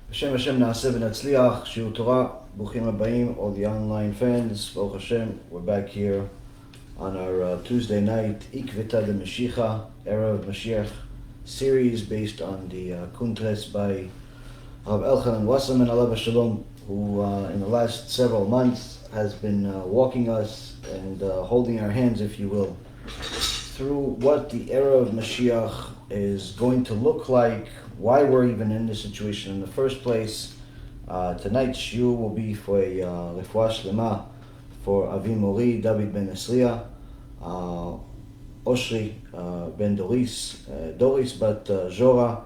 Hashem Na'aseh v'Natzliach, Shiur Torah, Buchim Rabbaim, all the online fans, Baruch Hashem, we're back here on our Tuesday night, Ikvita de Mashiach, Era of Mashiach series based on the Kuntres by Rav Elchonan Wasserman, Alav Shalom, who in the last several months has been walking us and holding our hands, if you will, through what the era of Mashiach is going to look like, why we're even in this situation in the first place. Tonight's shiur will be for a refuah shlema for Avi Mori, David ben Esriya, Oshri ben Doris, Doris bat Zora,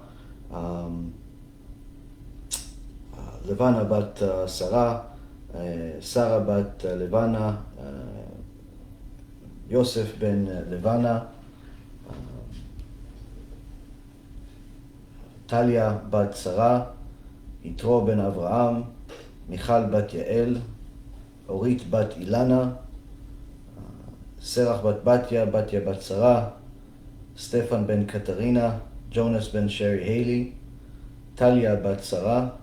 Levana bat Sarah, Sarah bat Levana, Yosef ben Levana, Talia bat Sarah, Yitro ben Avraham, Michal bat Yael, Orit bat Ilana, Serach bat Batya, Batya bat Sarah, Stefan ben Katarina, Jonas ben Sherry Haley, Talia bat Sarah,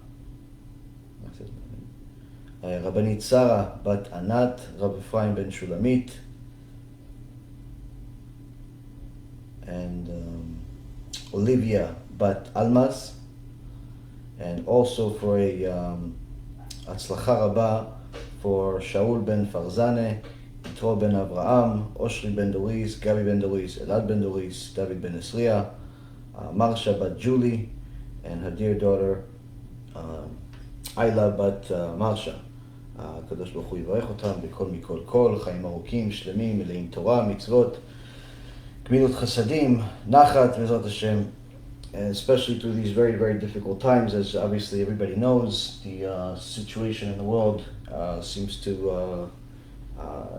Rabbanit Sarah bat Anat, Rab Ephraim ben Shulamit, and Olivia bat Almaz, and also for a Atzlacha Rabbah for Shaul ben Farzane, Yitro ben Avraham, Oshri ben Doris, Gabi ben Doris, Elad ben Doris, David ben Esriya, Marsha bat Julie, and her dear daughter Ayla bat Marsha. הקדוש ברוך הוא יברך אותם בכל מכל כל, חיים ארוכים, שלמים, מלאים תורה, מצוות, גמילות חסדים, נחת, בעזרת השם, and especially through these very, very difficult times, as obviously everybody knows, the situation in the world seems to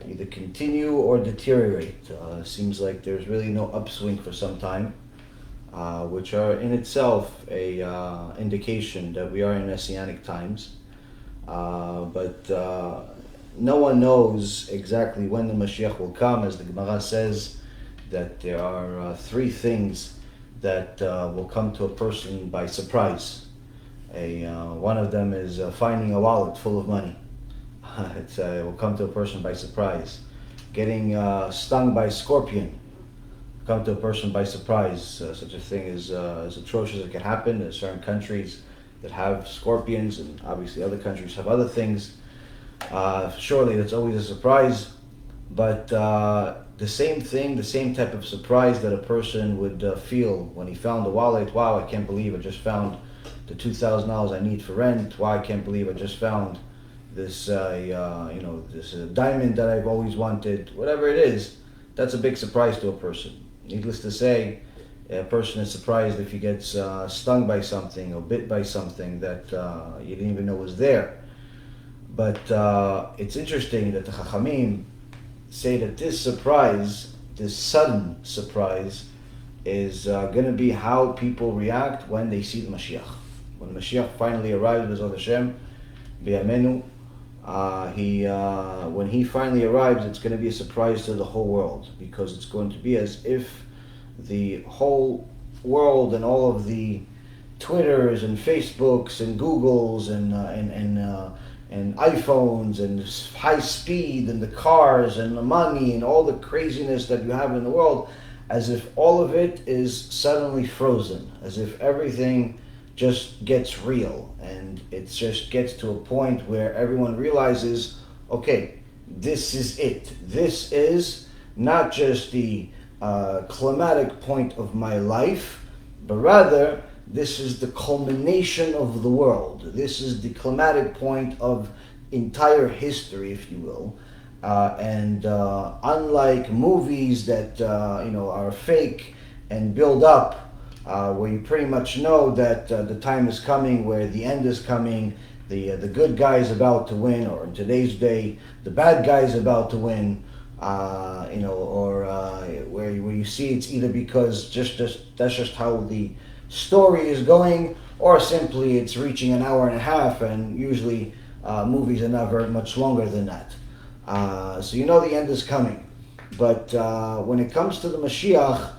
either continue or deteriorate. Seems like there's really no upswing for some time, which are in itself a indication that we are in Messianic times. But no one knows exactly when the Mashiach will come, as the Gemara says that there are three things that will come to a person by surprise. One of them is finding a wallet full of money. It will come to a person by surprise. Getting stung by a scorpion will come to a person by surprise. Such a thing is atrocious as it can happen. There are certain countries that have scorpions, and obviously other countries have other things. Surely that's always a surprise, but the same thing, the same type of surprise that a person would feel when he found a wallet. Wow, I can't believe I just found the $2,000 I need for rent. Wow, I can't believe I just found this this diamond that I've always wanted. Whatever it is, that's a big surprise to a person. Needless to say, a person is surprised if he gets stung by something or bit by something that you didn't even know was there. But it's interesting that the Chachamim say that this surprise, this sudden surprise, is going to be how people react when they see the Mashiach. When the Mashiach finally arrives, with HaShem, B'yamenu, when he finally arrives, it's going to be a surprise to the whole world, because it's going to be as if the whole world and all of the Twitters and Facebooks and Googles and iPhones and high speed and the cars and the money and all the craziness that you have in the world, as if all of it is suddenly frozen, as if everything just gets real, and it just gets to a point where everyone realizes, okay, this is it. This is not just the climatic point of my life, but rather this is the culmination of the world. This is the climatic point of entire history, if you will. And unlike movies that are fake and build up, where you pretty much know that the time is coming where the end is coming, the good guy is about to win, or in today's day, the bad guy is about to win, where you see it's either because that's just how the story is going, or simply it's reaching an hour and a half, and usually movies are not very much longer than that. So you know the end is coming. But when it comes to the Mashiach,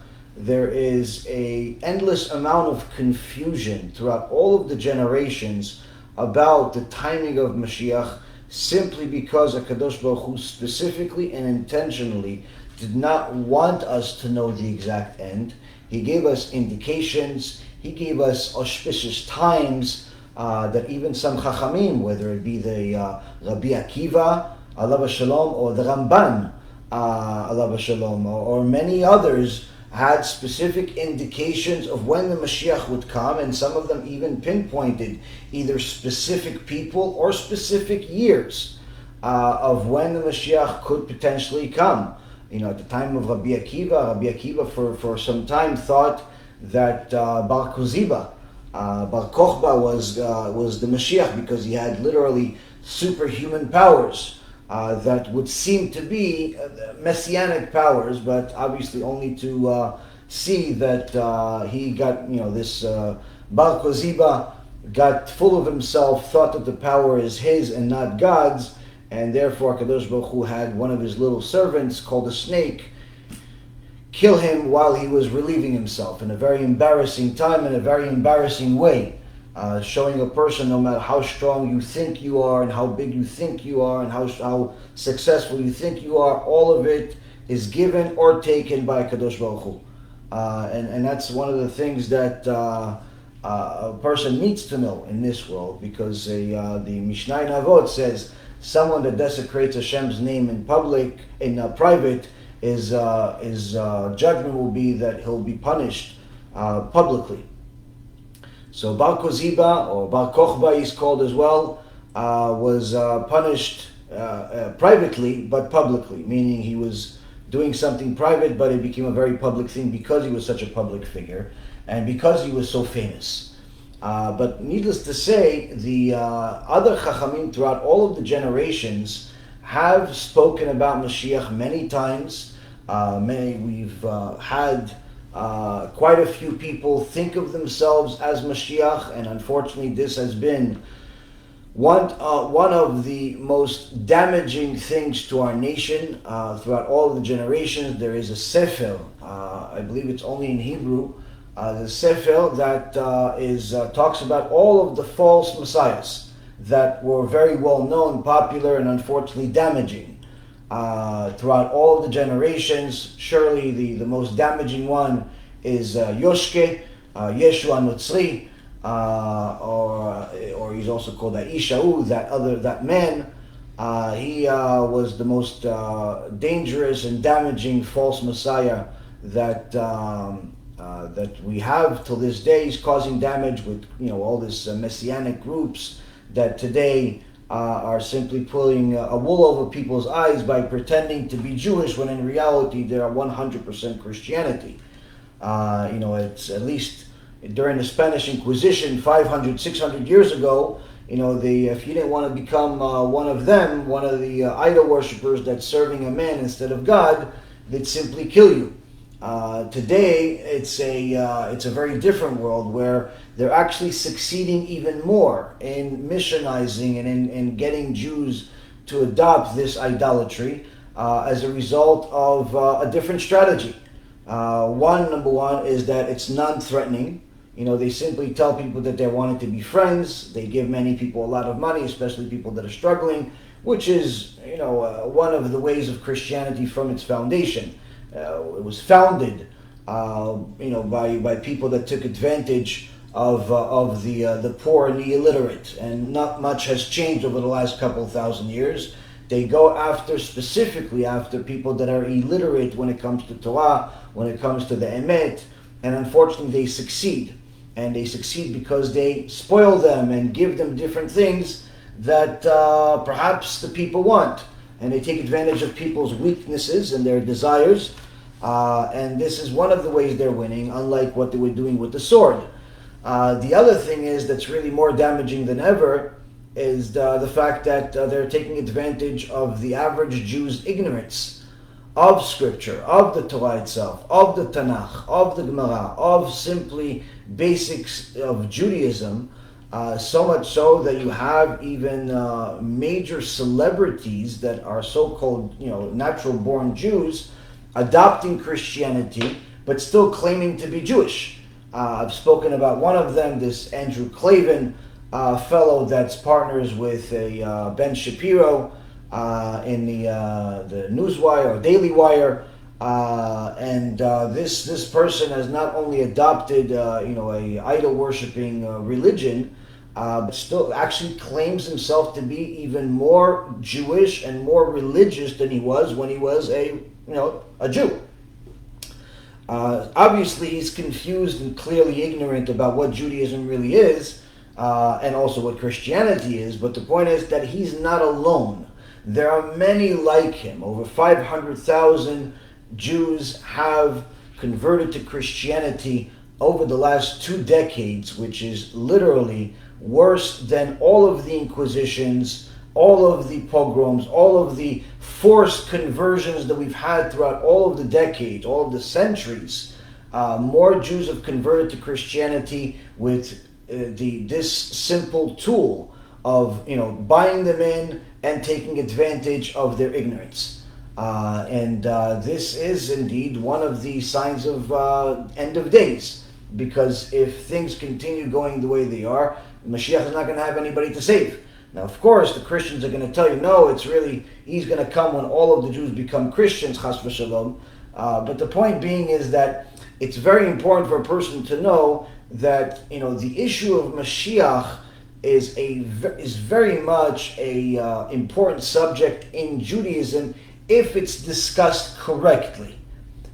there is a endless amount of confusion throughout all of the generations about the timing of Mashiach, simply because HaKadosh Baruch Hu specifically and intentionally did not want us to know the exact end. He gave us indications, he gave us auspicious times, that even some Chachamim, whether it be the Rabbi Akiva, alav shalom, or the Ramban, alav shalom, or many others, had specific indications of when the Mashiach would come, and some of them even pinpointed either specific people or specific years of when the Mashiach could potentially come. At the time of Rabbi Akiva for some time thought that Bar Koziba, Bar Kochba was the Mashiach, because he had literally superhuman powers that would seem to be messianic powers, but obviously only to see that he got, this Bar Koziba got full of himself, thought that the power is his and not God's, and therefore Kadosh Baruch Hu had one of his little servants called a snake kill him while he was relieving himself in a very embarrassing time, in a very embarrassing way. Showing a person, no matter how strong you think you are and how big you think you are and how successful you think you are, all of it is given or taken by Kadosh Baruch Hu. And that's one of the things that a person needs to know in this world, because the Mishnah in Avot says someone that desecrates Hashem's name in public, in private, his judgment will be that he'll be punished publicly. So Bar Koziba, or Bar Kochba he's called as well, was punished privately but publicly, meaning he was doing something private but it became a very public thing because he was such a public figure and because he was so famous. But needless to say, the other Chachamim throughout all of the generations have spoken about Mashiach many times. We've had quite a few people think of themselves as Mashiach, and unfortunately this has been one of the most damaging things to our nation throughout all of the generations. There is a sefer, I believe it's only in Hebrew, the sefer that talks about all of the false messiahs that were very well known, popular, and unfortunately damaging throughout all of the generations. Surely the most damaging one is Yoshke, Yeshua Notzri, or he's also called Ishau, that man. He was the most dangerous and damaging false messiah that we have till this day. He's causing damage with all this messianic groups that today are simply pulling a wool over people's eyes by pretending to be Jewish when in reality they are 100% Christianity. It's at least during the Spanish Inquisition 500, 600 years ago, if you didn't want to become one of them, one of the idol worshippers that's serving a man instead of God, they'd simply kill you. Today, it's a very different world where they're actually succeeding even more in missionizing and in getting Jews to adopt this idolatry as a result of a different strategy. Number one is that it's non-threatening. They simply tell people that they wanted to be friends. They give many people a lot of money, especially people that are struggling, which is, one of the ways of Christianity from its foundation. It was founded, by people that took advantage of the poor and the illiterate, and not much has changed over the last couple thousand years. They go specifically after people that are illiterate when it comes to Torah, when it comes to the Emet, and unfortunately they succeed. And they succeed because they spoil them and give them different things that perhaps the people want. And they take advantage of people's weaknesses and their desires. And this is one of the ways they're winning, unlike what they were doing with the sword. The other thing is that's really more damaging than ever is the fact that they're taking advantage of the average Jew's ignorance of Scripture, of the Torah itself, of the Tanakh, of the Gemara, of simply basics of Judaism, so much so that you have even major celebrities that are so-called, natural-born Jews adopting Christianity, but still claiming to be Jewish. I've spoken about one of them, this Andrew Klavan fellow that's partners with a Ben Shapiro in the Newswire or Daily Wire, and this person has not only adopted a idol worshipping religion, but still actually claims himself to be even more Jewish and more religious than he was when he was a Jew. Obviously, he's confused and clearly ignorant about what Judaism really is, and also what Christianity is, but the point is that he's not alone. There are many like him. Over 500,000 Jews have converted to Christianity over the last 2 decades, which is literally worse than all of the Inquisitions, all of the pogroms, all of the forced conversions that we've had throughout all of the decades, all of the centuries. More Jews have converted to Christianity with this simple tool of buying them in and taking advantage of their ignorance. And this is indeed one of the signs of end of days, because if things continue going the way they are, Mashiach is not going to have anybody to save. Now, of course, the Christians are going to tell you, no, it's really, he's going to come when all of the Jews become Christians, chas v'shalom. But the point being is that it's very important for a person to know that, the issue of Mashiach is very much a important subject in Judaism if it's discussed correctly.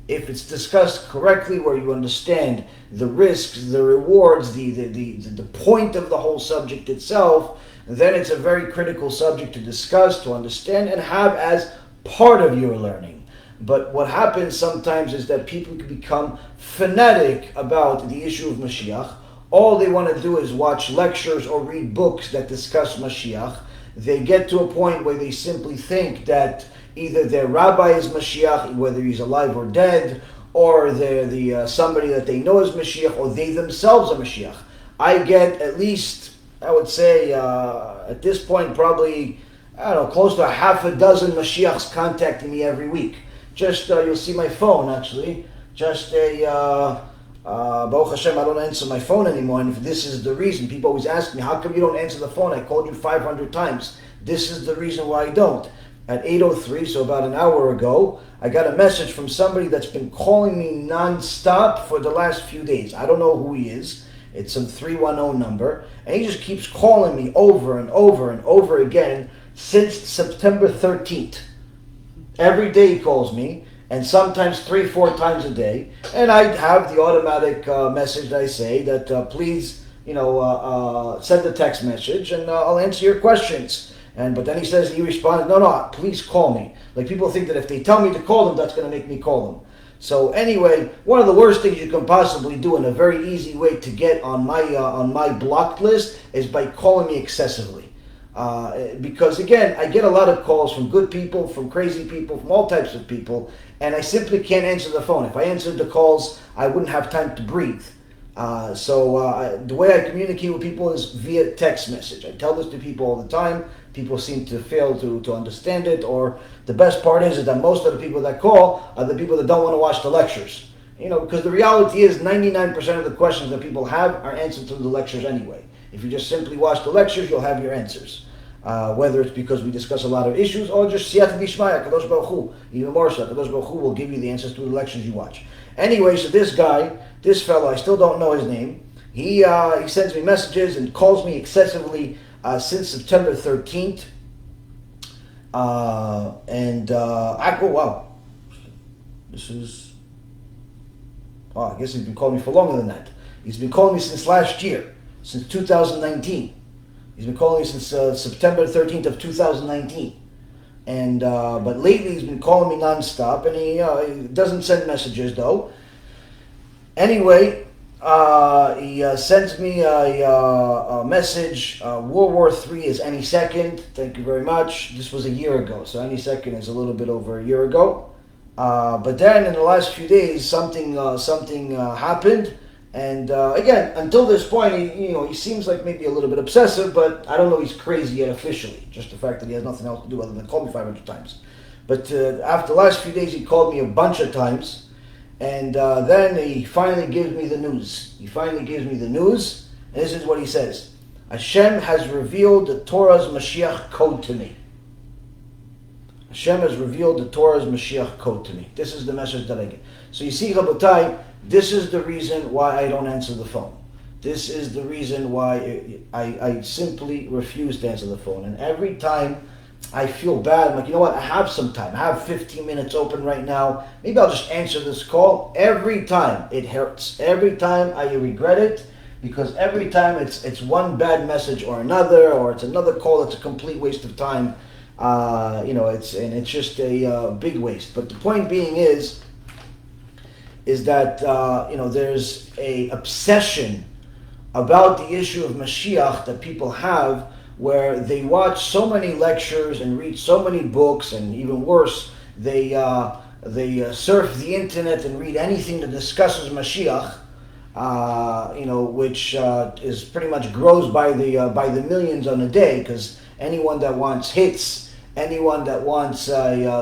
If it's discussed correctly, where you understand the risks, the rewards, the point of the whole subject itself, then it's a very critical subject to discuss, to understand, and have as part of your learning. But what happens sometimes is that people can become fanatic about the issue of Mashiach. All they want to do is watch lectures or read books that discuss Mashiach. They get to a point where they simply think that either their rabbi is Mashiach, whether he's alive or dead, or they're somebody that they know is Mashiach, or they themselves are Mashiach. I get at least, I would say, at this point, probably, close to a half a dozen Mashiachs contacting me every week. Just, you'll see my phone, actually. Just Baruch HaShem, I don't answer my phone anymore, and this is the reason. People always ask me, how come you don't answer the phone? I called you 500 times. This is the reason why I don't. At 8:03, so about an hour ago, I got a message from somebody that's been calling me non-stop for the last few days. I don't know who he is. It's some 310 number. And he just keeps calling me over and over and over again since September 13th. Every day he calls me, and sometimes 3-4 times a day. And I have the automatic message that I say that please, send a text message and I'll answer your questions. But then he says, he responded, no, please call me. Like, people think that if they tell me to call them, that's going to make me call them. So anyway, one of the worst things you can possibly do, and a very easy way to get on my blocked list, is by calling me excessively. Because again, I get a lot of calls from good people, from crazy people, from all types of people, and I simply can't answer the phone. If I answered the calls, I wouldn't have time to breathe. So the way I communicate with people is via text message. I tell this to people all the time. People seem to fail to understand it, or the best part is that most of the people that call are the people that don't want to watch the lectures. Because the reality is 99% of the questions that people have are answered through the lectures anyway. If you just simply watch the lectures, you'll have your answers. Whether it's because we discuss a lot of issues, or just siyata d'ishmaya, Kadosh Baruch Hu, even more so, Kadosh Baruch Hu will give you the answers through the lectures you watch. Anyway, so this fellow, I still don't know his name. He sends me messages and calls me excessively since September 13th. I go, wow. I guess he's been calling me for longer than that. He's been calling me since last year, since 2019. He's been calling me since September 13th of 2019. But lately he's been calling me nonstop, and he doesn't send messages though. Anyway, he sends me a message. World War III is any second. Thank you very much. This was a year ago, so any second is a little bit over a year ago. But then in the last few days, something happened. And again, until this point, he seems like maybe a little bit obsessive, but I don't know he's crazy yet officially. Just the fact that he has nothing else to do other than call me 500 times. But after the last few days, he called me a bunch of times. And then he finally gives me the news. And this is what he says. HaShem has revealed the Torah's Mashiach code to me. HaShem has revealed the Torah's Mashiach code to me. This is the message that I get. So you see, Rabotai, this is the reason why I don't answer the phone. This is the reason why I simply refuse to answer the phone. And every time I feel bad, I'm like, you know what, I have some time. I have 15 minutes open right now. Maybe I'll just answer this call. Every time it hurts. Every time I regret it, because every time it's one bad message or another, or it's another call that's a complete waste of time. It's just a big waste. But the point being is that there's a obsession about the issue of Mashiach that people have, where they watch so many lectures and read so many books, and even worse, they surf the internet and read anything that discusses Mashiach, which is pretty much grows by the millions on a day, because anyone that wants hits, anyone that wants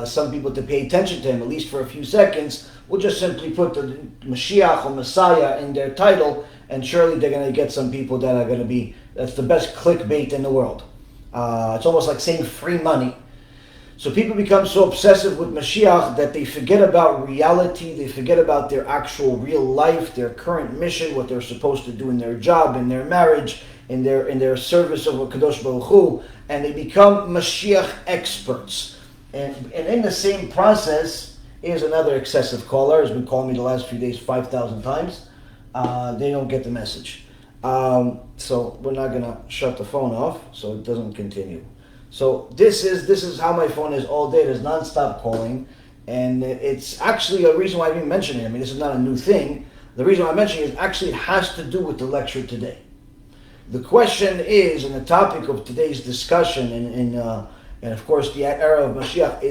some people to pay attention to him, at least for a few seconds, will just simply put the Mashiach or Messiah in their title, and surely they're going to get some people that are going to be, that's the best clickbait in the world. It's almost like saying free money. So people become so obsessive with Mashiach that they forget about reality, they forget about their actual real life, their current mission, what they're supposed to do in their job, in their marriage, in their service of Kadosh Baruch Hu, and they become Mashiach experts. And in the same process, here's another excessive caller, has been calling me the last few days 5,000 times. They don't get the message. So we're not going to shut the phone off so it doesn't continue. So this is how my phone is all day. There's non-stop calling, and it's actually a reason why I didn't mention it. I mean, this is not a new thing. The reason why I mention it is actually it has to do with the lecture today. The question is, and the topic of today's discussion, and of course the era of Mashiach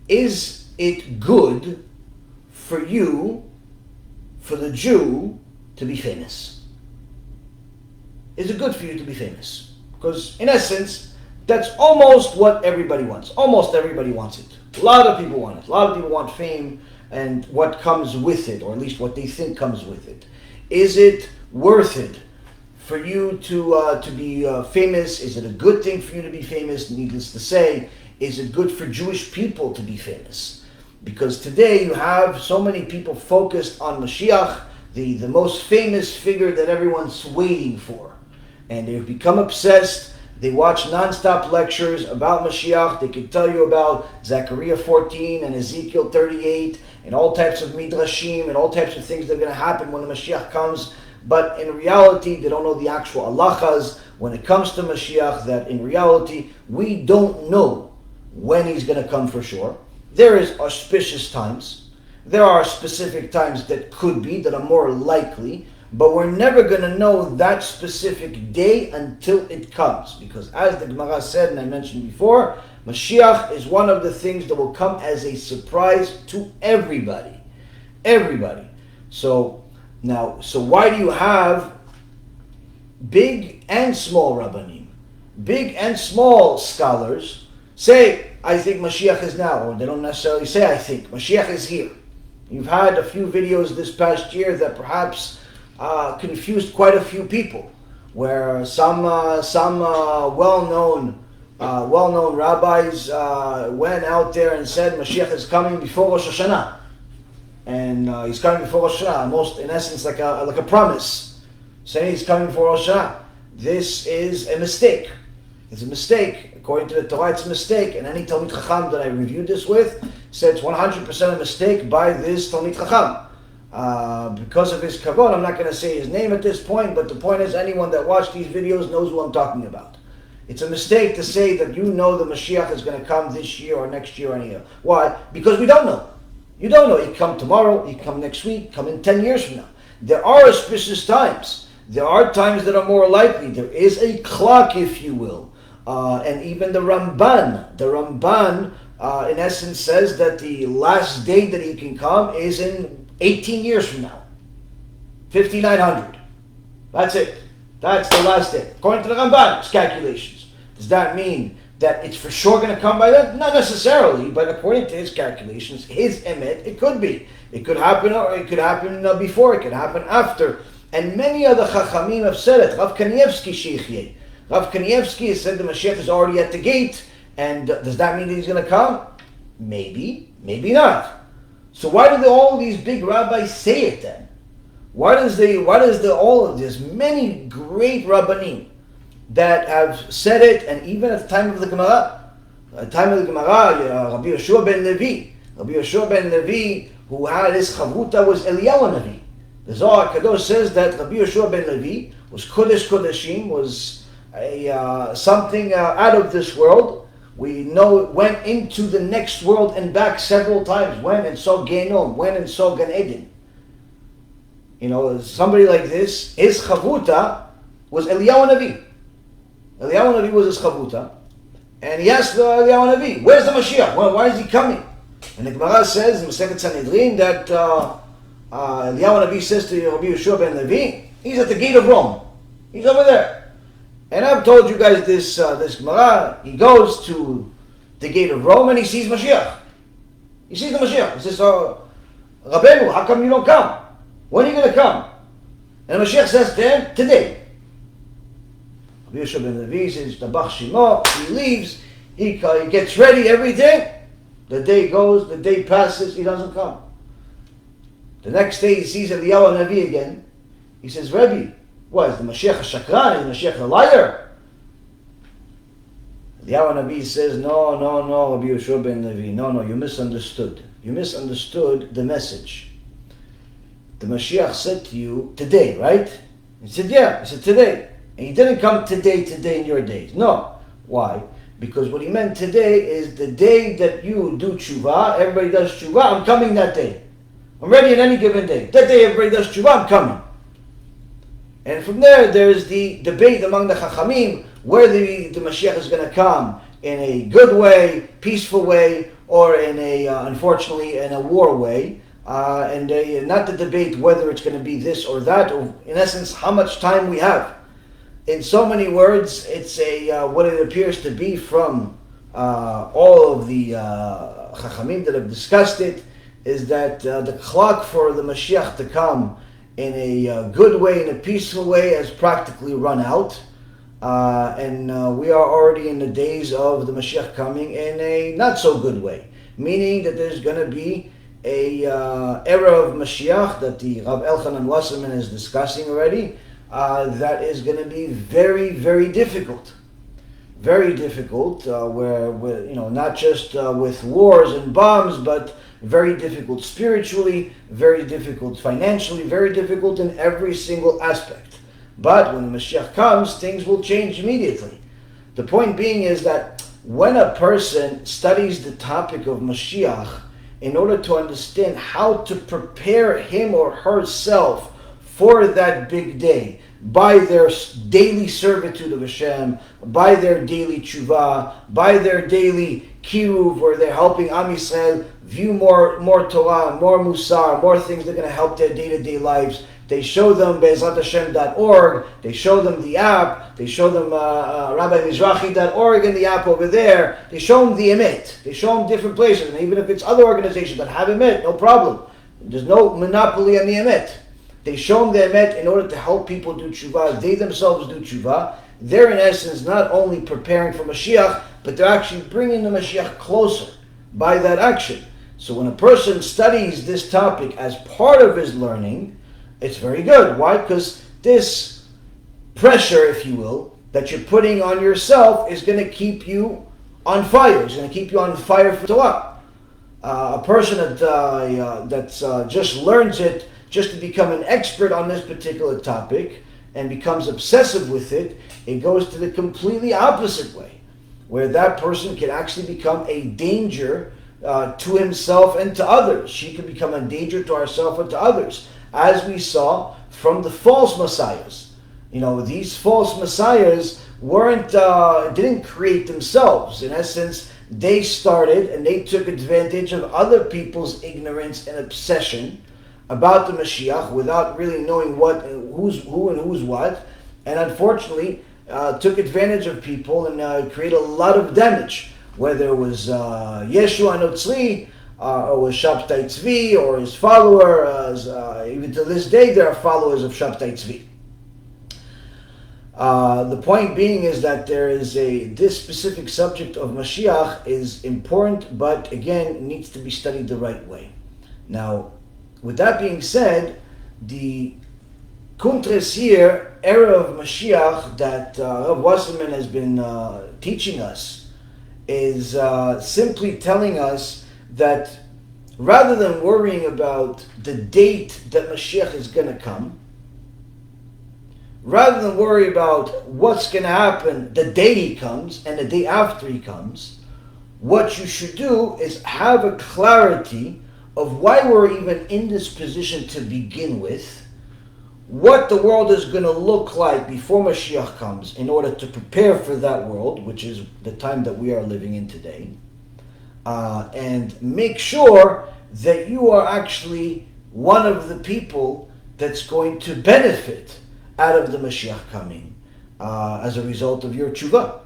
is it good for you, for the Jew, to be famous? Is it good for you to be famous? Because in essence, that's almost what everybody wants. Almost everybody wants it. A lot of people want it. A lot of people want fame and what comes with it, or at least what they think comes with it. Is it worth it for you to be famous? Is it a good thing for you to be famous? Needless to say, is it good for Jewish people to be famous? Because today you have so many people focused on Mashiach, the most famous figure that everyone's waiting for. And they've become obsessed. They watch non-stop lectures about Mashiach. They can tell you about Zechariah 14 and Ezekiel 38 and all types of midrashim and all types of things that are going to happen when the Mashiach comes. But in reality, they don't know the actual halachas when it comes to Mashiach, that in reality, we don't know when he's going to come for sure. There is auspicious times. There are specific times that could be, that are more likely. But we're never going to know that specific day until it comes. Because as the Gemara said, and I mentioned before, Mashiach is one of the things that will come as a surprise to everybody. Everybody. So why do you have big and small Rabbanim, big and small scholars say, I think Mashiach is now, or they don't necessarily say, I think, Mashiach is here. You've had a few videos this past year that perhaps confused quite a few people, where some well-known rabbis went out there and said Mashiach is coming before Rosh Hashanah, and he's coming before Rosh Hashanah, almost in essence like a promise, saying he's coming before Rosh Hashanah. This is a mistake. It's a mistake. According to the Torah, it's a mistake. And any Talmid Chacham that I reviewed this with said it's 100% a mistake by this Talmid Chacham. Because of his kavod, I'm not going to say his name at this point, but the point is anyone that watched these videos knows what I'm talking about. It's a mistake to say that you know the Mashiach is going to come this year or next year or any year. Why? Because we don't know. You don't know. He can come tomorrow, he can come next week, come in 10 years from now. There are auspicious times. There are times that are more likely. There is a clock, if you will. And even the Ramban in essence says that the last day that he can come is in 18 years from now. 5,900. That's it. That's the last day. According to the Ramban's calculations. Does that mean that it's for sure going to come by then? Not necessarily, but according to his calculations, his emet, it could be. It could happen, or it could happen before, it could happen after. And many other Chachamim have said it. Rav Kanievsky Sheikhye. Rav Kanievsky has said the Mashiach is already at the gate. And does that mean that he's going to come? Maybe, maybe not. So why do all these big rabbis say it then? Why does all of this, many great Rabbanim that have said it, and even at the time of the Gemara, Rabbi Yoshua ben Levi, who had his chavuta, was Eliyahu Navi. The Zohar Kadosh says that Rabbi Yoshua ben Levi was Kodesh Kodeshim, was something out of this world. We know it went into the next world and back several times, went and saw Genom, went and saw Gan Eden. You know, somebody like this, his chavuta was Eliyahu Navi. Eliyahu Navi was his chavuta. And he asked Eliyahu Navi, where's the Mashiach? Why is he coming? And the Gemara says in Masechet Sanhedrin that Eliyahu Navi says to Rabbi Yoshua ben Levi, he's at the gate of Rome. He's over there. And I've told you guys this Gemara. He goes to the gate of Rome and he sees Mashiach. He sees the Mashiach. He says, Rabbeinu, how come you don't come? When are you going to come? And the Mashiach says to him, today. Rabbi Yoshua ben Levi says, Tabach Shimo, he leaves, he gets ready, everything. The day goes, the day passes, he doesn't come. The next day he sees Eliyahu Navi again. He says, Rebbe, what, is the Mashiach a shakran? Is the Mashiach a liar? Eliyahu Navi says, no, Rabbi Yoshua ben Levi, no, you misunderstood. You misunderstood the message. The Mashiach said to you, today, right? He said, yeah. He said, today. And he didn't come today in your days. No. Why? Because what he meant today is the day that you do tshuva, everybody does tshuva, I'm coming that day. I'm ready on any given day. That day everybody does tshuva, I'm coming. And from there's the debate among the Chachamim, whether the Mashiach is going to come in a good way, peaceful way, or in a, unfortunately, in a war way. And not the debate whether it's going to be this or that, or in essence, how much time we have. In so many words, it's what it appears to be from all of the Chachamim that have discussed it, is that the clock for the Mashiach to come in a good way, in a peaceful way, has practically run out. And we are already in the days of the Mashiach coming in a not so good way. Meaning that there's going to be a era of Mashiach that the Rav Elchonan Wasserman is discussing already, that is going to be very, very difficult. Very difficult, where not just with wars and bombs, but very difficult spiritually, very difficult financially, very difficult in every single aspect. But when the Mashiach comes, things will change immediately. The point being is that when a person studies the topic of Mashiach, in order to understand how to prepare him or herself for that big day, by their daily servitude of HaShem, by their daily tshuva, by their daily kiruv, where they're helping Am Yisrael view more Torah, more Musar, more things that are going to help their day-to-day lives. They show them Be'ezratHashem.org, they show them the app, they show them RabbiMizrahi.org and the app over there. They show them the emet. They show them different places, and even if it's other organizations that have emet, no problem. There's no monopoly on the emet. They show them the emet in order to help people do tshuva. They themselves do tshuva. They're in essence not only preparing for Mashiach, but they're actually bringing the Mashiach closer by that action. So when a person studies this topic as part of his learning, it's very good. Why? Because this pressure, if you will, that you're putting on yourself is going to keep you on fire. It's going to keep you on fire for Torah. A person that just learns it just to become an expert on this particular topic and becomes obsessive with it, it goes to the completely opposite way, where that person can actually become a danger to himself and to others. She can become a danger to herself and to others, as we saw from the false messiahs. These false messiahs didn't create themselves. In essence, they started and they took advantage of other people's ignorance and obsession about the Mashiach without really knowing who's who and who's what. And unfortunately, took advantage of people and created a lot of damage, whether it was Yeshua Notzli, or was Shabtai Tzvi, or his follower. Even to this day, there are followers of Shabtai Tzvi. The point being is that this specific subject of Mashiach is important, but again, needs to be studied the right way. Now, with that being said, the Kuntres here, era of Mashiach, that Rav Wasserman has been teaching us, is simply telling us that rather than worrying about the date that Mashiach is going to come, rather than worry about what's going to happen the day he comes and the day after he comes, what you should do is have a clarity of why we're even in this position to begin with, what the world is going to look like before Mashiach comes in order to prepare for that world, which is the time that we are living in today, and make sure that you are actually one of the people that's going to benefit out of the Mashiach coming as a result of your TeShuva.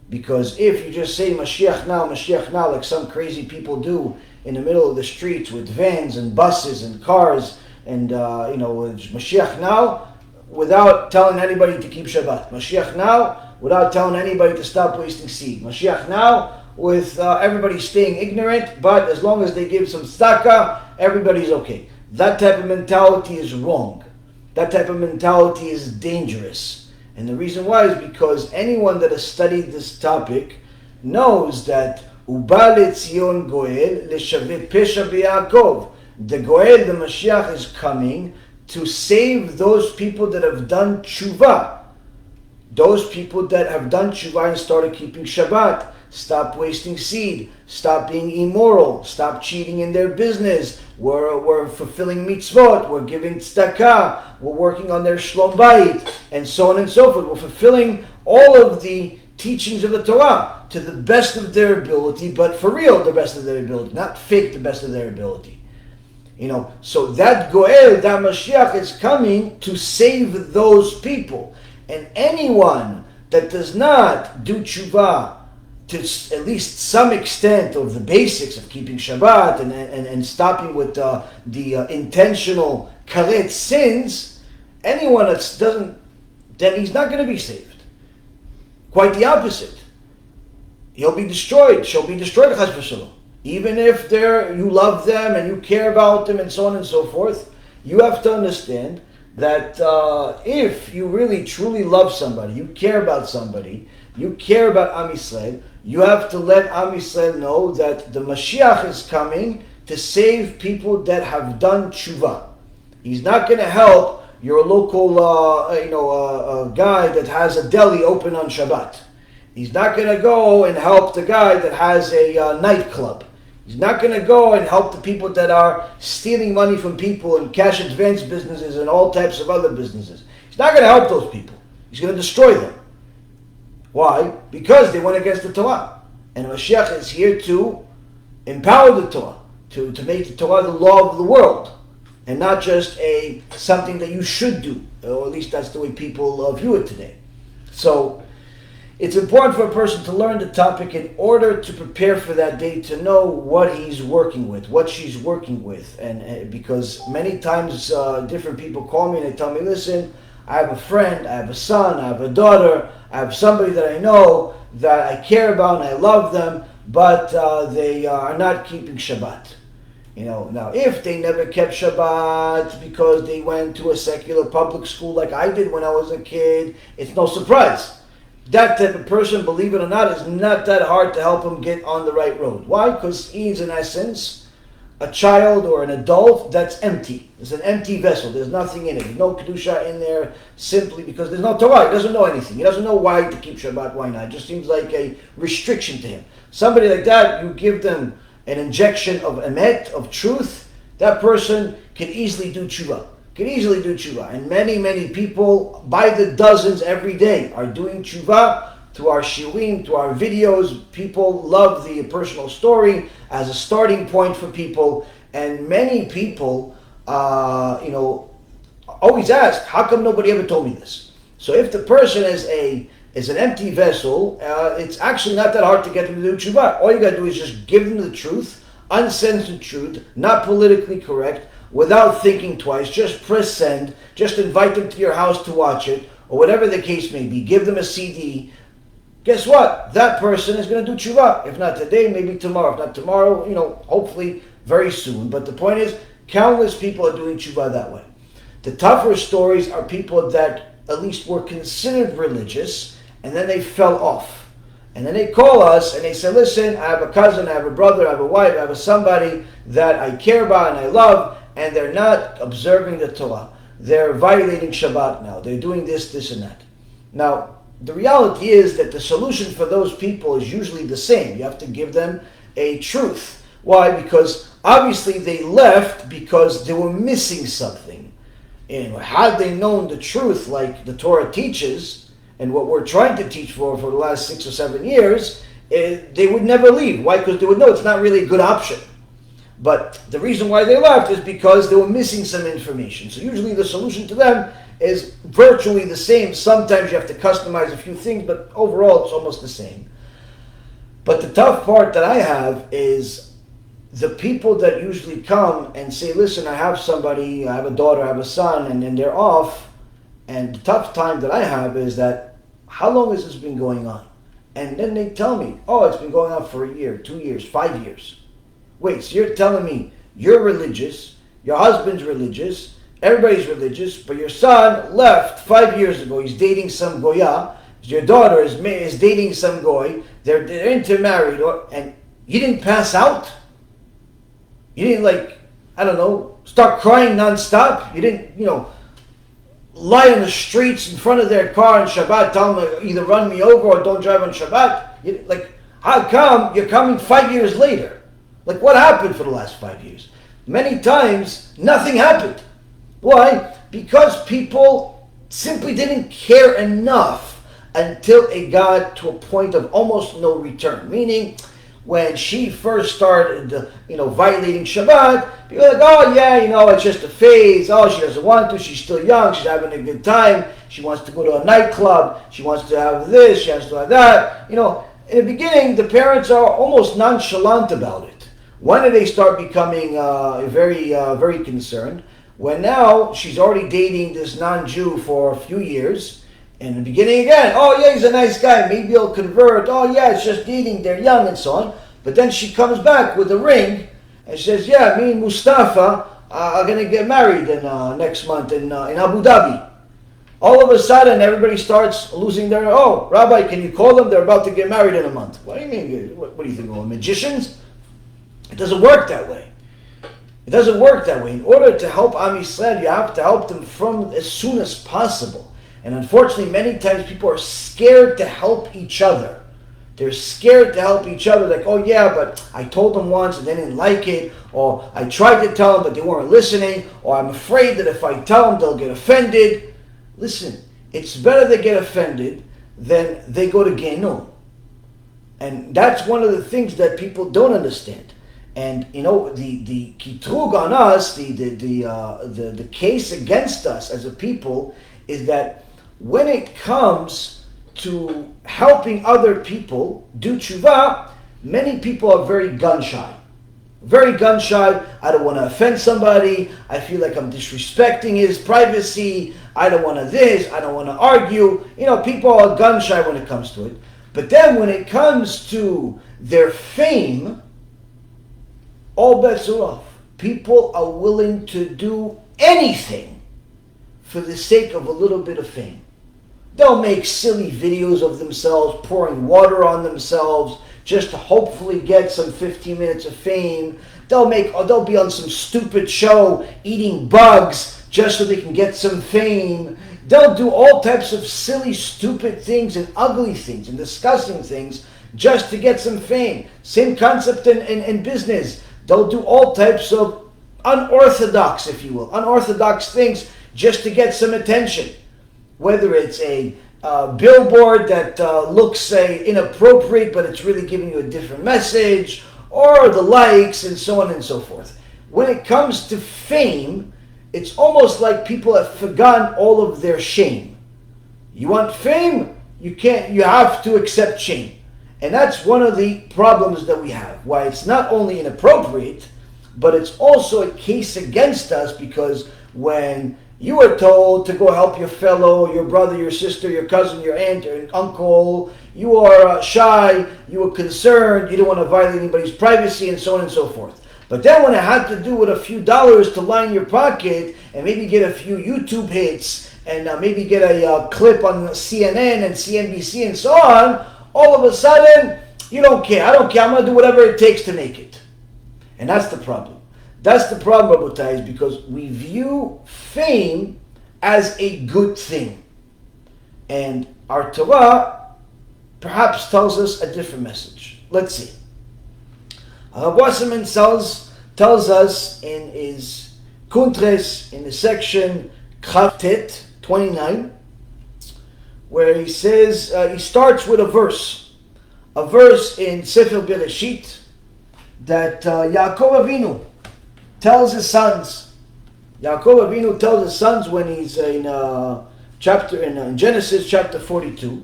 Because if you just say Mashiach now, like some crazy people do in the middle of the streets with vans and buses and cars and Mashiach now, without telling anybody to keep Shabbat. Mashiach now, without telling anybody to stop wasting seed. Mashiach now, with everybody staying ignorant, but as long as they give some tzedakah, everybody's okay. That type of mentality is wrong. That type of mentality is dangerous. And the reason why is because anyone that has studied this topic knows that Uba leTzion Goel leshaveh pesha beYaakov. The Goel, the Mashiach, is coming to save those people that have done TeShuva. Those people that have done TeShuva and started keeping Shabbat. Stop wasting seed. Stop being immoral. Stop cheating in their business. We're fulfilling mitzvot. We're giving tzedakah. We're working on their shlom bayit, and so on and so forth. We're fulfilling all of the teachings of the Torah to the best of their ability, but for real, the best of their ability, not fake the best of their ability. So that Goel, that Mashiach is coming to save those people. And anyone that does not do TeShuva to at least some extent of the basics of keeping Shabbat and stopping with the intentional karet sins, anyone that doesn't, then he's not going to be saved. Quite the opposite. He'll be destroyed. She'll be destroyed, chas v'shalom. Even if you love them and you care about them and so on and so forth, you have to understand that if you really truly love somebody, you care about somebody, you care about Am Yisrael, you have to let Am Yisrael know that the Mashiach is coming to save people that have done TeShuva. He's not going to help your local guy that has a deli open on Shabbat. He's not going to go and help the guy that has a nightclub. He's not going to go and help the people that are stealing money from people in cash advance businesses and all types of other businesses. He's not going to help those people. He's going to destroy them. Why? Because they went against the Torah. And Mashiach is here to empower the Torah, to make the Torah the law of the world, and not just something that you should do, or at least that's the way people view it today. So it's important for a person to learn the topic in order to prepare for that day, to know what he's working with, what she's working with. And because many times different people call me and they tell me, listen, I have a friend, I have a son, I have a daughter, I have somebody that I know that I care about and I love them, but they are not keeping Shabbat. Now if they never kept Shabbat because they went to a secular public school like I did when I was a kid, it's no surprise. That type of person, believe it or not, is not that hard to help him get on the right road. Why? Because he's in essence a child or an adult that's empty. It's an empty vessel. There's nothing in it. There's no Kedusha in there simply because there's no Torah. He doesn't know anything. He doesn't know why to keep Shabbat, why not. It just seems like a restriction to him. Somebody like that, you give them an injection of emet, of truth, that person can easily do TeShuva. And many, many people, by the dozens every day, are doing TeShuva through our shiurim, through our videos. People love the personal story as a starting point for people. And many people, always ask, how come nobody ever told me this? So if the person is a is an empty vessel, it's actually not that hard to get them to do tshuva. All you got to do is just give them the truth, uncensored truth, not politically correct, without thinking twice. Just press send, just invite them to your house to watch it, or whatever the case may be. Give them a CD. Guess what? That person is going to do tshuva. If not today, maybe tomorrow. If not tomorrow, hopefully very soon. But the point is, countless people are doing tshuva that way. The tougher stories are people that at least were considered religious, and then they fell off. And then they call us and they say, listen, I have a cousin, I have a brother, I have a wife, I have somebody that I care about and I love, and they're not observing the Torah. They're violating Shabbat now. They're doing this, and that. Now, the reality is that the solution for those people is usually the same. You have to give them a truth. Why? Because obviously they left because they were missing something. And had they known the truth like the Torah teaches, and what we're trying to teach for the last 6 or 7 years, they would never leave. Why? Because they would know it's not really a good option. But the reason why they left is because they were missing some information. So usually the solution to them is virtually the same. Sometimes you have to customize a few things, but overall it's almost the same. But the tough part that I have is the people that usually come and say, listen, I have somebody, I have a daughter, I have a son, and then they're off. And the tough time that I have is that, how long has this been going on? And then they tell me, oh, it's been going on for a year, 2 years, 5 years. Wait, so you're telling me you're religious, your husband's religious, everybody's religious, but your son left 5 years ago, he's dating some goya, your daughter is dating some goy, they're intermarried, and you didn't pass out? You didn't start crying nonstop? You didn't, lie on the streets in front of their car on Shabbat, tell them either run me over or don't drive on Shabbat? How come you're coming 5 years later? What happened for the last 5 years? Many times, nothing happened. Why? Because people simply didn't care enough until it got to a point of almost no return. Meaning, when she first started, violating Shabbat, people were like, oh yeah, it's just a phase. Oh, she doesn't want to. She's still young. She's having a good time. She wants to go to a nightclub. She wants to have this. She has to have that. In the beginning, the parents are almost nonchalant about it. When did they start becoming very concerned? When now she's already dating this non-Jew for a few years. In the beginning again, oh yeah, he's a nice guy, maybe he'll convert. Oh yeah, it's just dating, they're young and so on. But then she comes back with a ring and she says, yeah, me and Mustafa are going to get married next month in Abu Dhabi. All of a sudden, everybody starts losing their, oh, Rabbi, can you call them? They're about to get married in a month. What do you mean? What do you think, we're magicians? It doesn't work that way. It doesn't work that way. In order to help Am Yisrael, you have to help them from as soon as possible. And unfortunately, many times people are scared to help each other. They're scared to help each other. Like, oh yeah, but I told them once and they didn't like it. Or I tried to tell them, but they weren't listening. Or I'm afraid that if I tell them, they'll get offended. Listen, it's better they get offended than they go to Gehinnom. And that's one of the things that people don't understand. And the kitrug on us, the case against us as a people is that when it comes to helping other people do tshuva, many people are very gun-shy. Very gun-shy. I don't want to offend somebody. I feel like I'm disrespecting his privacy. I don't want to this. I don't want to argue. People are gun-shy when it comes to it. But then when it comes to their fame, all bets are off. People are willing to do anything for the sake of a little bit of fame. They'll make silly videos of themselves, pouring water on themselves, just to hopefully get some 15 minutes of fame. They'll be on some stupid show, eating bugs, just so they can get some fame. They'll do all types of silly, stupid things and ugly things and disgusting things just to get some fame. Same concept in business. They'll do all types of unorthodox, if you will, unorthodox things just to get some attention. Whether it's a billboard that looks inappropriate, but it's really giving you a different message, or the likes, and so on and so forth. When it comes to fame, it's almost like people have forgotten all of their shame. You want fame? you have to accept shame. And that's one of the problems that we have. Why it's not only inappropriate, but it's also a case against us, because when you are told to go help your fellow, your brother, your sister, your cousin, your aunt, your uncle, you are shy, you are concerned, you don't want to violate anybody's privacy, and so on and so forth. But then when it had to do with a few dollars to line your pocket and maybe get a few YouTube hits and maybe get a clip on CNN and CNBC and so on, all of a sudden, you don't care. I don't care. I'm going to do whatever it takes to make it. And that's the problem. That's the problem, Rabotai, is because we view fame as a good thing. And our Torah perhaps tells us a different message. Let's see. Rav Wasserman tells us in his Kuntres, in the section Chavtet 29, where he says, he starts with a verse in Sefer Bereishit that Yaakov Avinu tells his sons. Yaakov Avinu tells his sons when he's in Genesis chapter 42,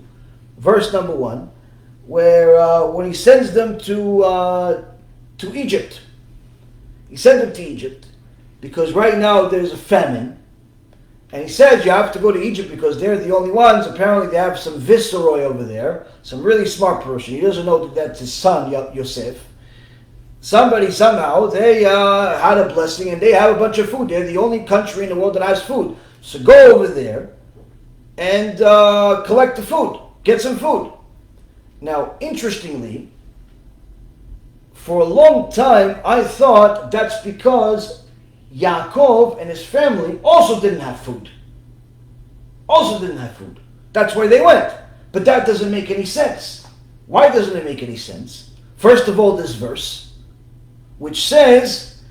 verse number 1, where when he sends them to Egypt. He sent them to Egypt because right now there's a famine. And he says you have to go to Egypt because they're the only ones. Apparently they have some viceroy over there, some really smart person. He doesn't know that that's his son, Yosef. Somebody, somehow, they had a blessing and they have a bunch of food. They're the only country in the world that has food. So go over there and collect the food. Get some food. Now, interestingly, for a long time, I thought that's because Yaakov and his family also didn't have food. That's why they went. But that doesn't make any sense. Why doesn't it make any sense? First of all, this verse, which says,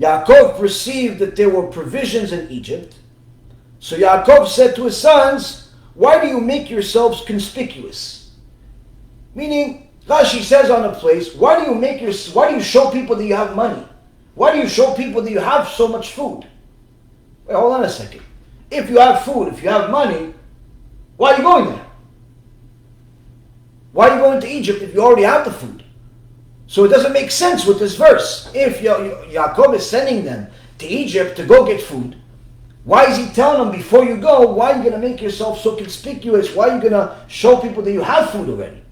Yaakov perceived that there were provisions in Egypt. So Yaakov said to his sons, why do you make yourselves conspicuous? Meaning, Rashi says on a place, why do you show people that you have money? Why do you show people that you have so much food? Wait, hold on a second. If you have food, if you have money, why are you going there? Why are you going to Egypt if you already have the food? So it doesn't make sense with this verse. If Yaakov is sending them to Egypt to go get food, why is he telling them before you go, why are you going to make yourself so conspicuous? Why are you going to show people that you have food already?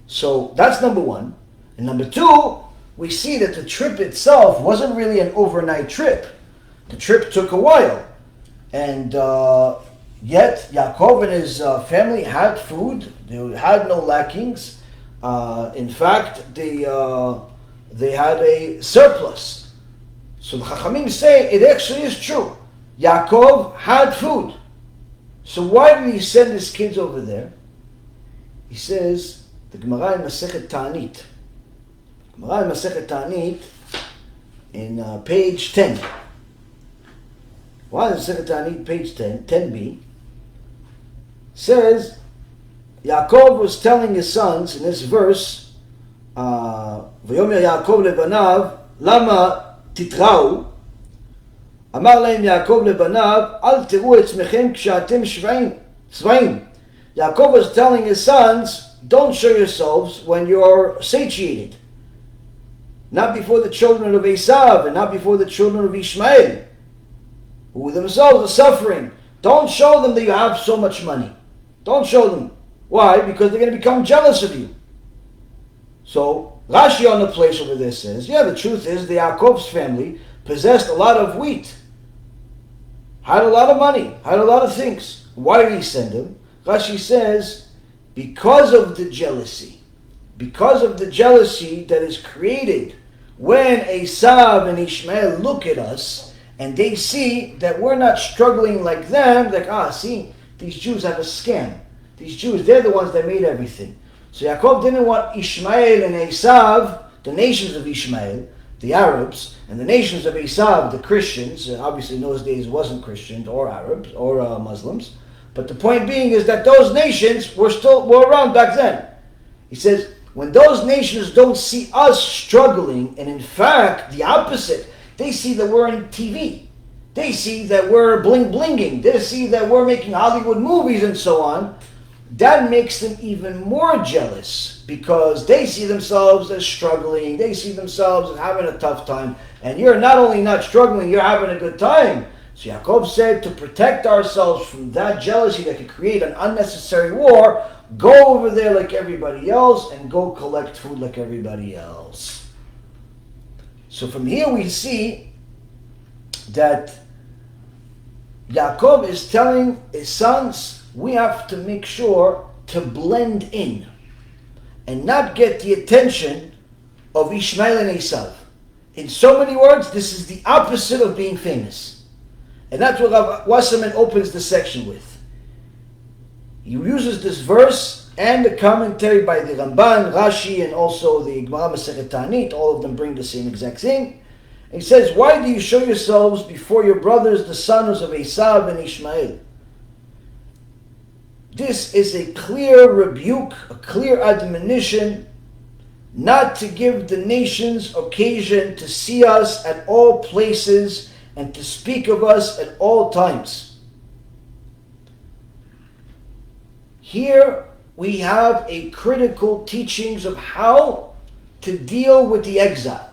So that's number one. And number two, we see that the trip itself wasn't really an overnight trip. The trip took a while. And yet Yaakov and his family had food. They had no lackings. In fact, they had a surplus. So the Chachamim say it actually is true. Yaakov had food. So why did he send his kids over there? He says, the Gemara in Masechet Taanit. Gemara in Masechet Taanit in page 10. Why in Masechet Taanit, page 10, 10b, says, Yaakov was telling his sons in this verse, V'yomer Yaakov lebanav, lama titrau, אמר להם יעקב לבניו, אל תראו עצמכם כשאתם שבעים. Yaakov was telling his sons, don't show yourselves when you're satiated. Not before the children of Esau and not before the children of Ishmael, who themselves are suffering. Don't show them that you have so much money. Don't show them. Why? Because they're going to become jealous of you. So, Rashi on the place over there says, yeah, the truth is the Yaakov's family possessed a lot of wheat, had a lot of money, had a lot of things. Why did he send them? Rashi says, because of the jealousy that is created when Esau and Ishmael look at us and they see that we're not struggling like them, like, see, these Jews have a scam. These Jews, they're the ones that made everything. So Yaakov didn't want Ishmael and Esau, the nations of Ishmael, the Arabs, and the nations of Esau, the Christians, and obviously in those days wasn't Christians or Arabs or Muslims, but the point being is that those nations were around back then. He says, when those nations don't see us struggling, and in fact, the opposite, they see that we're on TV, they see that we're bling-blinging, they see that we're making Hollywood movies and so on, that makes them even more jealous because they see themselves as struggling, they see themselves as having a tough time, and you're not only not struggling, you're having a good time. So Yaakov said, to protect ourselves from that jealousy that could create an unnecessary war, go over there like everybody else and go collect food like everybody else. So from here we see that Yaakov is telling his sons, we have to make sure to blend in and not get the attention of Ishmael and Esau. In so many words, this is the opposite of being famous. And that's what Rav Wasserman opens the section with. He uses this verse and the commentary by the Ramban, Rashi, and also the Gemara Masechet Taanit. All of them bring the same exact thing. And he says, why do you show yourselves before your brothers, the sons of Esau and Ishmael? This is a clear rebuke, a clear admonition, not to give the nations occasion to see us at all places and to speak of us at all times. Here we have a critical teachings of how to deal with the exile.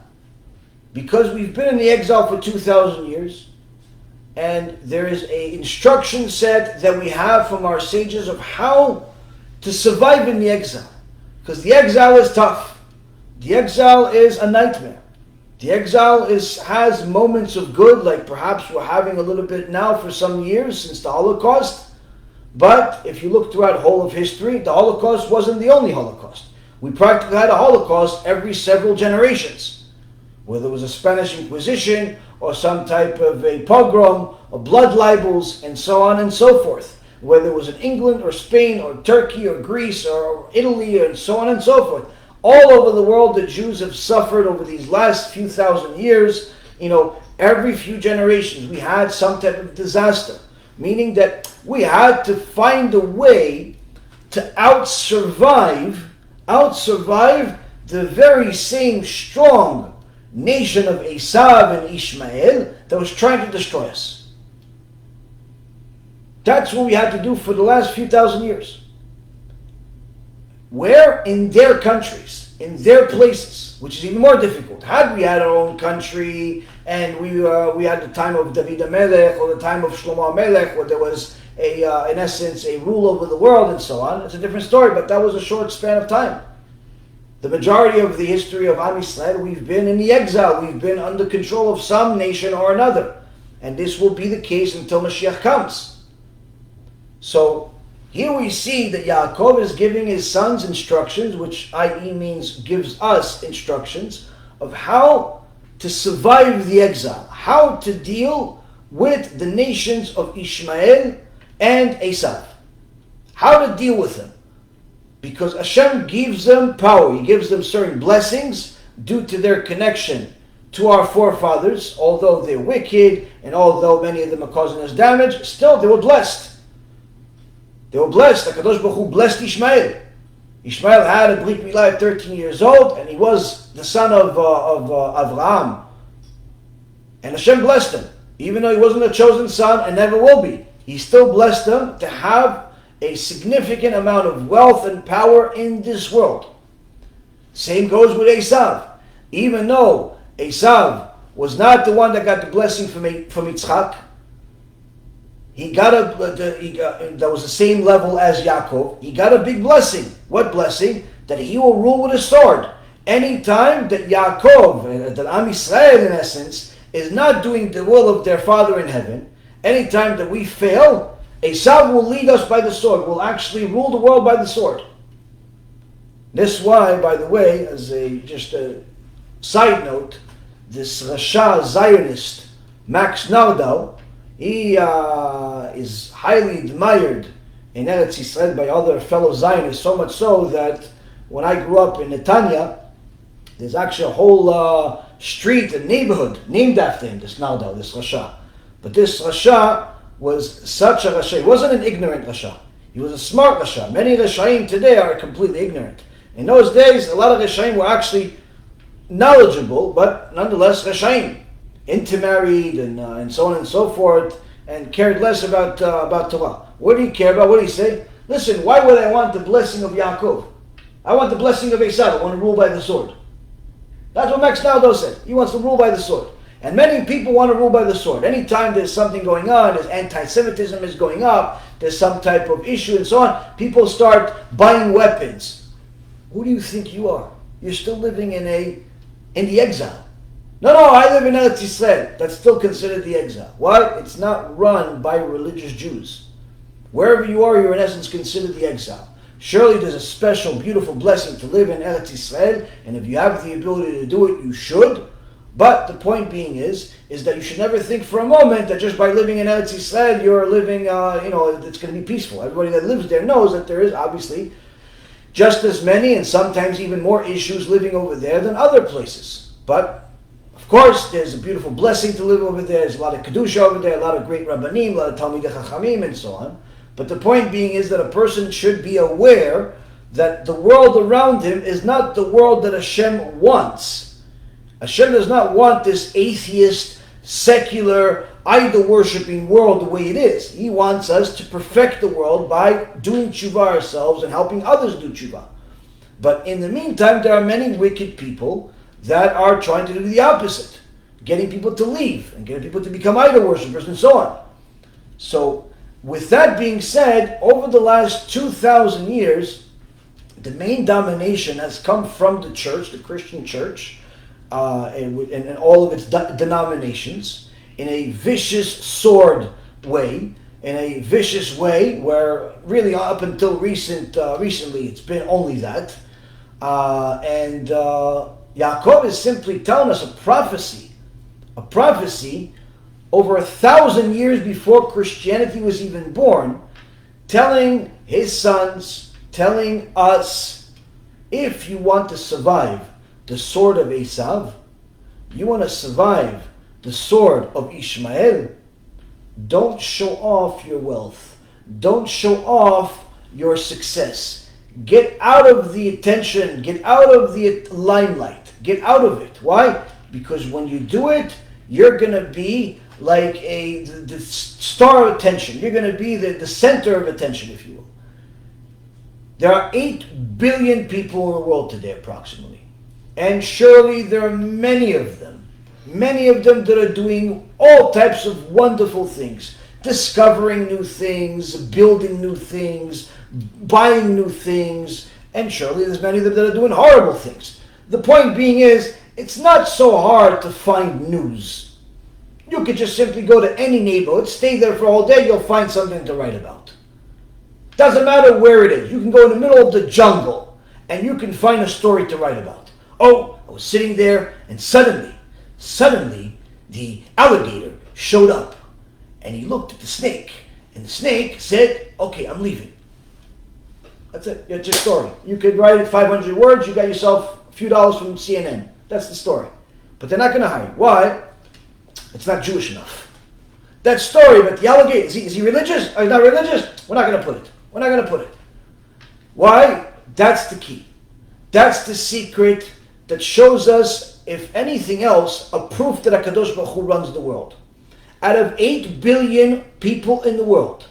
Because we've been in the exile for 2,000 years, and there is an instruction set that we have from our sages of how to survive in the exile. Because the exile is tough. The exile is a nightmare. The exile has moments of good, like perhaps we're having a little bit now for some years since the Holocaust. But if you look throughout the whole of history, the Holocaust wasn't the only Holocaust. We practically had a Holocaust every several generations. Whether it was a Spanish Inquisition or some type of a pogrom or blood libels and so on and so forth. Whether it was in England or Spain or Turkey or Greece or Italy and so on and so forth. All over the world, the Jews have suffered over these last few thousand years. Every few generations, we had some type of disaster. Meaning that we had to find a way to out-survive the very same strong nation of Esau and Ishmael that was trying to destroy us. That's what we had to do for the last few thousand years. Where? In their countries, in their places, which is even more difficult. Had we had our own country and we had the time of David HaMelech or the time of Shlomo HaMelech where there was in essence a rule over the world and so on, it's a different story, but that was a short span of time. The majority of the history of Am Yisrael, we've been in the exile, we've been under control of some nation or another. And this will be the case until Mashiach comes. So, here we see that Yaakov is giving his sons instructions, which i.e. means gives us instructions, of how to survive the exile, how to deal with the nations of Ishmael and Esau. How to deal with them. Because HaShem gives them power, He gives them certain blessings due to their connection to our forefathers. Although they're wicked and although many of them are causing us damage, still they were blessed. They were blessed. HaKadosh Baruch Hu blessed Ishmael. Ishmael had a Brit Milah at 13 years old, and he was the son of Avraham. And Hashem blessed him. Even though he wasn't a chosen son and never will be, He still blessed him to have a significant amount of wealth and power in this world. Same goes with Esau. Even though Esau was not the one that got the blessing from Yitzchak, that was the same level as Yaakov. He got a big blessing. What blessing? That he will rule with a sword. Anytime that Yaakov, that Am Yisrael in essence, is not doing the will of their Father in heaven, anytime that we fail, Esau will lead us by the sword, will actually rule the world by the sword. That's why, by the way, as just a side note, this Rasha Zionist, Max Nordau, he is highly admired in Eretz Yisrael by other fellow Zionists, so much so that when I grew up in Netanya, there's actually a whole street, a neighborhood named after him, this Nordau, this Rasha. But this Rasha was such a Rasha. He wasn't an ignorant Rasha. He was a smart Rasha. Many Rashaim today are completely ignorant. In those days, a lot of Rashaim were actually knowledgeable, but nonetheless Rashaim. Intermarried and so on and so forth, and cared less about Torah. What did he care about? What did he say? Listen, why would I want the blessing of Yaakov? I want the blessing of Esau. I want to rule by the sword. That's what Max Nordau said. He wants to rule by the sword. And many people want to rule by the sword. Anytime there's something going on, there's anti-Semitism is going up, there's some type of issue and so on, people start buying weapons. Who do you think you are? You're still living in the exile. No, I live in Eretz Yisrael. That's still considered the exile. Why? It's not run by religious Jews. Wherever you are, you're in essence considered the exile. Surely there's a special, beautiful blessing to live in Eretz Yisrael, and if you have the ability to do it, you should. But the point being is that you should never think for a moment that just by living in Eretz Yisrael, you're living, it's going to be peaceful. Everybody that lives there knows that there is obviously just as many and sometimes even more issues living over there than other places. But of course, there's a beautiful blessing to live over there. There's a lot of Kedusha over there, a lot of great Rabbanim, a lot of Talmidei Chachamim, and so on. But the point being is that a person should be aware that the world around him is not the world that Hashem wants. Hashem does not want this atheist, secular, idol-worshipping world the way it is. He wants us to perfect the world by doing tshuva ourselves and helping others do tshuva. But in the meantime, there are many wicked people that are trying to do the opposite, getting people to leave and getting people to become idol worshippers and so on. So, with that being said, over the last 2,000 years, the main domination has come from the church, the Christian church, and all of its denominations, in a vicious sword way, in a vicious way where really up until recently it's been only that. And Yaakov is simply telling us a prophecy over 1,000 years before Christianity was even born, telling his sons, telling us, if you want to survive the sword of Esau, you want to survive the sword of Ishmael, don't show off your wealth. Don't show off your success. Get out of the attention. Get out of the limelight. Get out of it. Why? Because when you do it, you're going to be like the star of attention. You're going to be the center of attention, if you will. There are 8 billion people in the world today, approximately. And surely there are many of them that are doing all types of wonderful things. Discovering new things, building new things, buying new things, and surely there's many of them that are doing horrible things. The point being is, it's not so hard to find news. You could just simply go to any neighborhood, stay there for all day, you'll find something to write about. Doesn't matter where it is. You can go in the middle of the jungle and you can find a story to write about. Oh, I was sitting there and suddenly the alligator showed up and he looked at the snake and the snake said, okay, I'm leaving. That's it. It's your story. You could write it 500 words, you got yourself a few dollars from CNN. That's the story. But they're not going to hire you. Why? It's not Jewish enough. That story about the alligator, is he religious? Or he's not religious? We're not going to put it. Why? That's the key. That's the secret that shows us, if anything else, a proof that HaKadosh Baruch Hu runs the world. Out of 8 billion people in the world,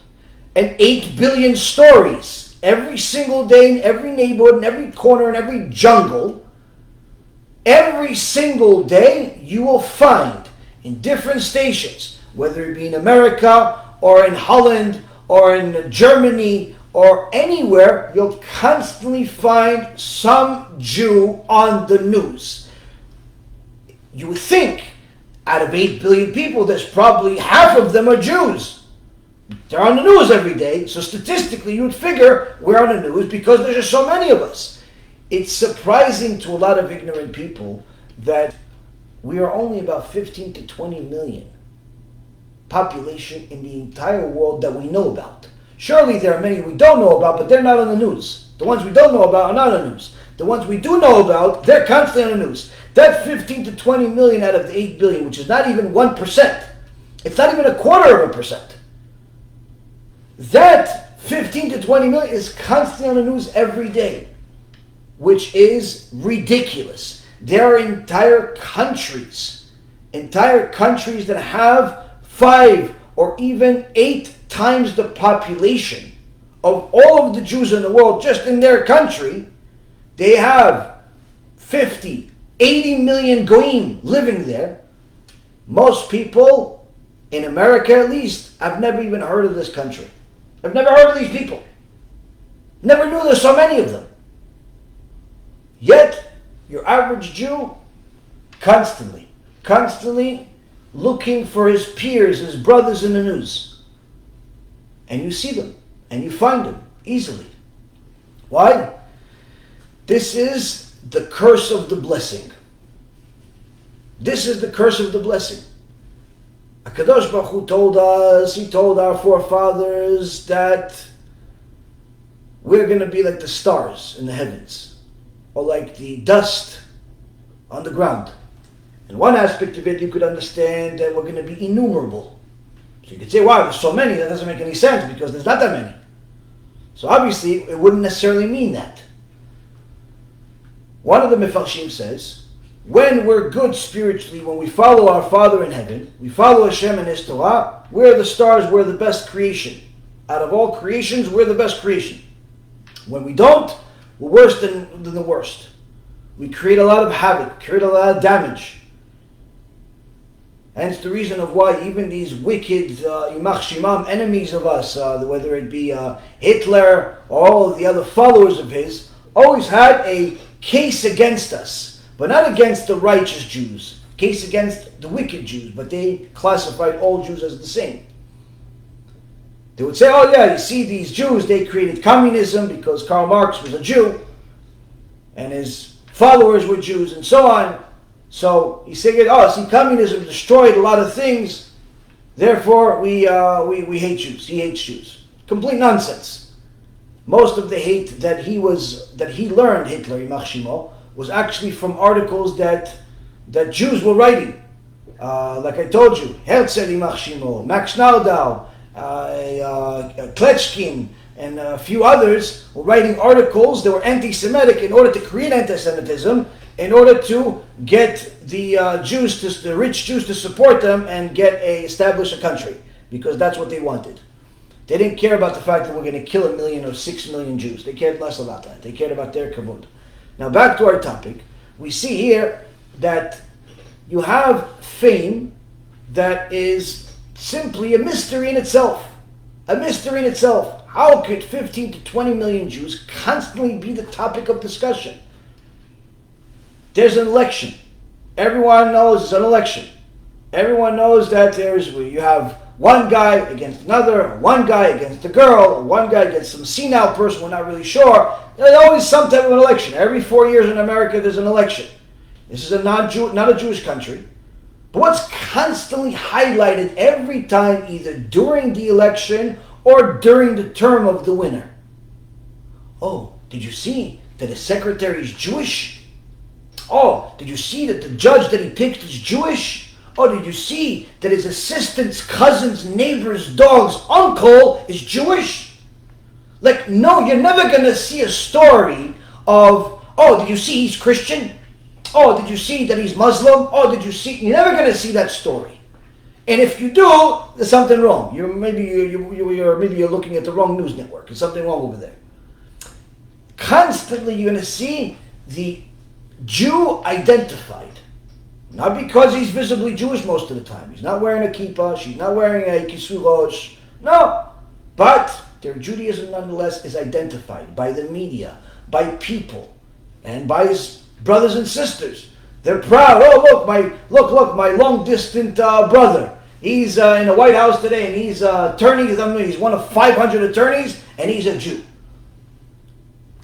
and 8 billion stories, every single day in every neighborhood, in every corner, in every jungle, every single day you will find in different stations, whether it be in America or in Holland or in Germany or anywhere, you'll constantly find some Jew on the news. You would think out of 8 billion people, there's probably half of them are Jews. They're on the news every day, so statistically you would figure we're on the news because there's just so many of us. It's surprising to a lot of ignorant people that we are only about 15 to 20 million population in the entire world that we know about. Surely there are many we don't know about, but they're not on the news. The ones we don't know about are not on the news. The ones we do know about, they're constantly on the news. That 15 to 20 million out of the 8 billion, which is not even 1%, it's not even 0.25%. That 15 to 20 million is constantly on the news every day, which is ridiculous. There are entire countries that have 5 or even 8 times the population of all of the Jews in the world, just in their country, they have 50, 80 million goyim living there. Most people, in America at least, have never even heard of this country. I've never heard of these people. Never knew there's so many of them. Yet, your average Jew, constantly looking for his peers, his brothers in the news. And you see them, and you find them easily. Why? This is the curse of the blessing. This is the curse of the blessing. HaKadosh Baruch Hu told us, he told our forefathers that we're going to be like the stars in the heavens, or like the dust on the ground. In one aspect of it, you could understand that we're going to be innumerable. So you could say, wow, there's so many, that doesn't make any sense because there's not that many. So obviously, it wouldn't necessarily mean that. One of the Mefarshim says, when we're good spiritually, when we follow our Father in heaven, we follow HaShem and His Torah, we're the stars, we're the best creation. Out of all creations, we're the best creation. When we don't, we're worse than the worst. We create a lot of havoc, create a lot of damage. Hence the reason of why even these wicked, Yimach Shimam, enemies of us, whether it be Hitler or all of the other followers of his, always had a case against us. But not against the righteous Jews, case against the wicked Jews, but they classified all Jews as the same. They would say, oh yeah, you see these Jews, they created communism because Karl Marx was a Jew, and his followers were Jews, and so on. So he said, oh, see, communism destroyed a lot of things, therefore we hate Jews. He hates Jews. Complete nonsense. Most of the hate that he learned, Hitler, Yimach Shimo, was actually from articles that Jews were writing. Like I told you, Herzl, Yimach Shimo, Max Nordau, Kletchkin, and a few others were writing articles that were anti-Semitic in order to create anti-Semitism, in order to get the rich Jews to support them and establish a country, because that's what they wanted. They didn't care about the fact that we're going to kill 1 million or 6 million Jews. They cared less about that. They cared about their kavod. Now back to our topic. We see here that you have fame that is simply a mystery in itself. A mystery in itself. How could 15 to 20 million Jews constantly be the topic of discussion? There's an election. Everyone knows it's an election. Everyone knows that you have one guy against another, one guy against a girl, or one guy against some senile person, we're not really sure. There's always some type of an election. Every 4 years in America there's an election. This is not a Jewish country. But what's constantly highlighted every time, either during the election or during the term of the winner? Oh, did you see that his secretary is Jewish? Oh, did you see that the judge that he picked is Jewish? Oh, did you see that his assistant's cousin's neighbor's dog's uncle is Jewish? Like, no, you're never going to see a story of, oh, did you see he's Christian? Oh, did you see that he's Muslim? Oh, did you see? You're never going to see that story. And if you do, there's something wrong. Maybe you're looking at the wrong news network. There's something wrong over there. Constantly you're going to see the Jew identified. Not because he's visibly Jewish most of the time. He's not wearing a kippah. She's not wearing a kisui rosh. No. But their Judaism nonetheless is identified by the media, by people, and by his brothers and sisters. They're proud. Oh, look, my long-distant brother. He's in the White House today, and he's attorney. He's one of 500 attorneys, and he's a Jew.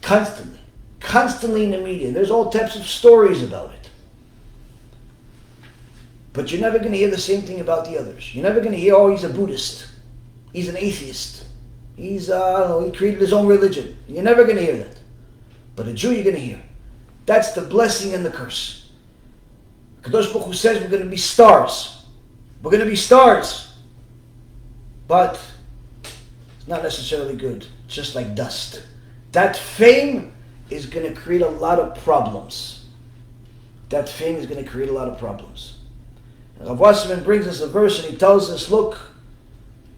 Constantly in the media. There's all types of stories about it. But you're never going to hear the same thing about the others. You're never going to hear, oh, he's a Buddhist. He's an atheist. He created his own religion. You're never going to hear that. But a Jew you're going to hear. That's the blessing and the curse. Kadosh Baruch Hu says we're going to be stars. We're going to be stars. But it's not necessarily good. It's just like dust. That fame is going to create a lot of problems. That fame is going to create a lot of problems. Rav Wasserman brings us a verse and he tells us, look,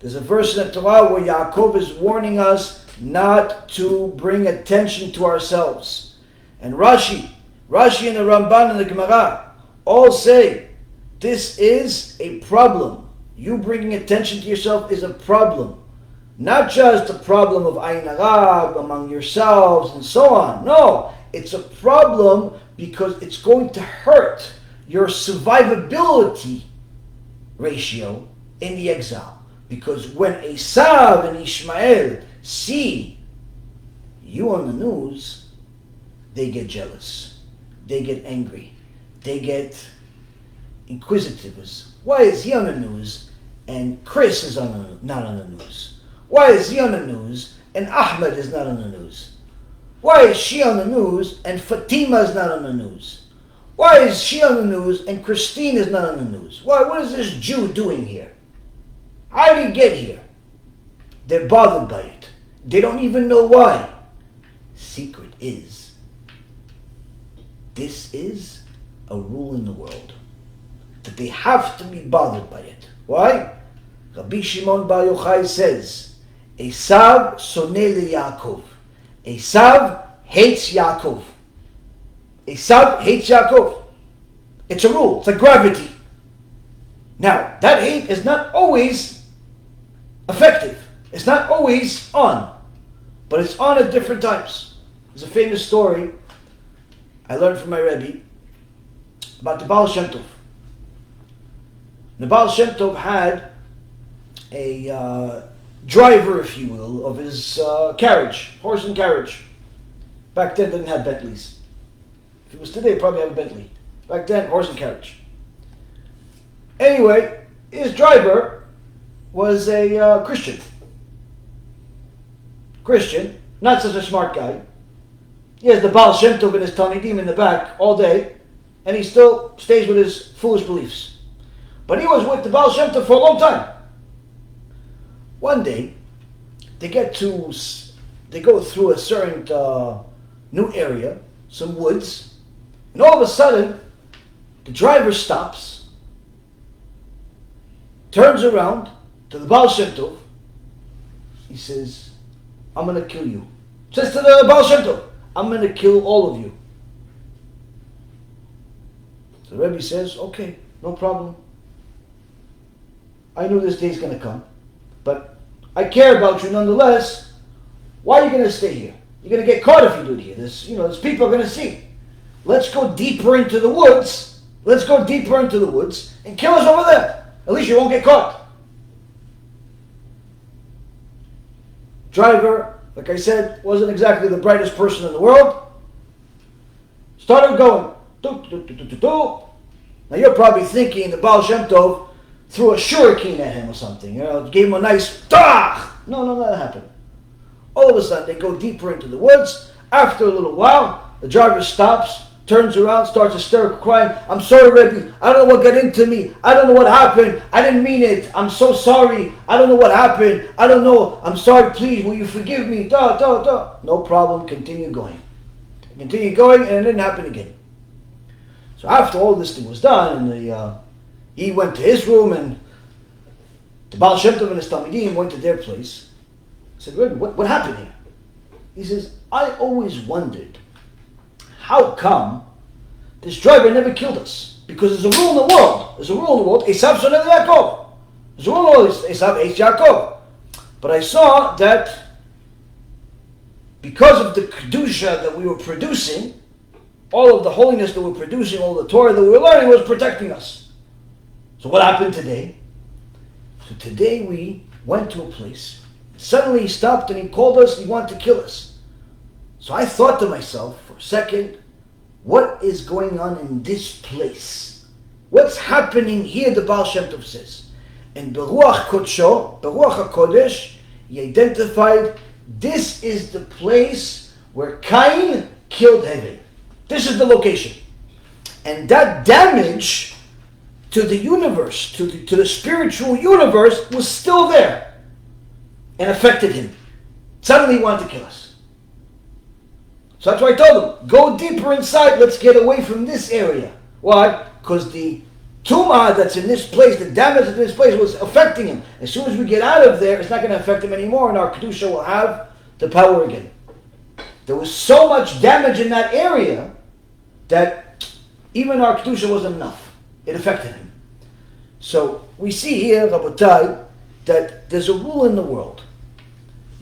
There's a verse in the Torah where Yaakov is warning us not to bring attention to ourselves. And Rashi and the Ramban and the Gemara all say this is a problem. You bringing attention to yourself is a problem. Not just a problem of ayin hara among yourselves and so on. No, it's a problem because it's going to hurt your survivability ratio in the exile. Because when Esau and Ishmael see you on the news, they get jealous. They get angry. They get inquisitive. Why is he on the news and Chris is not on the news? Why is he on the news and Ahmed is not on the news? Why is she on the news and Fatima is not on the news? Why is she on the news and Christine is not on the news? What is this Jew doing here? How did he get here? They're bothered by it. They don't even know why. Secret is, this is a rule in the world. That they have to be bothered by it. Why? Rabbi Shimon Bar Yochai says, Esau soneh Yaakov. Esau hates Yaakov. Esau hates Yaakov. It's a rule. It's like gravity. Now, that hate is not always effective. It's not always on. But it's on at different times. There's a famous story I learned from my Rebbe about the Baal Shem Tov. The Baal Shem Tov had a driver, if you will, of his carriage, horse and carriage. Back then, they didn't have Bentleys. If it was today, they'd probably have a Bentley. Back then, horse and carriage. Anyway, his driver was a Christian. Christian, not such a smart guy. He has the Baal Shem Tov and his Talmidim in the back all day, and he still stays with his foolish beliefs. But he was with the Baal Shem Tov for a long time. One day, they go through a certain new area, some woods, and all of a sudden, the driver stops, turns around to the Baal Shem Tov. He says, I'm going to kill you. Says to the Baal Shem Tov, I'm going to kill all of you. So the Rebbe says, okay, no problem. I knew this day's going to come, but I care about you nonetheless. Why are you going to stay here? You're going to get caught if you do it here. There's people are going to see. Let's go deeper into the woods. Let's go deeper into the woods and kill us over there. At least you won't get caught. Driver, like I said, wasn't exactly the brightest person in the world. Started going. Now you're probably thinking the Baal Shem Tov threw a shuriken at him or something. Gave him a nice tah. No, that happened. All of a sudden, they go deeper into the woods. After a little while, the driver stops, turns around, starts hysterical crying. I'm sorry, Rebbe. I don't know what got into me. I don't know what happened. I didn't mean it. I'm so sorry. I don't know what happened. I don't know. I'm sorry. Please, will you forgive me? No problem. Continue going. Continue going, and it didn't happen again. So after all this thing was done, and he went to his room, and the Baal Shem Tov and his Talmidim went to their place. I said, Rebbe, what happened here? He says, I always wondered, how come this driver never killed us? Because there's a rule in the world. There's a rule in the world. Esau soneh Yaakov. There's a rule in the world. Esau hates Yaakov. But I saw that because of the kedusha that we were producing, all of the holiness that we were producing, all the Torah that we were learning was protecting us. So what happened today? So today we went to a place. Suddenly he stopped and he called us and he wanted to kill us. So I thought to myself for a second, what is going on in this place? What's happening here, the Baal Shem Tov says. And Beruach Kodsho, Beruach HaKodesh, he identified this is the place where Cain killed Hevel. This is the location. And that damage to the universe, to the spiritual universe, was still there and affected him. Suddenly he wanted to kill us. So that's why I told him, go deeper inside, let's get away from this area. Why? Because the tumah that's in this place, the damage that's in this place was affecting him. As soon as we get out of there, it's not going to affect him anymore, and our kedusha will have the power again. There was so much damage in that area that even our kedusha wasn't enough. It affected him. So we see here, Rabotai, that there's a rule in the world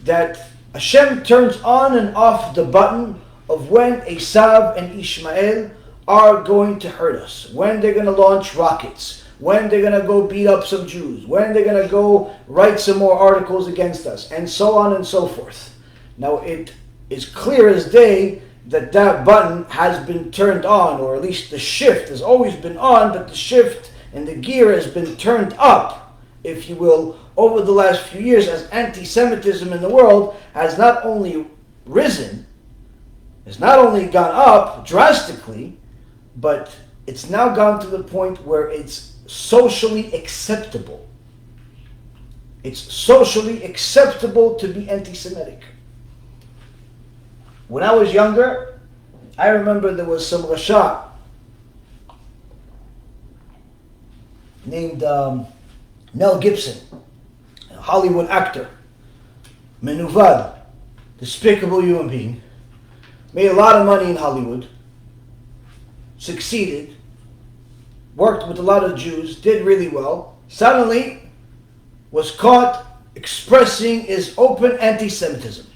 that HaShem turns on and off the button of when Esau and Ishmael are going to hurt us, when they're going to launch rockets, when they're going to go beat up some Jews, when they're going to go write some more articles against us, and so on and so forth. Now it is clear as day that that button has been turned on, or at least the shift has always been on, but the shift and the gear has been turned up, if you will, over the last few years, as anti-Semitism in the world has not only risen, has not only gone up drastically, but it's now gone to the point where it's socially acceptable. It's socially acceptable to be anti-Semitic. When I was younger, I remember there was some Rasha named Mel Gibson, a Hollywood actor, menuvad, despicable human being, made a lot of money in Hollywood, succeeded, worked with a lot of Jews, did really well, suddenly was caught expressing his open anti-Semitism.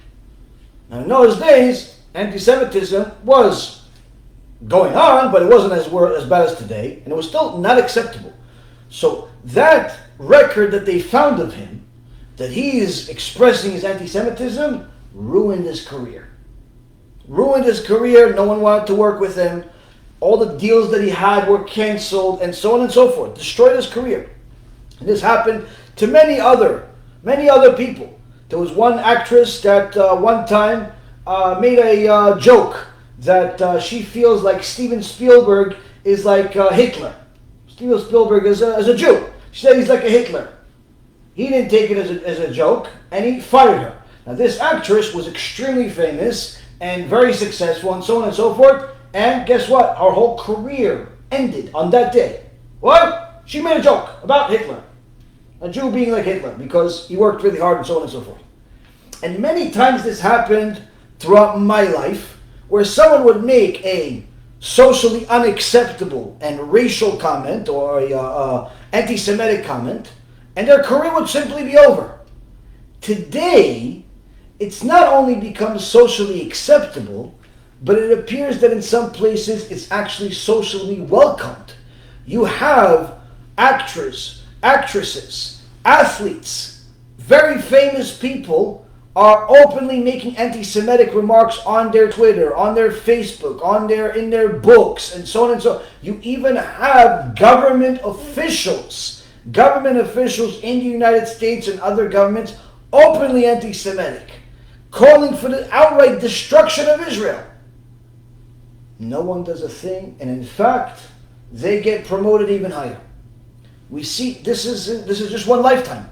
Now in those days, anti-Semitism was going on, but it wasn't as bad as today, and it was still not acceptable. So that record that they found of him, that he is expressing his anti-Semitism, ruined his career. Ruined his career, no one wanted to work with him, all the deals that he had were canceled, and so on and so forth. Destroyed his career. And this happened to many other people. There was one actress that one time made a joke that she feels like Steven Spielberg is like Hitler. Steven Spielberg is a Jew. She said he's like a Hitler. He didn't take it as a joke, and he fired her. Now this actress was extremely famous and very successful, and so on and so forth. And guess what? Her whole career ended on that day. What? She made a joke about Hitler. A Jew being like Hitler because he worked really hard and so on and so forth. And many times this happened throughout my life where someone would make a socially unacceptable and racial comment or a anti-Semitic comment, and their career would simply be over. Today, it's not only become socially acceptable, but it appears that in some places it's actually socially welcomed. You have actresses, athletes, very famous people are openly making anti-Semitic remarks on their Twitter, on their Facebook, in their books, and so on and so on. You even have government officials in the United States and other governments openly anti-Semitic, calling for the outright destruction of Israel. No one does a thing, and in fact, they get promoted even higher. We see this is just one lifetime.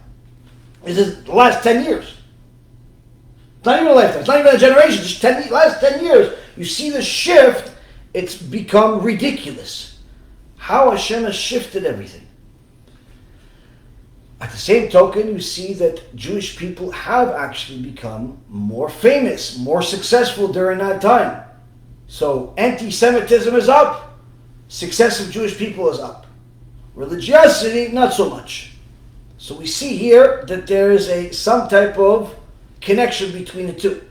This is the last 10 years. It's not even a lifetime. It's not even a generation. Just last 10 years. You see the shift. It's become ridiculous. How HaShem has shifted everything. At the same token, you see that Jewish people have actually become more famous, more successful during that time. So anti-Semitism is up. Success of Jewish people is up. Religiosity, not so much. So we see here that there is some type of connection between the two.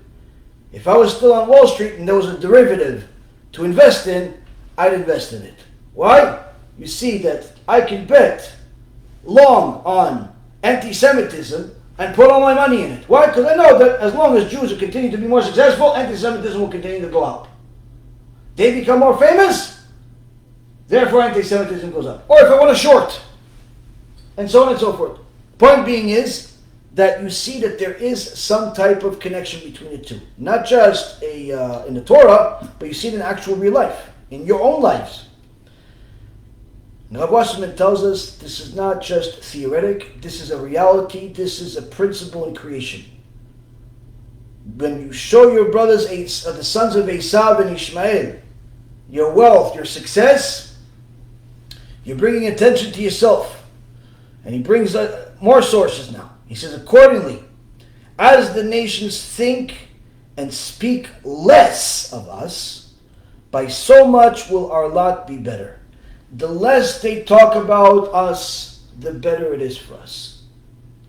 If I was still on Wall Street and there was a derivative to invest in, I'd invest in it. Why? You see that I can bet long on anti-Semitism and put all my money in it. Why? Because I know that as long as Jews will continue to be more successful, anti-Semitism will continue to go up. They become more famous, therefore anti-Semitism goes up. Or if I want to short, and so on and so forth. Point being is that you see that there is some type of connection between the two. Not just in the Torah, but you see it in actual real life, in your own lives. Rav Wasserman tells us this is not just theoretic, this is a reality, this is a principle in creation. When you show your brothers, the sons of Esau and Ishmael, your wealth, your success, You're bringing attention to yourself. And he brings more sources now. He says, accordingly, as the nations think and speak less of us, by so much will our lot be better. The less they talk about us, the better it is for us.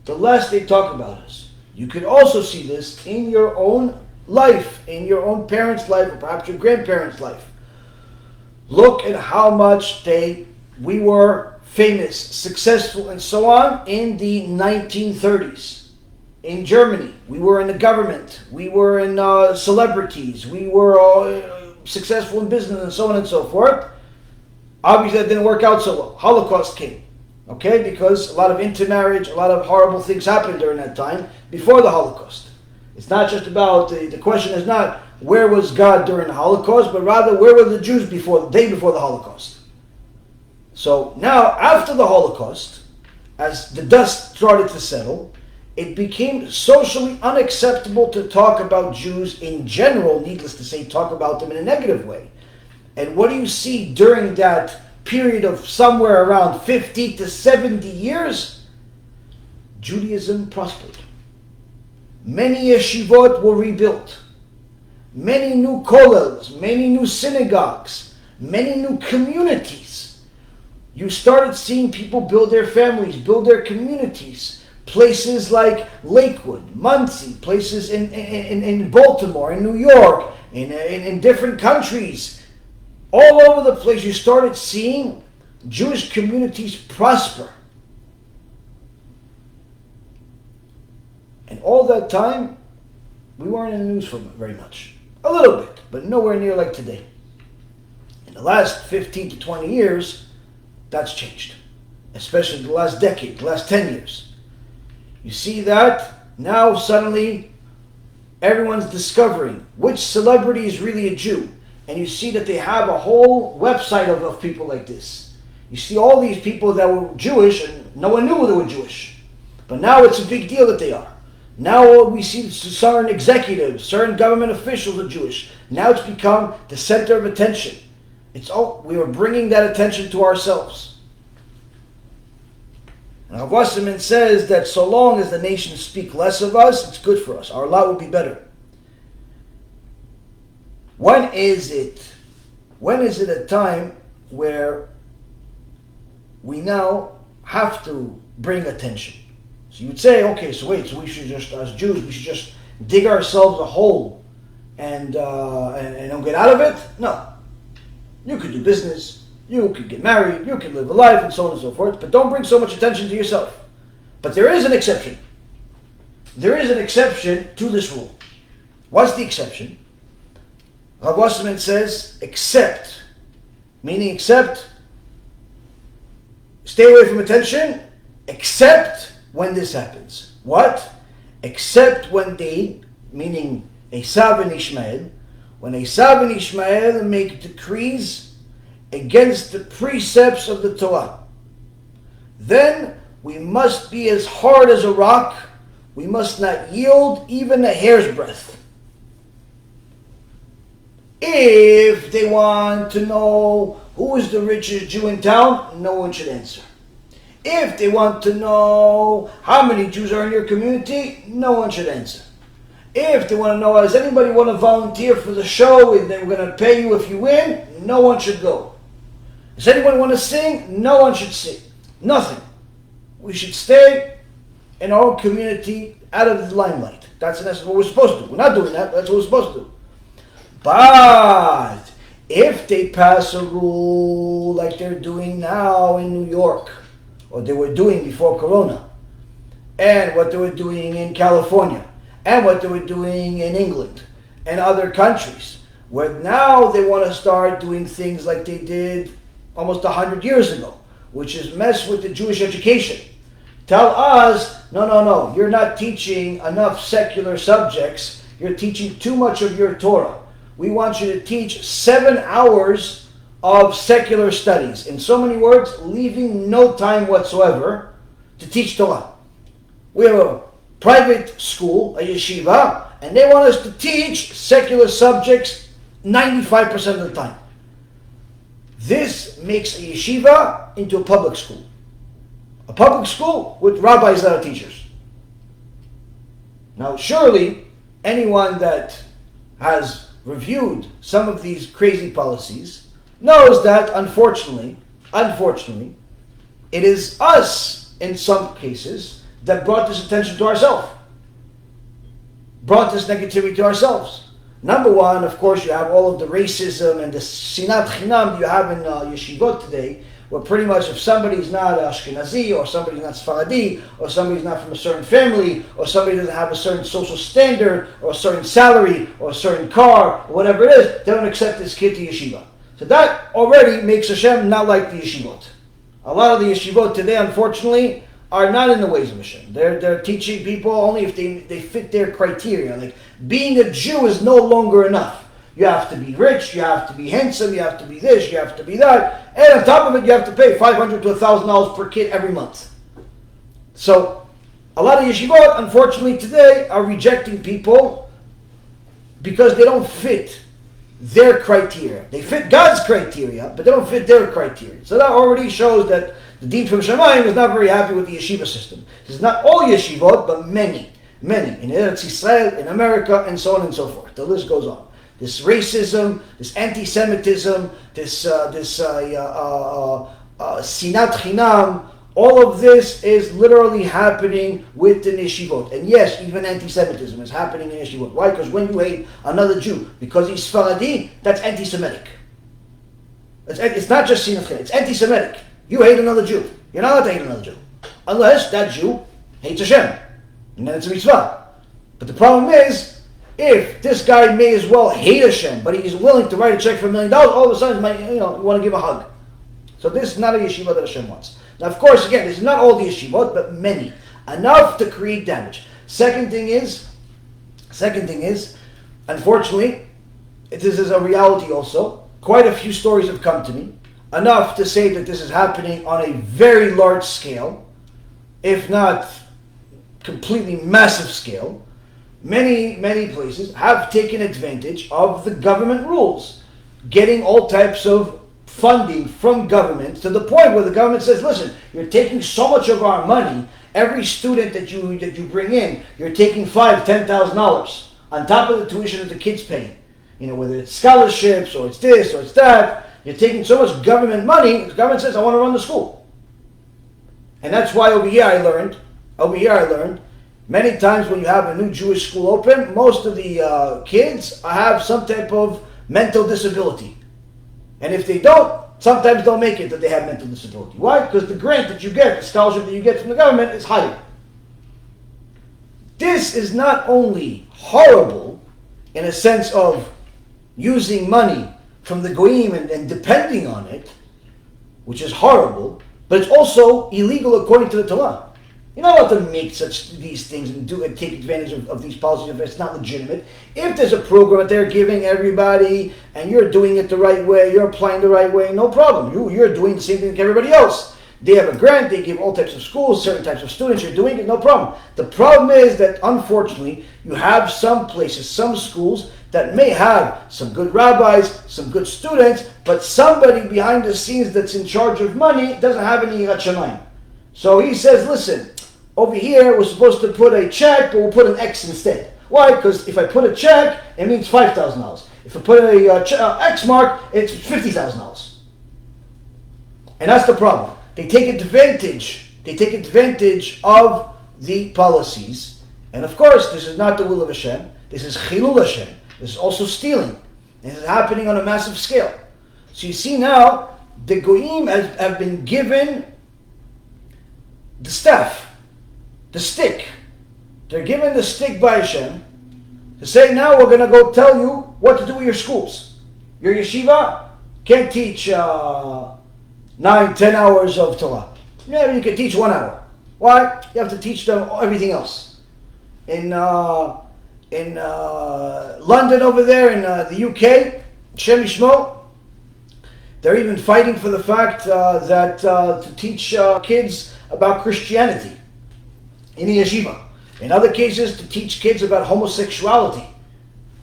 The less they talk about us. You could also see this in your own life, in your own parents' life, or perhaps your grandparents' life. Look at how much we were famous, successful, and so on in the 1930s. In Germany, we were in the government, we were in celebrities, we were successful in business, and so on and so forth. Obviously, that didn't work out so well. Holocaust came, okay? Because a lot of intermarriage, a lot of horrible things happened during that time before the Holocaust. It's not just about, the question is not where was God during the Holocaust, but rather where were the Jews the day before the Holocaust. So now, after the Holocaust, as the dust started to settle, it became socially unacceptable to talk about Jews in general, needless to say, talk about them in a negative way. And what do you see during that period of somewhere around 50 to 70 years? Judaism prospered. Many yeshivot were rebuilt. Many new kollels, many new synagogues, many new communities. You started seeing people build their families, build their communities. Places like Lakewood, Muncie, places in Baltimore, in New York, in different countries. All over the place, you started seeing Jewish communities prosper. And all that time, we weren't in the news for very much. A little bit, but nowhere near like today. In the last 15 to 20 years, that's changed. Especially the last decade, the last 10 years. You see that now suddenly everyone's discovering which celebrity is really a Jew. And you see that they have a whole website of people like this. You see all these people that were Jewish and no one knew they were Jewish. But now it's a big deal that they are. Now we see certain executives, certain government officials are Jewish. Now it's become the center of attention. We are bringing that attention to ourselves. And Rav Wasserman says that so long as the nations speak less of us, it's good for us. Our lot will be better. When is it a time where we now have to bring attention? So you would say, okay, so we should just, as Jews, we should just dig ourselves a hole and don't get out of it? No. You could do business. You could get married, you could live a life, and so on and so forth, but don't bring so much attention to yourself. But there is an exception. There is an exception to this rule. What's the exception? Rav Wasserman says, except, meaning except, stay away from attention, except when this happens. What? Except when they, meaning Esau and Ishmael, when Esau and Ishmael make decrees against the precepts of the Torah. Then we must be as hard as a rock. We must not yield even a hair's breadth. If they want to know who is the richest Jew in town, no one should answer. If they want to know how many Jews are in your community, no one should answer. If they want to know, does anybody want to volunteer for the show and then we're going to pay you if you win, no one should go. Does anyone want to sing? No one should sing. Nothing. We should stay in our own community out of the limelight. That's what we're supposed to do. We're not doing that, but that's what we're supposed to do. But if they pass a rule like they're doing now in New York, or they were doing before Corona, and what they were doing in California, and what they were doing in England and other countries, where now they want to start doing things like they did almost 100 years ago, which is mess with the Jewish education. Tell us, no, you're not teaching enough secular subjects. You're teaching too much of your Torah. We want you to teach 7 hours of secular studies. In so many words, leaving no time whatsoever to teach Torah. We have a private school, a yeshiva, and they want us to teach secular subjects 95% of the time. This makes a yeshiva into a public school. A public school with rabbis that are teachers. Now, surely, anyone that has reviewed some of these crazy policies knows that, unfortunately, it is us, in some cases, that brought this attention to ourselves. Brought this negativity to ourselves. Number one, of course, you have all of the racism and the sinat chinam you have in yeshivot today, where pretty much if somebody's not Ashkenazi, or somebody's not Sfaradi, or somebody's not from a certain family, or somebody doesn't have a certain social standard, or a certain salary, or a certain car, or whatever it is, they don't accept this kid to yeshiva. So that already makes HaShem not like the yeshivot. A lot of the yeshivot today, unfortunately, are not in the ways of HaShem. They're teaching people only if they fit their criteria. Like, being a Jew is no longer enough. You have to be rich, you have to be handsome, you have to be this, you have to be that. And on top of it, you have to pay $500 to $1,000 per kid every month. So, a lot of yeshivot, unfortunately, today are rejecting people because they don't fit their criteria. They fit God's criteria, but they don't fit their criteria. So that already shows that the Dean from Shemayim is not very happy with the yeshiva system. It's not all yeshivot, but many. In Eretz Israel, in America, and so on and so forth. The list goes on. This racism, this anti-Semitism, this sinat chinam, all of this is literally happening within yeshivot. And yes, even anti-Semitism is happening in yeshivot. Why? Because when you hate another Jew because he's Sfaradi, that's anti-Semitic. It's not just sinat chinam, it's anti-Semitic. You hate another Jew. You're not allowed to hate another Jew. Unless that Jew hates HaShem. And then it's a mitzvah. But the problem is, if this guy may as well hate HaShem, but he's willing to write a check for $1 million, all of a sudden you want to give a hug. So this is not a yeshiva that HaShem wants. Now, of course, again, this is not all the yeshivot, but many. Enough to create damage. Second thing is, unfortunately, this is a reality also. Quite a few stories have come to me. Enough to say that this is happening on a very large scale, if not completely massive scale. Many places have taken advantage of the government rules, getting all types of funding from government to the point where the government says, listen, you're taking so much of our money, every student that you bring in, you're taking $5,000-$10,000 on top of the tuition that the kids pay. Whether it's scholarships or it's this or it's that, you're taking so much government money, the government says, I want to run the school. And that's why over here I learned, many times when you have a new Jewish school open, most of the kids have some type of mental disability. And if they don't, sometimes don't make it that they have mental disability. Why? Because the grant that you get, the scholarship that you get from the government is higher. This is not only horrible in a sense of using money from the goyim and depending on it, which is horrible, but it's also illegal according to the Torah. You're not allowed to make these things and take advantage of these policies if it's not legitimate. If there's a program that they're giving everybody and you're doing it the right way, you're applying the right way, no problem. You're doing the same thing like everybody else. They have a grant, they give all types of schools, certain types of students, you're doing it, no problem. The problem is that, unfortunately, you have some places, some schools that may have some good rabbis, some good students, but somebody behind the scenes that's in charge of money doesn't have any yirat shamayim. So he says, listen, over here we're supposed to put a check, but we'll put an X instead. Why? Because if I put a check, it means $5,000. If I put a X mark, it's $50,000. And that's the problem. They take advantage of the policies. And of course, this is not the will of HaShem. This is Chilul HaShem. This is also stealing. And this is happening on a massive scale. So you see now, the Goyim have been given the staff, the stick. They're given the stick by HaShem to say, now we're going to go tell you what to do with your schools. Your yeshiva can't teach 9-10 hours of Torah. Yeah, you can teach 1 hour. Why? You have to teach them everything else. In London over there, in the UK, Shem Ishmael, they're even fighting for the fact that to teach kids about Christianity in the yeshiva. In other cases, to teach kids about homosexuality.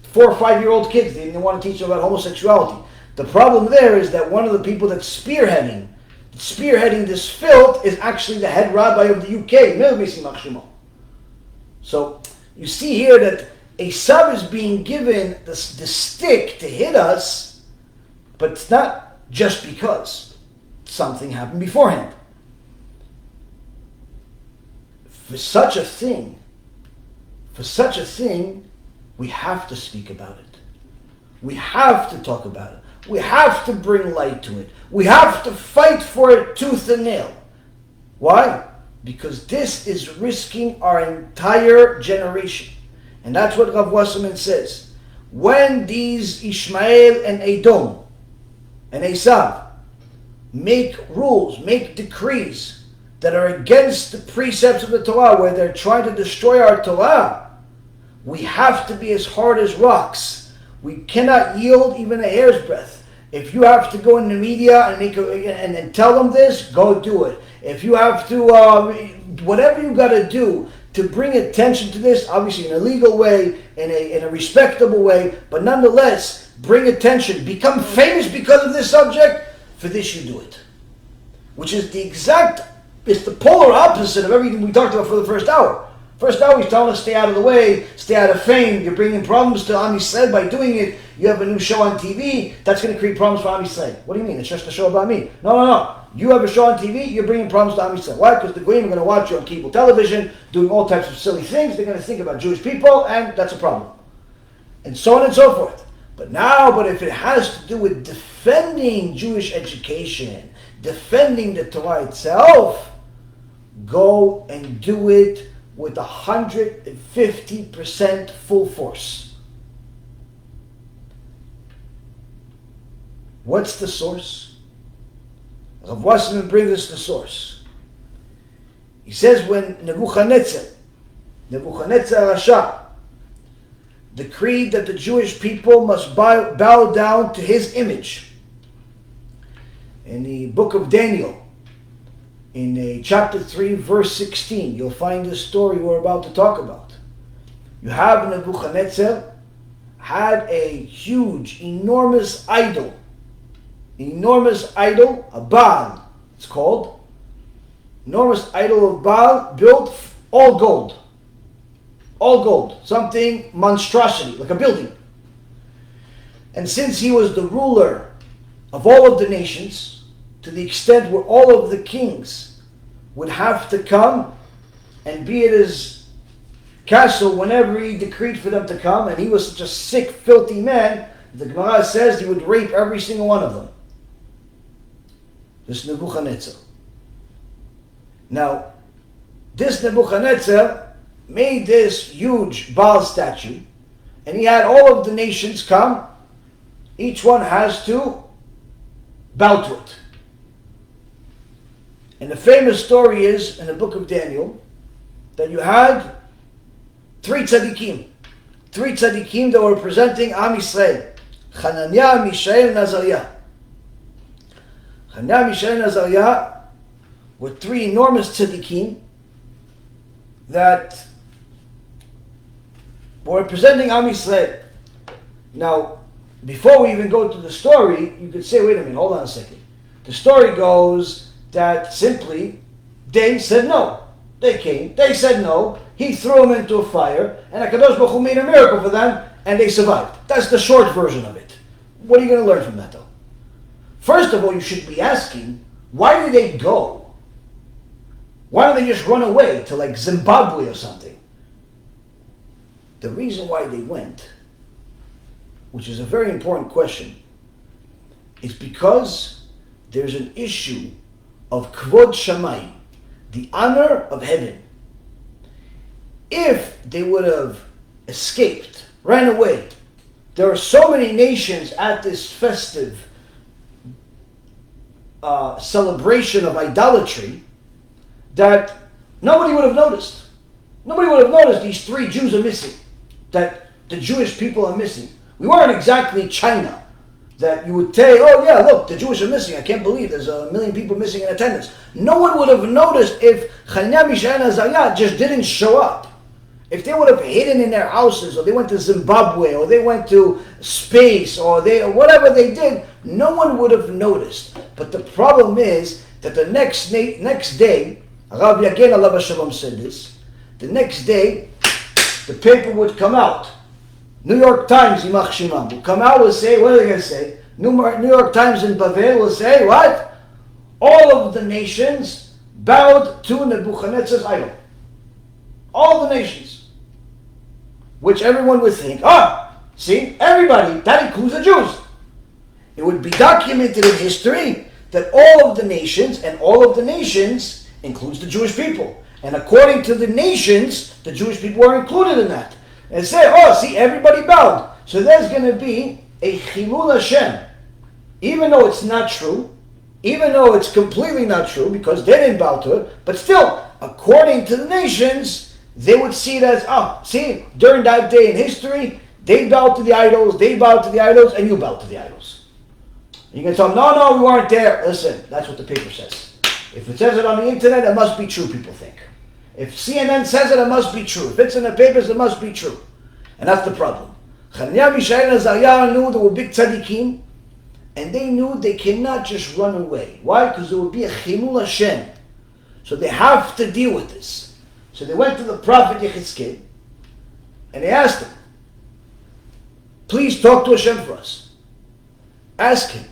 4 or 5-year-old kids, they didn't want to teach them about homosexuality. The problem there is that one of the people that's spearheading this filth is actually the head rabbi of the UK. So you see here that Esau is being given the stick to hit us, but it's not just because something happened beforehand. For such a thing, we have to speak about it. We have to talk about it. We have to bring light to it. We have to fight for it tooth and nail. Why? Because this is risking our entire generation. And that's what Rav Wasserman says. When these Ishmael and Edom and Esau make rules, make decrees that are against the precepts of the Torah, where they're trying to destroy our Torah, we have to be as hard as rocks. We cannot yield even a hair's breadth. If you have to go in the media and tell them this, go do it. If you have to, whatever you got to do to bring attention to this, obviously in a legal way, in a respectable way, but nonetheless, bring attention, become famous because of this subject, for this you do it. Which is it's the polar opposite of everything we talked about for the first hour. First hour he's telling us stay out of the way, stay out of fame, you're bringing problems to Am Yisrael by doing it, you have a new show on TV, that's going to create problems for Am Yisrael. What do you mean? It's just a show about me. No. You have a show on TV, you're bringing problems to Am Yisrael. Why? Because the Goyim are going to watch you on cable television, doing all types of silly things, they're going to think about Jewish people, and that's a problem. And so on and so forth. But if it has to do with defending Jewish education, defending the Torah itself, go and do it with 150% full force. What's the source? Rav Wasserman brings us the source. He says when Nebuchadnezzar Rasha decreed that the Jewish people must bow down to his image. In the book of Daniel, in chapter 3, verse 16, you'll find the story we're about to talk about. You have Nebuchadnezzar had a huge, enormous idol, a Baal, it's called. Enormous idol of Baal, built all gold, something monstrosity, like a building. And since he was the ruler of all of the nations, to the extent where all of the kings would have to come and be at his castle whenever he decreed for them to come, and he was such a sick, filthy man, the Gemara says he would rape every single one of them. This Nebuchadnezzar. Now, this Nebuchadnezzar made this huge Baal statue, and he had all of the nations come. Each one has to bow to it. And the famous story is, in the book of Daniel, that you had three tzaddikim that were representing Am Yisrael. Hananiah, Mishael, and Azariah. Hananiah, Mishael, and Azariah were three enormous tzaddikim that were representing Am Yisrael. Now, before we even go to the story, you could say, wait a minute, hold on a second. The story goes that simply they said no. They came, they said no, he threw them into a fire, and HaKadosh Baruch Hu made a miracle for them, and they survived. That's the short version of it. What are you going to learn from that though? First of all, you should be asking, why did they go? Why don't they just run away to like Zimbabwe or something? The reason why they went, which is a very important question, is because there's an issue of Kvod Shamayim, the honor of heaven. If they would have escaped, ran away, there are so many nations at this festive celebration of idolatry that nobody would have noticed. Nobody would have noticed these three Jews are missing, that the Jewish people are missing. We weren't exactly China, that you would say, oh yeah, look, the Jewish are missing. I can't believe there's 1 million people missing in attendance. No one would have noticed if Hananiah, Mishael, and Azariah just didn't show up. If they would have hidden in their houses, or they went to Zimbabwe, or they went to space, or whatever they did, no one would have noticed. But the problem is that the next day, Rav Yagen Alav Shalom said this, the next day, the paper would come out. New York Times, Yimach Shimam, will come out and say, what are they going to say? New York Times in Bavel will say, what? All of the nations bowed to Nebuchadnezzar's idol. All the nations. Which everyone would think, see, everybody, that includes the Jews. It would be documented in history that all of the nations, and all of the nations includes the Jewish people. And according to the nations, the Jewish people are included in that. And say, see, everybody bowed. So there's going to be a Chilul Hashem. Even though it's not true, even though it's completely not true, because they didn't bow to it, but still, according to the nations, they would see it as, see, during that day in history, they bowed to the idols, and you bowed to the idols. And you can tell them, no, we weren't there. Listen, that's what the paper says. If it says it on the internet, it must be true, people think. If CNN says it, it must be true. If it's in the papers, it must be true. And that's the problem. Hananiah, Mishael, and Azariah knew there were big tzaddikim, and they knew they cannot just run away. Why? Because there would be a Chilul Hashem. So they have to deal with this. So they went to the prophet Yechezkel, and they asked him, please talk to Hashem for us. Ask him,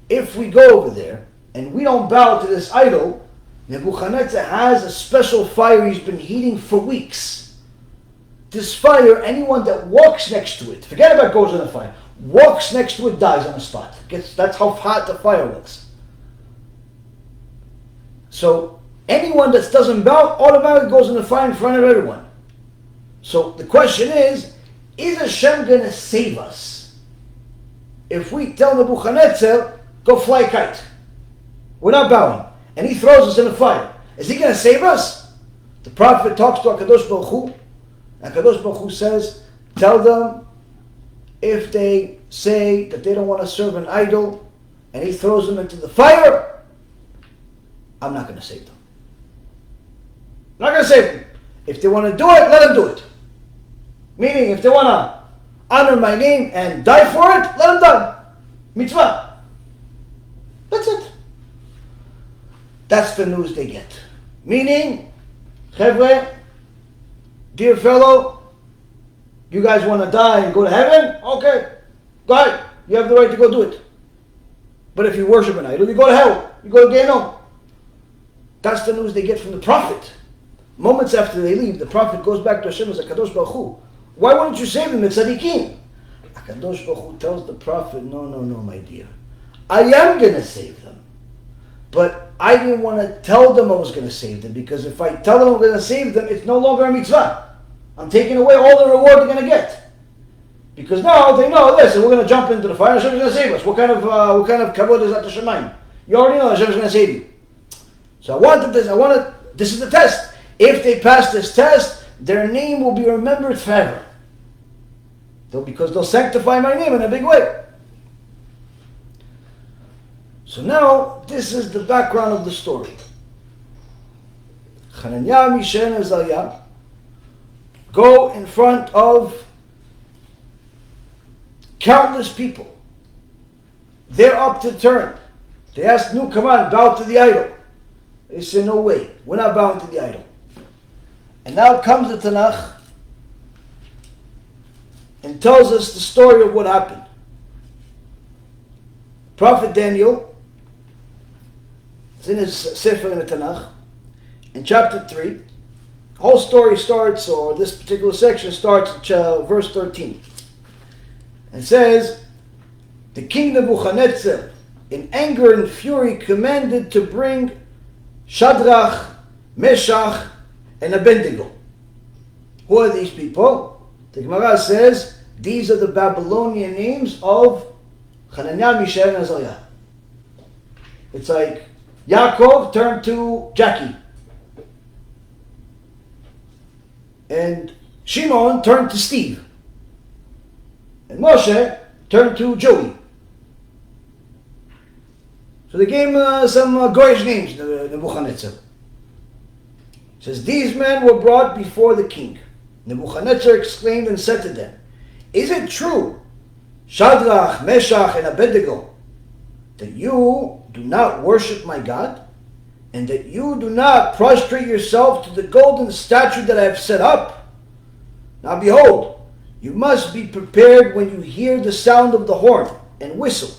if we go over there, and we don't bow to this idol, Nebuchadnezzar has a special fire he's been heating for weeks. This fire, anyone that walks next to it, forget about goes in the fire, walks next to it dies on the spot. That's how hot the fire looks. So anyone that doesn't bow automatically goes in the fire in front of everyone. So the question is Hashem going to save us if we tell Nebuchadnezzar, go fly a kite? We're not bowing. And he throws us in the fire. Is he going to save us? The prophet talks to HaKadosh Baruch Hu, and HaKadosh Baruch Hu says, tell them, if they say that they don't want to serve an idol, and he throws them into the fire, I'm not going to save them. I'm not going to save them. If they want to do it, let them do it. Meaning, if they want to honor my name and die for it, let them die. Mitzvah. That's it. That's the news they get. Meaning, Chevre, dear fellow, you guys want to die and go to heaven? Okay, go ahead. You have the right to go do it. But if you worship an idol, you go to hell. You go to Gehenna. That's the news they get from the prophet. Moments after they leave, the prophet goes back to Hashem as HaKadosh Baruch Hu. Why wouldn't you save them? It's tzaddikim. HaKadosh Baruch Hu tells the prophet, no, my dear. I am going to save them. But I didn't want to tell them I was going to save them, because if I tell them I'm going to save them, it's no longer a mitzvah. I'm taking away all the reward they're going to get. Because now they know, listen, we're going to jump into the fire, Hashem is going to save us. What kind of kavod is that to Shemayim? You already know Hashem is going to save you. So this is the test. If they pass this test, their name will be remembered forever. Because they'll sanctify my name in a big way. So now, this is the background of the story. Hananiah, Mishael, and Azariah go in front of countless people. They're up to turn. They ask, no, come on, bow to the idol. They say, no way, we're not bowing to the idol. And now comes the Tanakh and tells us the story of what happened. Prophet Daniel, it's in his Sefer in the Tanakh, in chapter 3, the whole story starts, or this particular section starts at verse 13. It says, the king Nebuchadnezzar, in anger and fury, commanded to bring Shadrach, Meshach, and Abednego. Who are these people? The Gemara says, these are the Babylonian names of Hananiah, Mishael, and Azariah. It's like Yaakov turned to Jackie. And Shimon turned to Steve. And Moshe turned to Joey. So they gave some goyish names, Nebuchadnezzar. It says, these men were brought before the king. Nebuchadnezzar exclaimed and said to them, is it true, Shadrach, Meshach, and Abednego, that you do not worship my God, and that you do not prostrate yourself to the golden statue that I have set up. Now behold, you must be prepared when you hear the sound of the horn and whistle,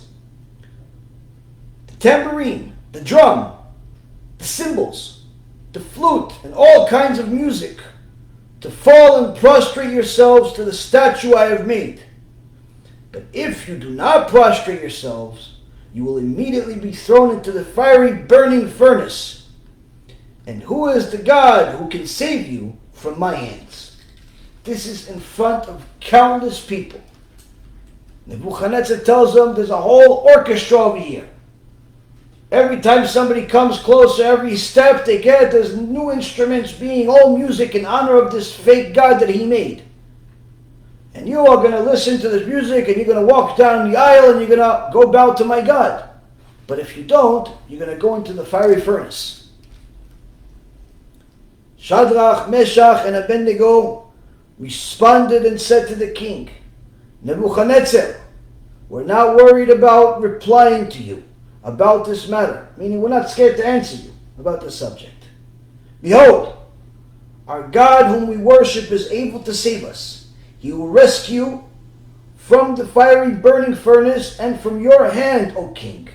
the tambourine, the drum, the cymbals, the flute, and all kinds of music, to fall and prostrate yourselves to the statue I have made. But if you do not prostrate yourselves, you will immediately be thrown into the fiery burning furnace. And who is the God who can save you from my hands? This is in front of countless people. Nebuchadnezzar tells them there's a whole orchestra over here. Every time somebody comes closer, every step they get, there's new instruments being all music in honor of this fake God that he made. And you are going to listen to this music, and you're going to walk down the aisle, and you're going to go bow to my God. But if you don't, you're going to go into the fiery furnace. Shadrach, Meshach, and Abednego responded and said to the king, Nebuchadnezzar, we're not worried about replying to you about this matter, meaning we're not scared to answer you about this subject. Behold, our God whom we worship is able to save us. He will rescue from the fiery burning furnace and from your hand, O king.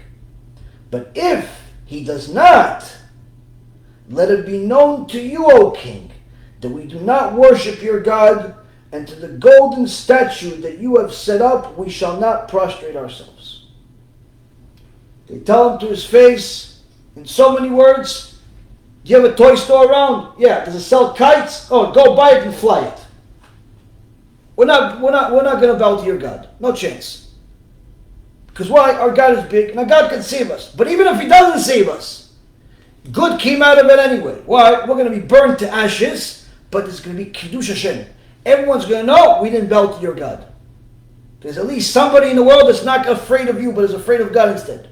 But if he does not, let it be known to you, O king, that we do not worship your God, and to the golden statue that you have set up we shall not prostrate ourselves. They tell him to his face, in so many words, do you have a toy store around? Yeah. Does it sell kites? Oh, go buy it and fly it. We're not going to bow to your God. No chance. Because why? Our God is big, and our God can save us. But even if he doesn't save us, good came out of it anyway. Why? We're going to be burned to ashes, but it's going to be Kiddush Hashem. Everyone's going to know we didn't bow to your God. There's at least somebody in the world that's not afraid of you, but is afraid of God instead.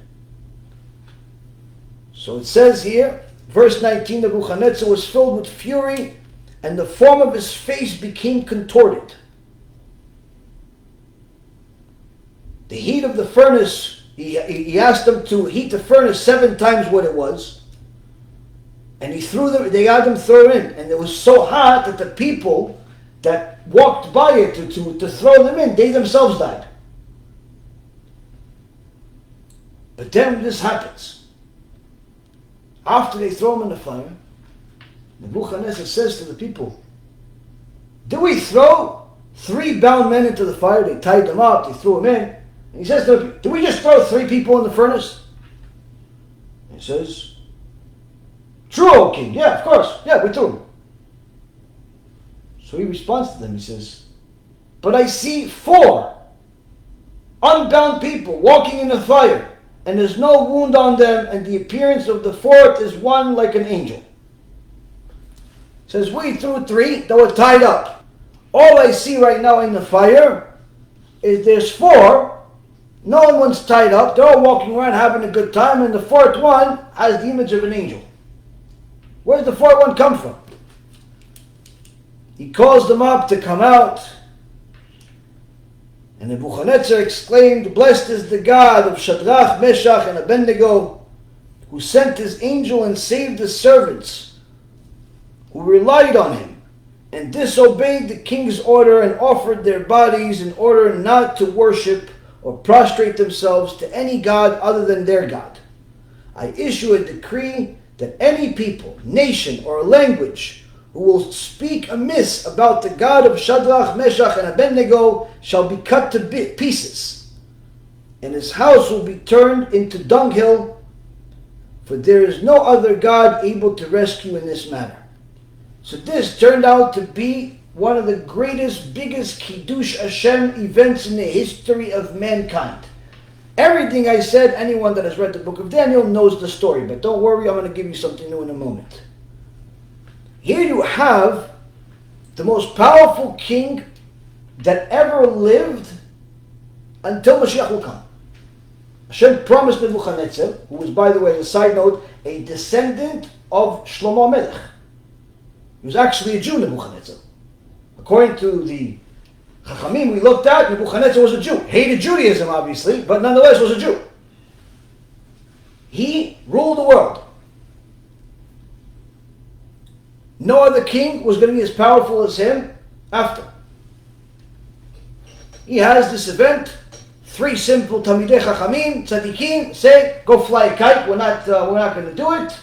So it says here, verse 19, Nebuchadnezzar was filled with fury, and the form of his face became contorted. The heat of the furnace, he asked them to heat the furnace 7 times what it was. And they had them throw in. And it was so hot that the people that walked by it to throw them in, they themselves died. But then this happens. After they throw them in the fire, Nebuchadnezzar says to the people, did we throw 3 bound men into the fire? They tied them up, they threw them in. And he says to them, did we just throw 3 people in the furnace? And he says, true, O king. Yeah, of course. Yeah, we threw them. So he responds to them. He says, but I see 4 unbound people walking in the fire, and there's no wound on them, and the appearance of the 4th is one like an angel. He says, we threw 3 that were tied up. All I see right now in the fire is there's 4. No one's tied up. They're all walking around having a good time, and the 4th one has the image of an angel. Where did the 4th one come from? He calls them up to come out. And Nebuchadnezzar exclaimed, blessed is the God of Shadrach, Meshach, and Abednego, who sent his angel and saved his servants, who relied on him, and disobeyed the king's order and offered their bodies in order not to worship or prostrate themselves to any god other than their God. I issue a decree that any people, nation, or language who will speak amiss about the God of Shadrach, Meshach, and Abednego shall be cut to pieces, and his house will be turned into dunghill, for there is no other God able to rescue in this matter. So this turned out to be one of the greatest, biggest Kiddush Hashem events in the history of mankind. Everything I said, anyone that has read the book of Daniel knows the story, but don't worry, I'm going to give you something new in a moment. Here you have the most powerful king that ever lived until Mashiach will come. Hashem promised Nebuchadnezzar, who was, by the way, as a side note, a descendant of Shlomo Melech. He was actually a Jew, Nebuchadnezzar. According to the Chachamim we looked at, Nebuchadnezzar was a Jew. Hated Judaism, obviously, but nonetheless was a Jew. He ruled the world. No other king was going to be as powerful as him after. He has this event. 3 simple Talmidei Chachamim, Tzadikim, say, go fly a kite. We're not going to do it.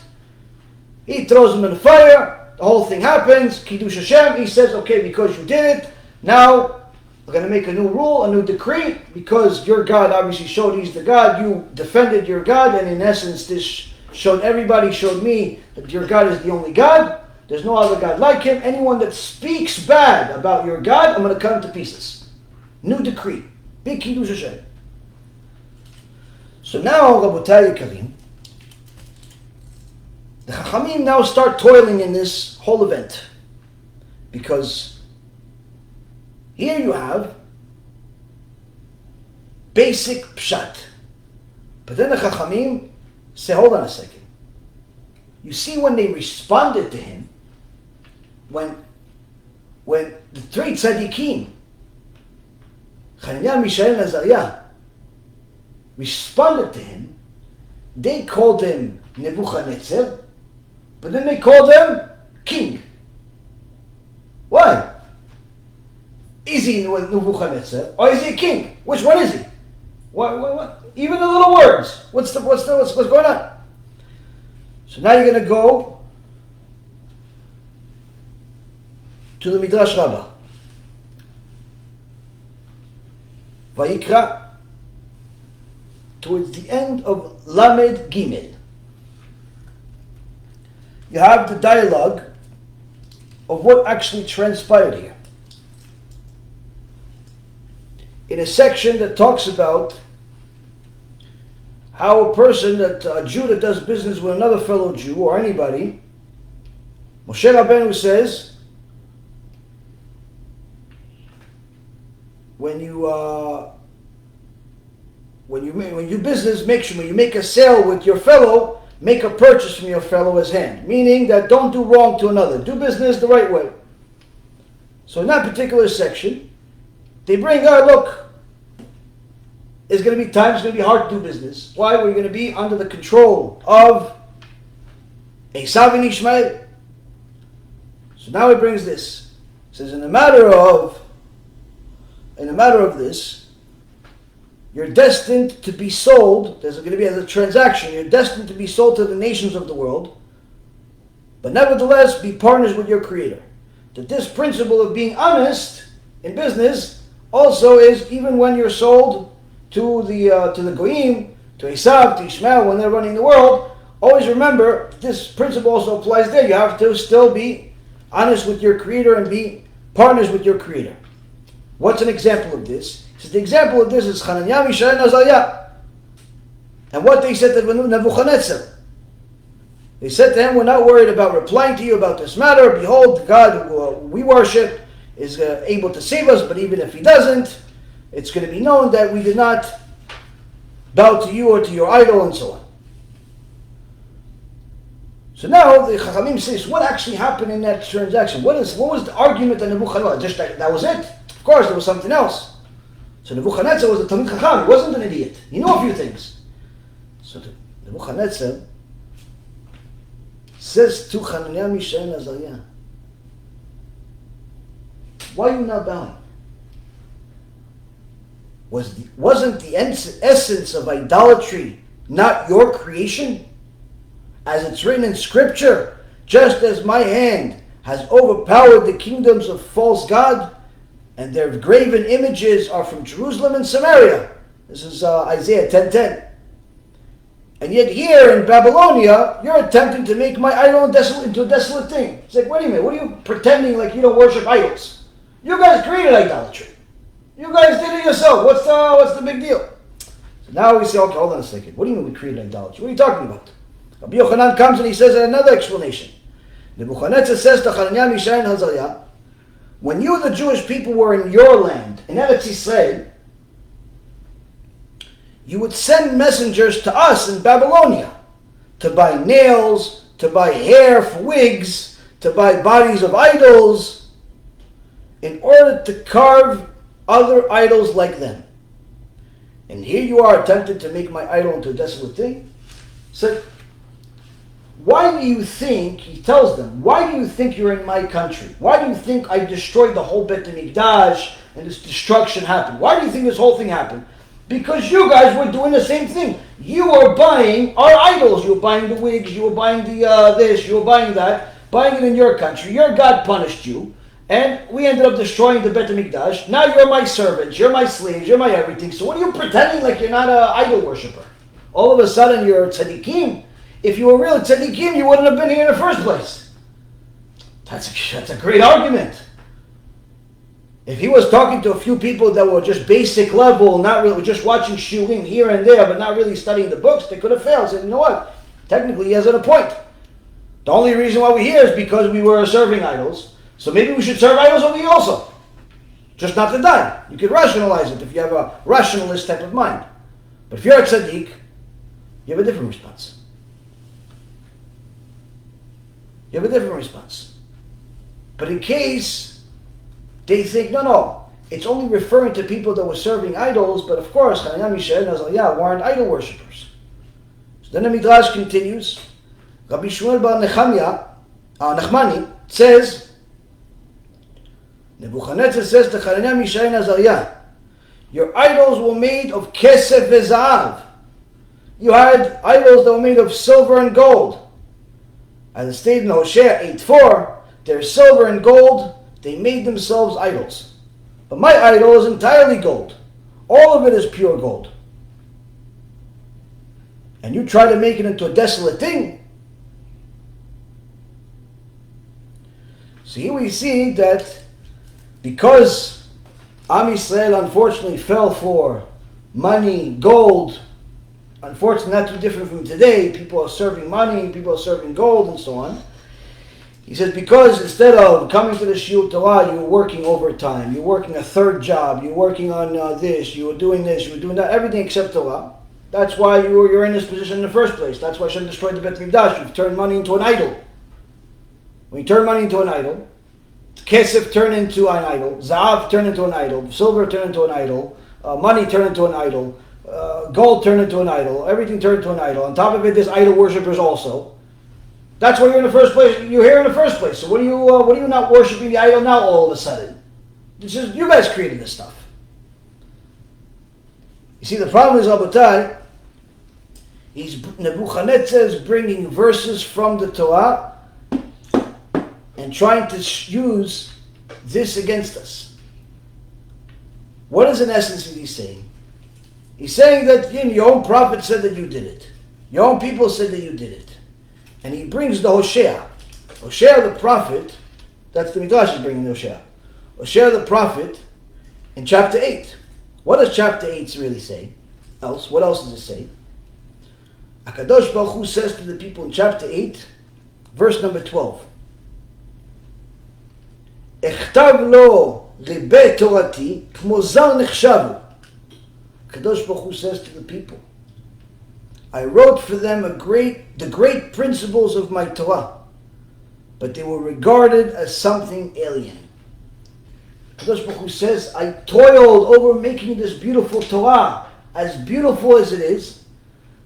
He throws him in the fire. The whole thing happens. Kiddush Hashem. He says, okay, because you did it, now we're going to make a new rule, a new decree, because your God obviously showed he's the God. You defended your God, and in essence, this showed me that your God is the only God. There's no other God like him. Anyone that speaks bad about your God, I'm going to cut him to pieces. New decree. Big Kiddush Hashem. So now, Rabotai Yekarim, the Chachamim now start toiling in this whole event. Because here you have basic pshat. But then the Chachamim say, hold on a second. You see, when they responded to him, when the 3 tzaddikim, Hananiah, Mishael, and Azariah, responded to him, they called him Nebuchadnezzar, but then they called him king. Why? Is he Nebuchadnezzar or is he a king? Which one is he? What? Even the little words. What's going on? So now you're going to go to the Midrash Rabbah. Vayikra, towards the end of Lamed Gimel. You have the dialogue of what actually transpired here. In a section that talks about how a Jew that does business with another fellow Jew, or anybody, Moshe Rabbeinu says, when you business, make sure when you make a sale with your fellow, make a purchase from your fellow as hand. Meaning that don't do wrong to another. Do business the right way. So in that particular section, they bring, look, it's going to be times, it's going to be hard to do business. Why? We're going to be under the control of Esau and Ishmael. So now he brings this. He says, in the matter of this, you're destined to be sold. There's going to be a transaction. You're destined to be sold to the nations of the world. But nevertheless, be partners with your Creator. That this principle of being honest in business also is even when you're sold to the Goyim, to Esau, to Ishmael, when they're running the world. Always remember, this principle also applies there. You have to still be honest with your Creator and be partners with your Creator. What's an example of this? So the example of this is Hananiah, Mishael, and Azariah. And what they said to Nebuchadnezzar. They said to him, we're not worried about replying to you about this matter. Behold, the God who we worship is able to save us, but even if he doesn't, it's going to be known that we did not bow to you or to your idol, and so on. So now the Chachamim says, what actually happened in that transaction? What was the argument that Nebuchadnezzar? Just that was it? Of course, there was something else. So Nebuchadnezzar was a Talmid Chacham. He wasn't an idiot. He knew a few things. So Nebuchadnezzar says to Hananiah, Mishael, and Azariah, why are you not bowing? Wasn't the essence of idolatry not your creation? As it's written in Scripture, just as my hand has overpowered the kingdoms of false God, and their graven images are from Jerusalem and Samaria. This is Isaiah 10:10. And yet here in Babylonia, you're attempting to make my idol into a desolate thing. It's like, wait a minute, what are you pretending like you don't worship idols? You guys created idolatry. You guys did it yourself. What's the big deal? So now we say, okay, hold on a second. What do you mean we created idolatry? What are you talking about? Rabbi Yochanan comes and he says another explanation. Nebuchadnezzar says to Hananiah, Mishael, and Azariah, when you, the Jewish people, were in your land, in Eretz Yisrael, you would send messengers to us in Babylonia to buy nails, to buy hair for wigs, to buy bodies of idols, in order to carve other idols like them. And here you are attempting to make my idol into a desolate thing. So, why do you think, he tells them, why do you think you're in my country? Why do you think I destroyed the whole Bet HaMikdash and this destruction happened? Why do you think this whole thing happened? Because you guys were doing the same thing. You were buying our idols. You were buying the wigs, you were buying the this, you were buying that, buying it in your country. Your God punished you, and we ended up destroying the Bet HaMikdash. Now you're my servants, you're my slaves, you're my everything. So what are you pretending like you're not an idol worshiper? All of a sudden you're tzaddikim. If you were real tzaddikim, you wouldn't have been here in the first place. That's a great argument. If he was talking to a few people that were just basic level, not really just watching shiurim here and there, but not really studying the books, they could have failed. Said, you know what? Technically, he has a point. The only reason why we're here is because we were serving idols. So maybe we should serve idols over here also. Just not to die. You could rationalize it if you have a rationalist type of mind. But if you're a tzaddik, you have a different response. You have a different response. But in case they think, no, it's only referring to people that were serving idols, but of course, Am Yisrael and Esau weren't idol worshippers. So then the Midrash continues. Rabbi Shmuel bar Nachmani says, Nebuchadnezzar says to Am Yisrael and Esau, your idols were made of kesef ve'zahav. You had idols that were made of silver and gold. As it stated in Hosea 8:4, they're silver and gold. They made themselves idols. But my idol is entirely gold. All of it is pure gold. And you try to make it into a desolate thing. So here we see that because Am Yisrael unfortunately fell for money, gold, unfortunately not too different from today, people are serving money, people are serving gold and so on. He says, because instead of coming to the Shiur Torah, you were working overtime, you were working a third job, you were working on this, you were doing that, everything except Torah. That's why you're in this position in the first place. That's why Hashem destroyed the Bet HaMikdash. You've turned money into an idol. When you turn money into an idol, kesef turned into an idol, zahav turned into an idol, silver turned into an idol, money turned into an idol, gold turned into an idol, everything turned into an idol. On top of it, there's idol worshippers also. That's why you're in the first place. You're here in the first place. So what are you not worshiping the idol now all of a sudden? It's just you guys created this stuff. You see, the problem is, Rabotai, Nebuchadnezzar is bringing verses from the Torah and trying to use this against us. What is in essence he saying? He's saying that your own prophet said that you did it. Your own people said that you did it. And he brings the Hosea. Hosea the prophet, that's the Midrash is bringing the Hosea. Hosea the prophet in chapter 8. What does chapter 8 really say? What else does it say? HaKadosh Baruch Hu says to the people in chapter 8, verse number 12. Echtav lo ribe torati kmo zal nechshavu. HaKadosh Baruch Hu says to the people, I wrote for them the great principles of my Torah, but they were regarded as something alien. HaKadosh Baruch Hu says, I toiled over making this beautiful Torah, as beautiful as it is,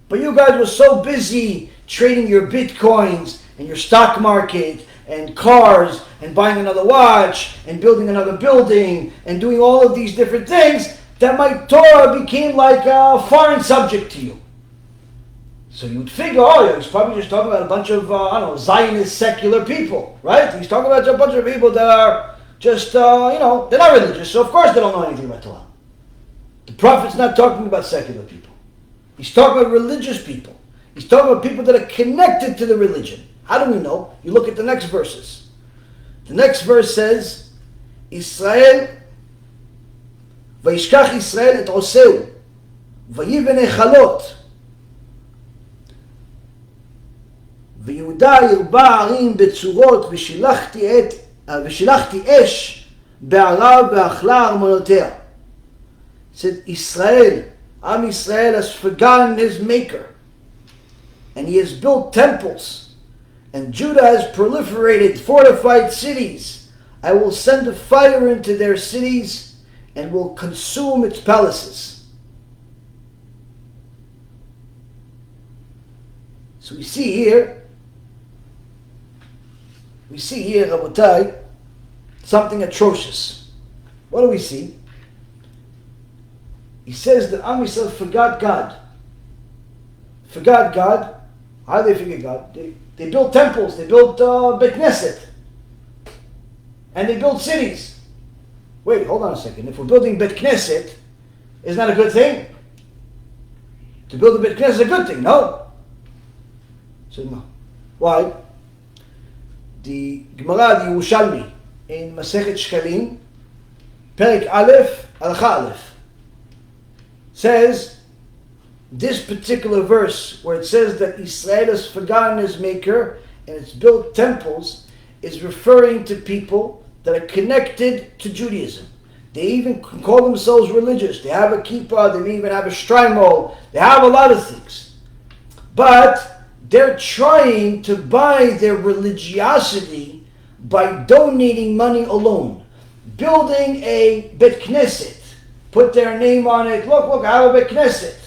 but you guys were so busy trading your bitcoins and your stock market and cars and buying another watch and building another building and doing all of these different things that my Torah became like a foreign subject to you. So you'd figure, he's probably just talking about a bunch of, Zionist secular people, right? He's talking about a bunch of people that are just, they're not religious, so of course they don't know anything about Torah. The prophet's not talking about secular people. He's talking about religious people. He's talking about people that are connected to the religion. How do we know? You look at the next verses. The next verse says, Israel, Vayishkach Israel et Oseu, Vayiven Echalot, ויהודה ירבה ערים בצורות ושילחתי אש בערה ואכלה ארמונותיה. Said Israel, Am Yisrael has forgotten his maker, and he has built temples, and Judah has proliferated fortified cities. I will send a fire into their cities and will consume its palaces. So we see here, Rabotai, something atrocious. What do we see? He says that Am Yisrael forgot God. Forgot God. How do they forget God? They built temples, they built Bet Knesset, and they built cities. Wait, hold on a second. If we're building Bet Knesset, isn't that a good thing? To build a Bet Knesset is a good thing, no? So no. Why? The Gemara, the Yerushalmi, in Masechet Shkalim, Perek Aleph, Alcha Aleph, says, this particular verse, where it says that Israel has forgotten his maker and it's built temples, is referring to people that are connected to Judaism. They even call themselves religious. They have a kippah, they may even have a shrine mole, they have a lot of things. But they're trying to buy their religiosity by donating money alone. Building a Bet Knesset, put their name on it, look, I have a Bet Knesset.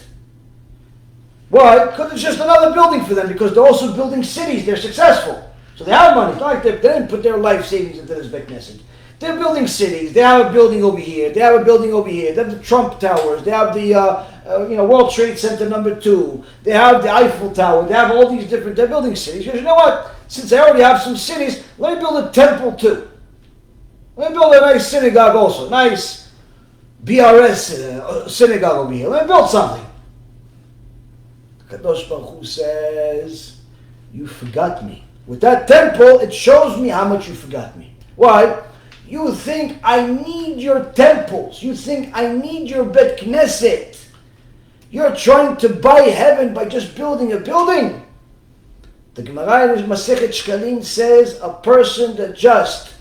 Why? Because it's just another building for them, because they're also building cities, they're successful. So they have money. It's not like they didn't put their life savings into this Bet Knesset. They're building cities. They have a building over here. They have a building over here. They have the Trump Towers. They have the World Trade Center number 2. They have the Eiffel Tower. They have all these different. They're building cities. Because you know what? Since I already have some cities, let me build a temple too. Let me build a nice synagogue also. Nice BRS synagogue over here. Let me build something. Kadosh Baruch Hu says, you forgot me. With that temple, it shows me how much you forgot me. Why? You think I need your temples. You think I need your Bet Knesset. You're trying to buy heaven by just building a building. The Gemara in Masechet Shkalim says a person that just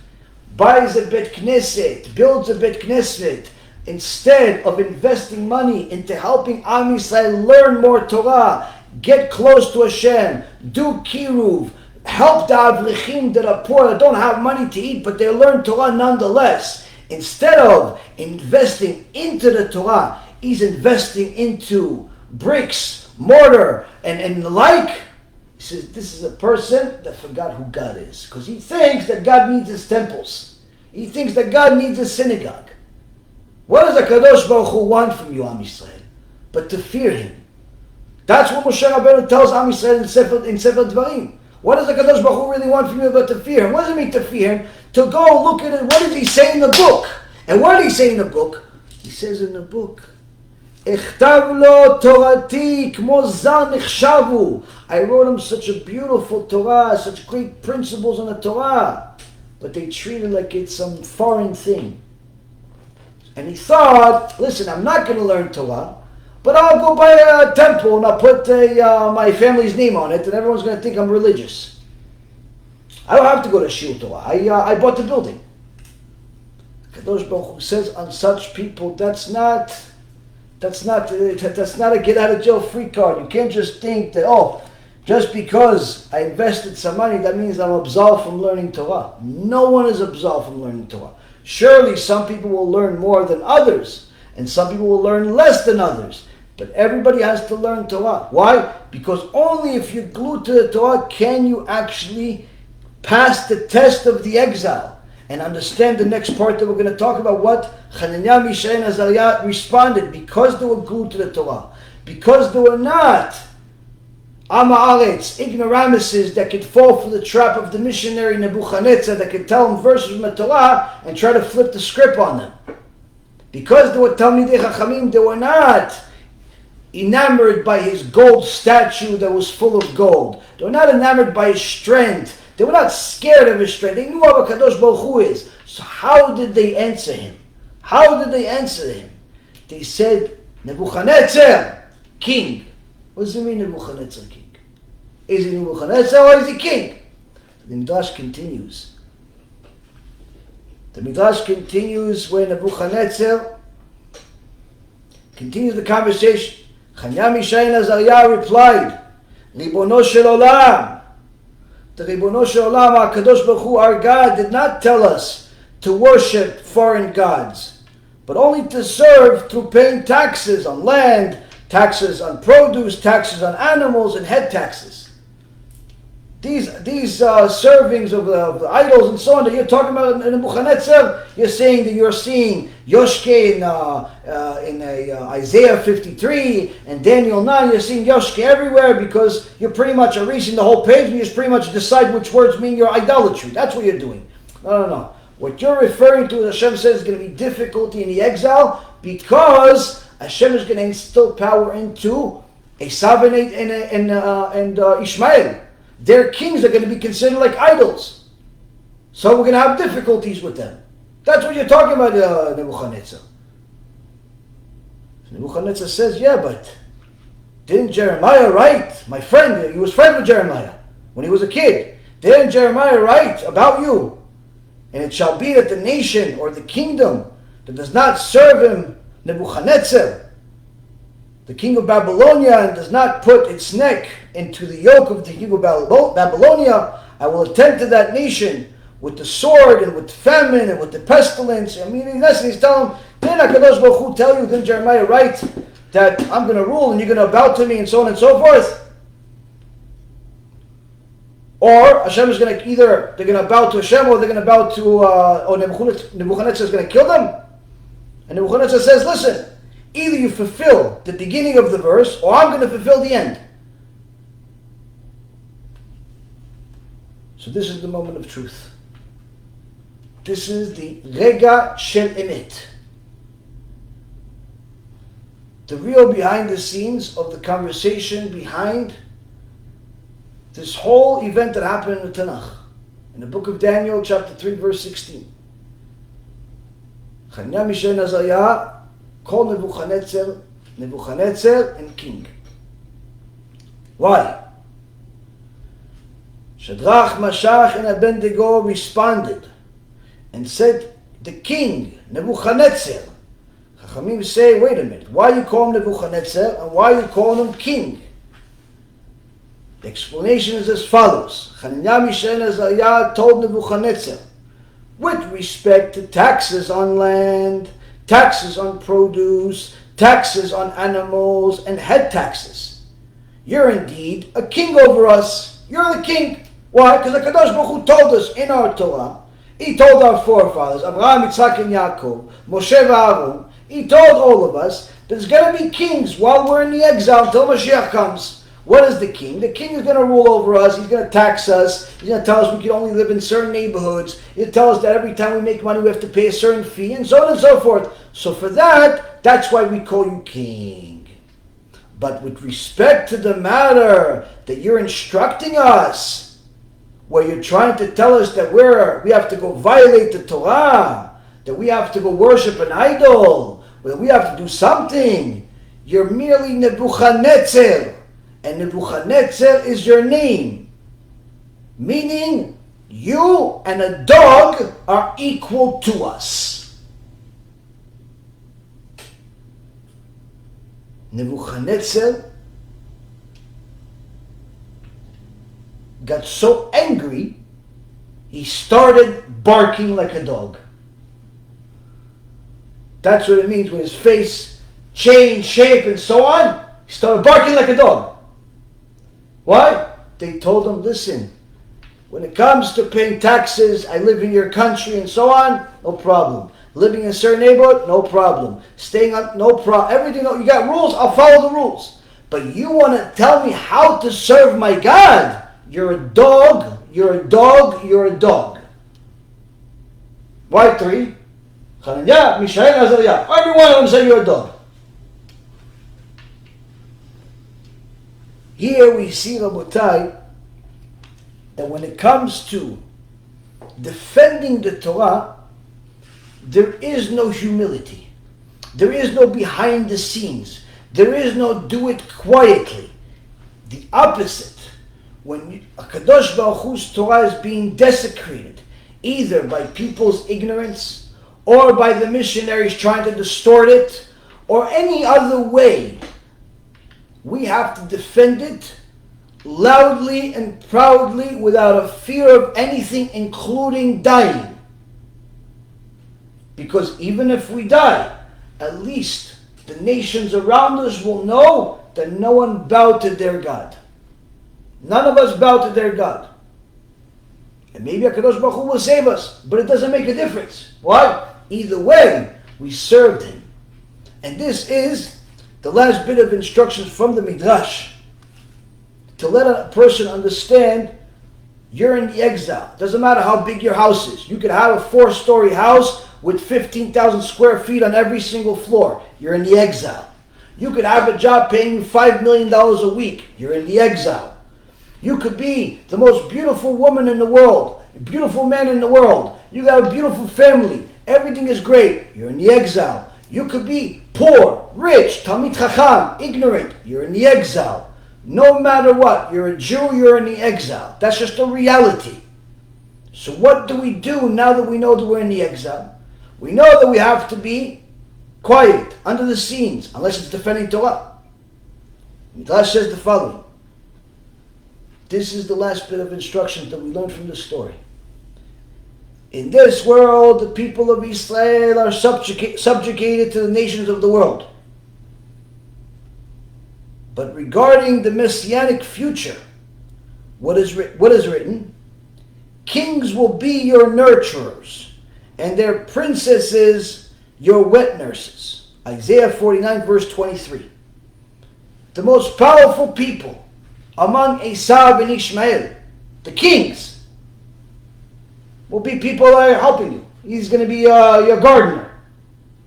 buys a Bet Knesset, builds a Bet Knesset, instead of investing money into helping Am Yisrael learn more Torah, get close to Hashem, do kiruv, help the avlichim that are poor, that don't have money to eat, but they learn Torah nonetheless. Instead of investing into the Torah, he's investing into bricks, mortar, and the like. He says this is a person that forgot who God is, because he thinks that God needs his temples. He thinks that God needs a synagogue. What does the Kadosh Baruch Hu want from you, Am Yisrael? But to fear him. That's what Moshe Rabbeinu tells Am Yisrael in Sefer Dvarim. What does the Kadosh Baruch Hu really want from you but to fear him? What does it mean to fear him? To go look at it. What did he say in the book? And what did he say in the book? He says in the book, Echtav lo torati kmo zar nechshavu. I wrote him such a beautiful Torah, such great principles in the Torah, but they treat it like it's some foreign thing. And he thought, listen, I'm not going to learn Torah, but I'll go buy a temple and I'll put my family's name on it and everyone's going to think I'm religious. I don't have to go to Shiur Torah. I bought the building. Kadosh Baruch Hu says on such people, that's not a get out of jail free card. You can't just think that, just because I invested some money, that means I'm absolved from learning Torah. No one is absolved from learning Torah. Surely some people will learn more than others, and some people will learn less than others. But everybody has to learn Torah. Why? Because only if you're glued to the Torah can you actually pass the test of the exile and understand the next part that we're going to talk about, what Hananiah, Mishael, and Azariah responded because they were glued to the Torah. Because they were not Am Haaretz, ignoramuses that could fall for the trap of the missionary Nebuchadnezzar that could tell them verses from the Torah and try to flip the script on them. Because they were Talmidei Chachamim, they were not enamored by his gold statue that was full of gold. They were not enamored by his strength. They were not scared of his strength. They knew what Kadosh Baruch Hu is. So how did they answer him? How did they answer him? They said, Nebuchadnezzar, king. What does it mean, Nebuchadnezzar, king? Is he Nebuchadnezzar or is he king? The Midrash continues. The Midrash continues where Nebuchadnezzar continues the conversation. Hananiah, Mishael, and Azariah replied, Ribono shel Olam. The Ribono shel Olam, our Kadosh Baruch Hu, our God, did not tell us to worship foreign gods, but only to serve through paying taxes on land, taxes on produce, taxes on animals, and head taxes. these servings of the idols and so on that you're talking about in Nebuchadnezzar, you're saying that you're seeing Yoshke in Isaiah 53 and Daniel 9, you're seeing Yoshke everywhere because you're pretty much erasing the whole page and you just pretty much decide which words mean your idolatry. That's what you're doing. No. What you're referring to, Hashem says, is going to be difficulty in the exile because Hashem is going to instill power into Esau and Ishmael. Their kings are going to be considered like idols. So we're going to have difficulties with them. That's what you're talking about, Nebuchadnezzar. Nebuchadnezzar says, yeah, but didn't Jeremiah write, my friend, he was friend with Jeremiah when he was a kid. Didn't Jeremiah write about you? And it shall be that the nation or the kingdom that does not serve him, Nebuchadnezzar, the king of Babylonia, and does not put its neck into the yoke of the king of Babylonia, I will attend to that nation with the sword and with famine and with the pestilence. I mean, in essence, he's telling him, didn't HaKadosh Baruch Hu tell you, didn't Jeremiah write that I'm going to rule and you're going to bow to me and so on and so forth? Or Hashem is going to either, they're going to bow to Hashem or they're going to bow to, or Nebuchadnezzar is going to kill them. And Nebuchadnezzar says, listen, either you fulfill the beginning of the verse, or I'm going to fulfill the end. So this is the moment of truth. This is the Rega Shel Emet. The real behind the scenes of the conversation behind this whole event that happened in the Tanakh. In the book of Daniel, chapter 3, verse 16. Hananiah, Mishael, and Azariah call Nebuchadnezzar and king. Why? Shadrach, Meshach, and Abednego responded and said, the king, Nebuchadnezzar. Chachamim say, wait a minute, why you call him Nebuchadnezzar and why you call him king? The explanation is as follows. Hananiah, Mishael, and Azariah told Nebuchadnezzar, with respect to taxes on land, taxes on produce, taxes on animals, and head taxes. You're indeed a king over us. You're the king. Why? Because the Kadosh Baruch Hu told us in our Torah, he told our forefathers, Abraham, Yitzhak, and Yaakov, Moshe and Aaron, he told all of us, there's going to be kings while we're in the exile until Mashiach comes. What is the king? The king is going to rule over us. He's going to tax us. He's going to tell us we can only live in certain neighborhoods. He'll tell us that every time we make money we have to pay a certain fee, and so on and so forth. So for that, that's why we call you king. But with respect to the matter that you're instructing us, where you're trying to tell us that we have to go violate the Torah, that we have to go worship an idol, that we have to do something, you're merely Nebuchadnezzar. And Nebuchadnezzar is your name. Meaning, you and a dog are equal to us. Nebuchadnezzar got so angry, he started barking like a dog. That's what it means when his face changed shape and so on. He started barking like a dog. Why? They told him, listen, when it comes to paying taxes, I live in your country and so on, no problem. Living in a certain neighborhood, no problem. Staying up, no problem. Everything, you got rules, I'll follow the rules. But you want to tell me how to serve my God? You're a dog, you're a dog, you're a dog. Why three? Hananiah, Mishael, Azariah. Every one of them say you're a dog. Here we see, Rabotai, that when it comes to defending the Torah, there is no humility. There is no behind the scenes. There is no do it quietly. The opposite. When a Kadosh Baruch Hu's Torah is being desecrated, either by people's ignorance, or by the missionaries trying to distort it, or any other way, we have to defend it loudly and proudly without a fear of anything, including dying. Because even if we die, at least the nations around us will know that no one bowed to their God. None of us bowed to their God. And maybe HaKadosh Baruch Hu will save us, but it doesn't make a difference. Why? Either way, we served him. And this is the last bit of instructions from the Midrash, to let a person understand you're in the exile. Doesn't matter how big your house is. You could have a 4-story house with 15,000 square feet on every single floor. You're in the exile. You could have a job paying you $5 million a week. You're in the exile. You could be the most beautiful woman in the world, a beautiful man in the world. You got a beautiful family. Everything is great. You're in the exile. You could be poor, rich, Talmid Chacham, ignorant. You're in the exile. No matter what, you're a Jew, you're in the exile. That's just a reality. So what do we do now that we know that we're in the exile? We know that we have to be quiet, under the scenes, unless it's defending Torah. Midrash says the following. This is the last bit of instruction that we learned from this story. In this world, the people of Israel are subjugated to the nations of the world. But regarding the Messianic future, what is written? Kings will be your nurturers, and their princesses your wet nurses. Isaiah 49 verse 23. The most powerful people among Esau and Ishmael, the kings, will be people that are helping you. He's going to be your gardener.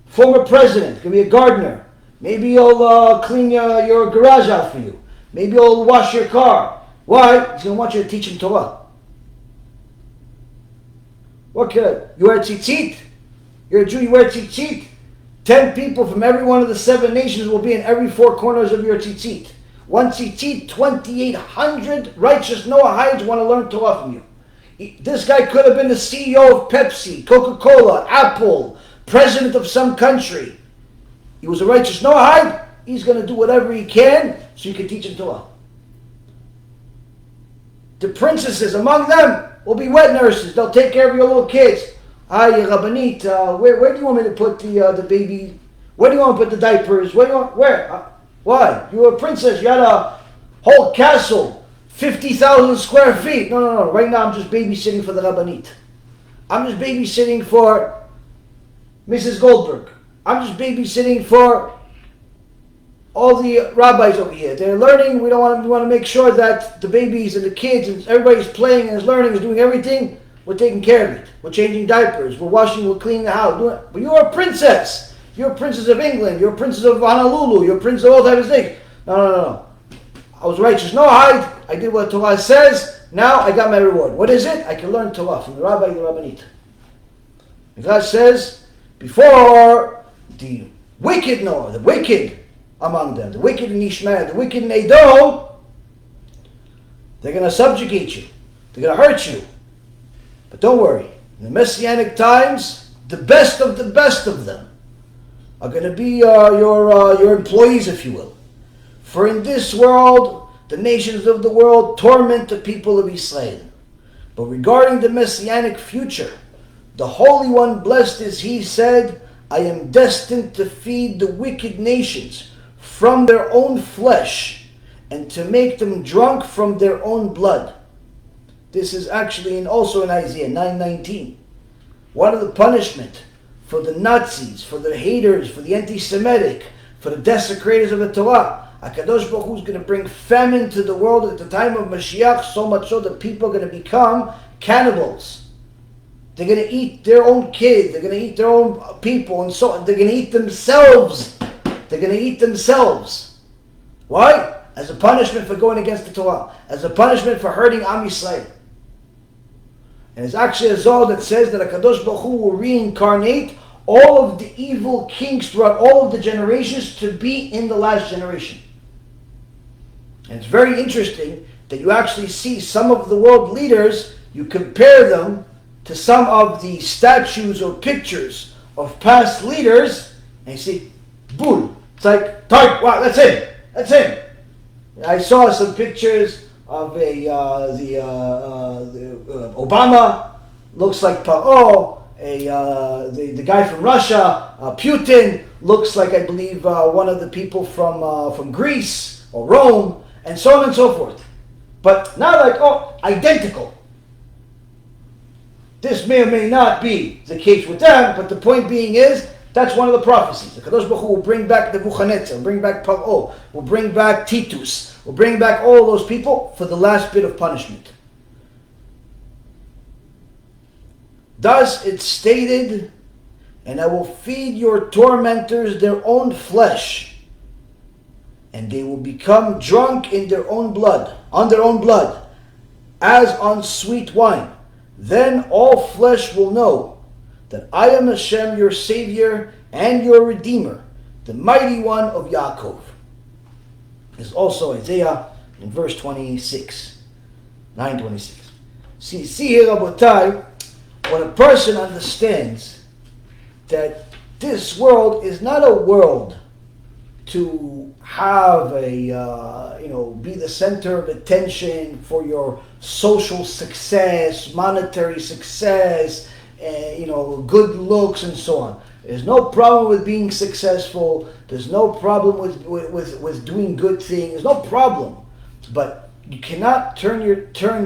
Former president, going to be a gardener. Maybe he'll clean your garage out for you. Maybe he'll wash your car. Why? He's going to want you to teach him Torah. What could you wear tzitzit? You're a Jew, you wear tzitzit. 10 people from every one of the 7 nations will be in every 4 corners of your tzitzit. One tzitzit, 2,800 righteous Noahides want to learn Torah from you. This guy could have been the CEO of Pepsi, Coca-Cola, Apple, president of some country. He was a righteous Noahide. He's going to do whatever he can so you can teach him Torah. The princesses among them will be wet nurses. They'll take care of your little kids. Hi, Rabbanit, where do you want me to put the baby? Where do you want to put the diapers? Where? Why? You were a princess. You had a whole castle, 50,000 square feet. No. Right now I'm just babysitting for the Rabbanit. I'm just babysitting for Mrs. Goldberg. I'm just babysitting for all the rabbis over here. They're learning. We want to make sure that the babies and the kids and everybody's playing and is learning, is doing everything. We're taking care of it. We're changing diapers. We're washing. We're cleaning the house. But you're a princess. You're a princess of England. You're a princess of Honolulu. You're a princess of all types of things. No. I was righteous. No, I did what Torah says. Now I got my reward. What is it? I can learn Torah from the rabbi and the rabbinit. God says, before the wicked Noah, the wicked among them, the wicked in Ishmael, the wicked in Edom, they're going to subjugate you. They're going to hurt you. But don't worry. In the Messianic Times, the best of them are going to be your employees, if you will. For in this world, the nations of the world torment the people of Israel. But regarding the Messianic future, the Holy One, blessed is He, said, I am destined to feed the wicked nations from their own flesh and to make them drunk from their own blood. This is actually also in Isaiah 9:19. What are the punishment for the Nazis, for the haters, for the anti-Semitic, for the desecrators of the Torah? HaKadosh Baruch Hu is going to bring famine to the world at the time of Mashiach, so much so that people are going to become cannibals. They're going to eat their own kids. They're going to eat their own people, and so they're going to eat themselves. They're going to eat themselves. Why? As a punishment for going against the Torah. As a punishment for hurting Am Yisrael. And it's actually a Zohar that says that HaKadosh Baruch Hu will reincarnate all of the evil kings throughout all of the generations to be in the last generation. And it's very interesting that you actually see some of the world leaders, you compare them to some of the statues or pictures of past leaders, and you see, boom, it's like, wow, that's him. I saw some pictures of Obama, looks like Paro, the guy from Russia, Putin, looks like, I believe, one of the people from Greece or Rome, and so on and so forth. But not like, identical. This may or may not be the case with them, but the point being is, that's one of the prophecies. The Kadosh Baruch Hu will bring back Nebuchadnezzar, will bring back Paro, will bring back Titus, will bring back all those people for the last bit of punishment. Thus it's stated, and I will feed your tormentors their own flesh, and they will become drunk in their own blood, on their own blood, as on sweet wine. Then all flesh will know that I am HaShem, your Savior and your Redeemer, the Mighty One of Yaakov. There's also Isaiah in verse 26, 9:26. See here, Rabotai, when a person understands that this world is not a world to have be the center of attention for your social success, monetary success, good looks and so on. There's no problem with being successful. There's no problem with doing good things. No problem. But you cannot turn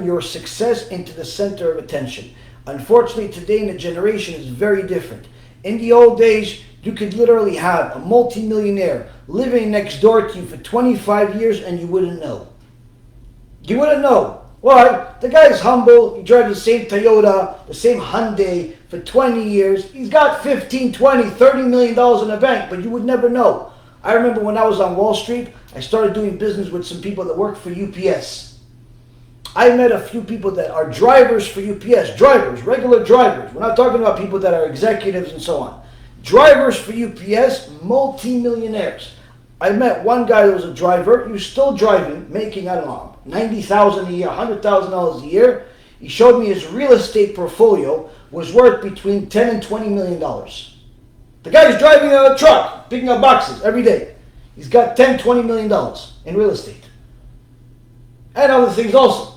your success into the center of attention. Unfortunately, today in the generation is very different. In the old days, you could literally have a multimillionaire living next door to you for 25 years and you wouldn't know. You wouldn't know. Why? The guy's humble, he drives the same Toyota, the same Hyundai for 20 years. He's got 15, 20, $30 million in the bank, but you would never know. I remember when I was on Wall Street, I started doing business with some people that work for UPS. I met a few people that are drivers for UPS, drivers, regular drivers. We're not talking about people that are executives and so on. Drivers for UPS, multi-millionaires. I met one guy that was a driver. He was still driving, making, I don't know, $90,000 a year, $100,000 a year. He showed me his real estate portfolio was worth between $10 and $20 million. The guy's driving a truck, picking up boxes every day. He's got $10, $20 million in real estate. And other things also.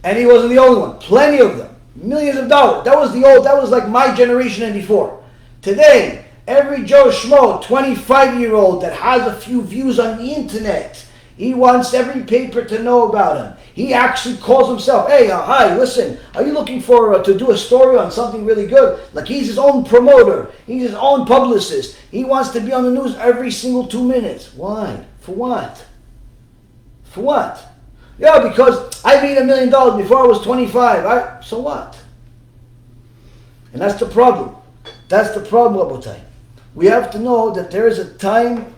And he wasn't the only one. Plenty of them. Millions of dollars. That was like my generation and before. Today, every Joe Schmo, 25-year-old that has a few views on the internet, he wants every paper to know about him. He actually calls himself, hey, hi, listen, are you looking for to do a story on something really good? Like he's his own promoter. He's his own publicist. He wants to be on the news every single 2 minutes. Why? For what? For what? Yeah, because I made $1 million before I was 25. So what? And that's the problem. That's the problem, Rabotai. We have to know that there is a time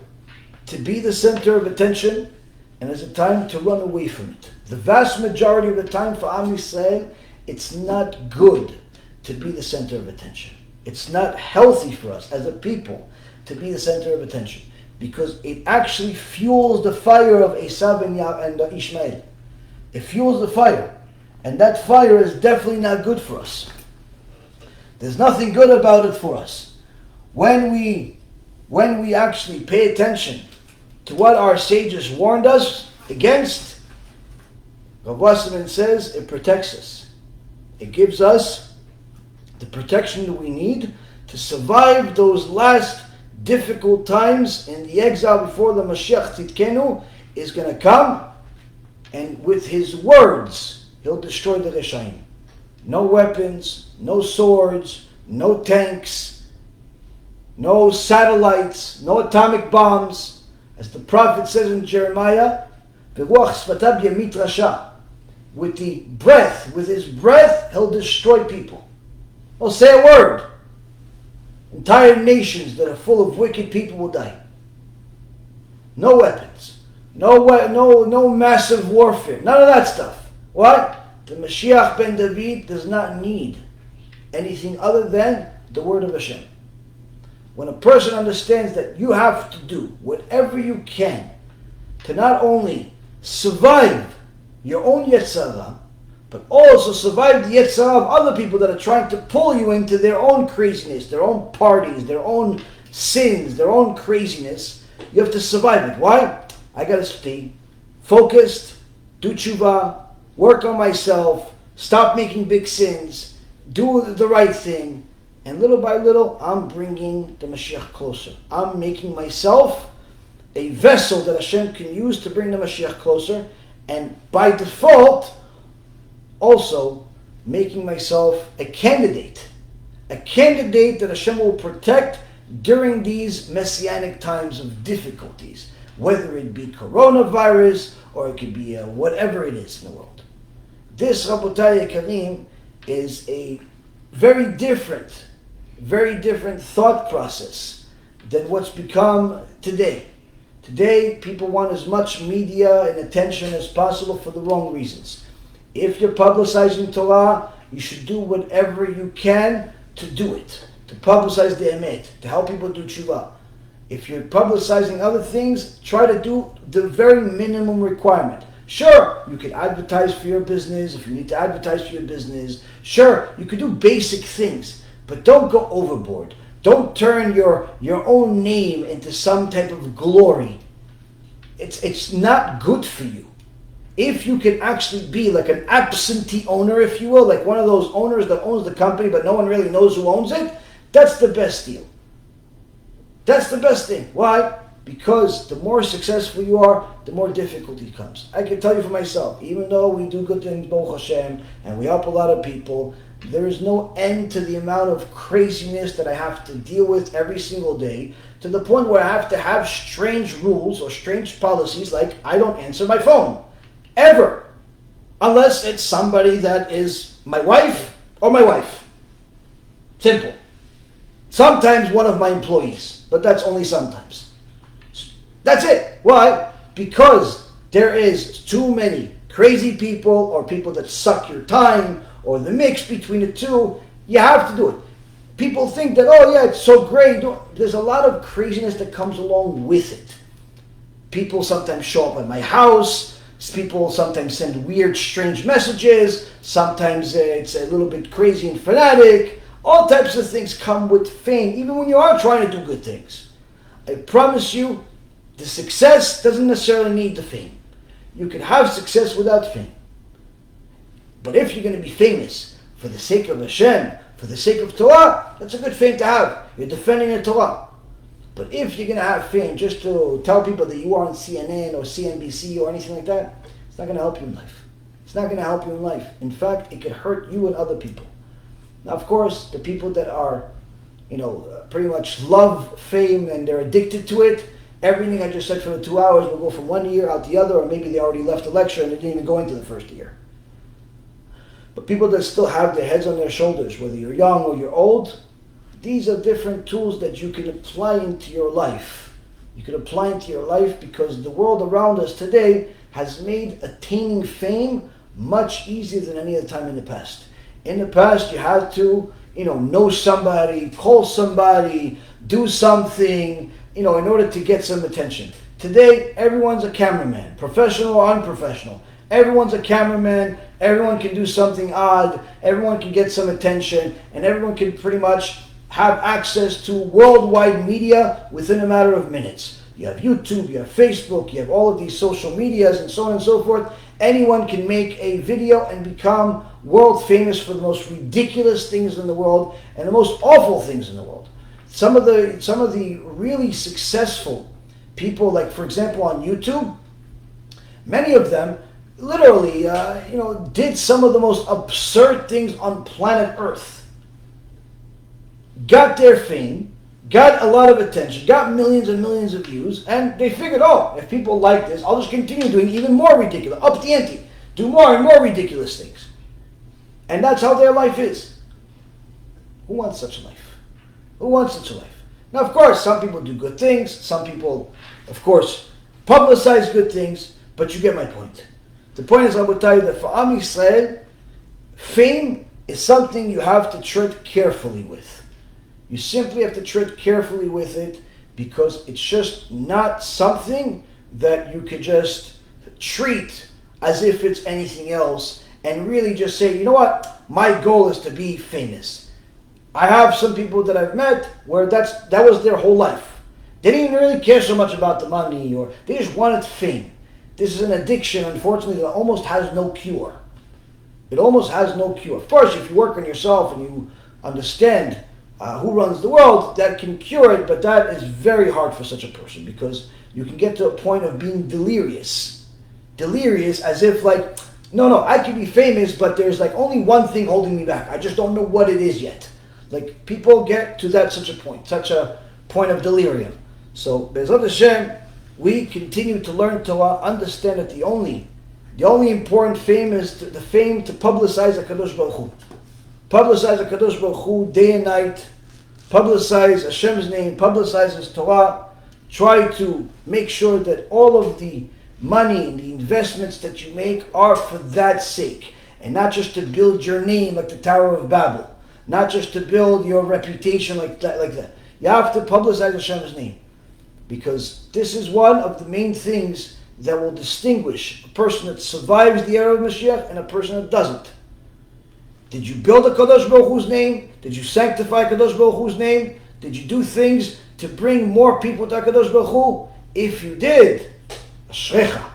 to be the center of attention and there's a time to run away from it. The vast majority of the time for Am Yisrael, it's not good to be the center of attention. It's not healthy for us as a people to be the center of attention because it actually fuels the fire of Esau and Ishmael. It fuels the fire. And that fire is definitely not good for us. There's nothing good about it for us. When we actually pay attention to what our sages warned us against, Rav Wasserman says it protects us. It gives us the protection that we need to survive those last difficult times in the exile before the Mashiach Tzidkenu is going to come, and with his words he'll destroy the Reshaim. No weapons, no swords, no tanks, no satellites, no atomic bombs. As the prophet says in Jeremiah, "V'ruach sfatav yamit rasha." With his breath, he'll destroy people. He'll say a word. Entire nations that are full of wicked people will die. No weapons, no massive warfare, none of that stuff. What? The Mashiach ben David does not need anything other than the word of HaShem. When a person understands that you have to do whatever you can to not only survive your own Yetzer HaRa, but also survive the Yetzer HaRa of other people that are trying to pull you into their own craziness, their own parties, their own sins, their own craziness, you have to survive it. Why? I got to stay focused, do TeShuva, work on myself, stop making big sins, do the right thing, and little by little, I'm bringing the Mashiach closer. I'm making myself a vessel that HaShem can use to bring the Mashiach closer, and by default, also, making myself a candidate that Hashem will protect during these Messianic times of difficulties, whether it be coronavirus or it could be whatever it is in the world. This, Rabotai Yekarim, is a very different thought process than what's become today. Today, people want as much media and attention as possible for the wrong reasons. If you're publicizing Torah, you should do whatever you can to do it, to publicize the emet, to help people do TeShuva. If you're publicizing other things, try to do the very minimum requirement. Sure, you can advertise for your business if you need to advertise for your business. Sure, you can do basic things, but don't go overboard. Don't turn your own name into some type of glory. It's not good for you. If you can actually be like an absentee owner, if you will, like one of those owners that owns the company but no one really knows who owns it, that's the best deal. That's the best thing. Why? Because the more successful you are, the more difficulty comes. I can tell you for myself, even though we do good things, Baruch Hashem, and we help a lot of people, there is no end to the amount of craziness that I have to deal with every single day, to the point where I have to have strange rules or strange policies, like I don't answer my phone. Ever. Unless it's somebody that is my wife or my wife. Simple. Sometimes one of my employees, but that's only sometimes. That's it. Why? Because there is too many crazy people or people that suck your time or the mix between the two. You have to do it. People think that, oh yeah, it's so great. There's a lot of craziness that comes along with it. People sometimes show up at my house. People sometimes send weird, strange messages. Sometimes it's a little bit crazy and fanatic. All types of things come with fame, even when you are trying to do good things. I promise you, the success doesn't necessarily need the fame. You can have success without fame. But if you're going to be famous for the sake of Hashem, for the sake of Torah, that's a good fame to have. You're defending the Torah. But if you're going to have fame just to tell people that you are on CNN or CNBC or anything like that, it's not going to help you in life. It's not going to help you in life. In fact, it could hurt you and other people. Now, of course, the people that are, pretty much love fame and they're addicted to it, everything I just said for the 2 hours will go from one ear out the other, or maybe they already left the lecture and they didn't even go into the first ear. But people that still have their heads on their shoulders, whether you're young or you're old, these are different tools that you can apply into your life. You can apply into your life because the world around us today has made attaining fame much easier than any other time in the past. In the past, you had to, know somebody, call somebody, do something, in order to get some attention. Today, everyone's a cameraman, professional or unprofessional. Everyone's a cameraman, everyone can do something odd, everyone can get some attention, and everyone can pretty much have access to worldwide media within a matter of minutes. You have YouTube, you have Facebook, you have all of these social medias and so on and so forth. Anyone can make a video and become world famous for the most ridiculous things in the world and the most awful things in the world. Some of the really successful people, like for example on YouTube, many of them literally did some of the most absurd things on planet Earth. Got their fame, got a lot of attention, got millions and millions of views, and they figured, if people like this, I'll just continue doing even more ridiculous, up the ante, do more and more ridiculous things. And that's how their life is. Who wants such a life? Who wants such a life? Now, of course, some people do good things. Some people, of course, publicize good things. But you get my point. The point is, I will tell you that for Am Yisrael, fame is something you have to tread carefully with. You simply have to tread carefully with it because it's just not something that you could just treat as if it's anything else and really just say, you know what, my goal is to be famous. I have some people that I've met where that was their whole life. They didn't even really care so much about the money, or they just wanted fame. This is an addiction, unfortunately, that almost has no cure. It almost has no cure. Of course, if you work on yourself and you understand who runs the world, that can cure it, but that is very hard for such a person because you can get to a point of being delirious. Delirious as if like No, I can be famous, but there's like only one thing holding me back. I just don't know what it is yet. Like people get to such a point of delirium. So Be'ezrat Hashem, we continue to learn Torah, understand that the only important fame is the fame to publicize HaKadosh Baruch Hu. Publicize HaKadosh Baruch Hu day and night. Publicize Hashem's name. Publicize His Torah. Try to make sure that all of the money and the investments that you make are for that sake. And not just to build your name like the Tower of Babel. Not just to build your reputation like that. You have to publicize Hashem's name. Because this is one of the main things that will distinguish a person that survives the era of Mashiach and a person that doesn't. Did you build a Kadosh Baruch Hu's name? Did you sanctify Kadosh Baruch Hu's name? Did you do things to bring more people to Kadosh Baruch Hu? If you did, Ashrecha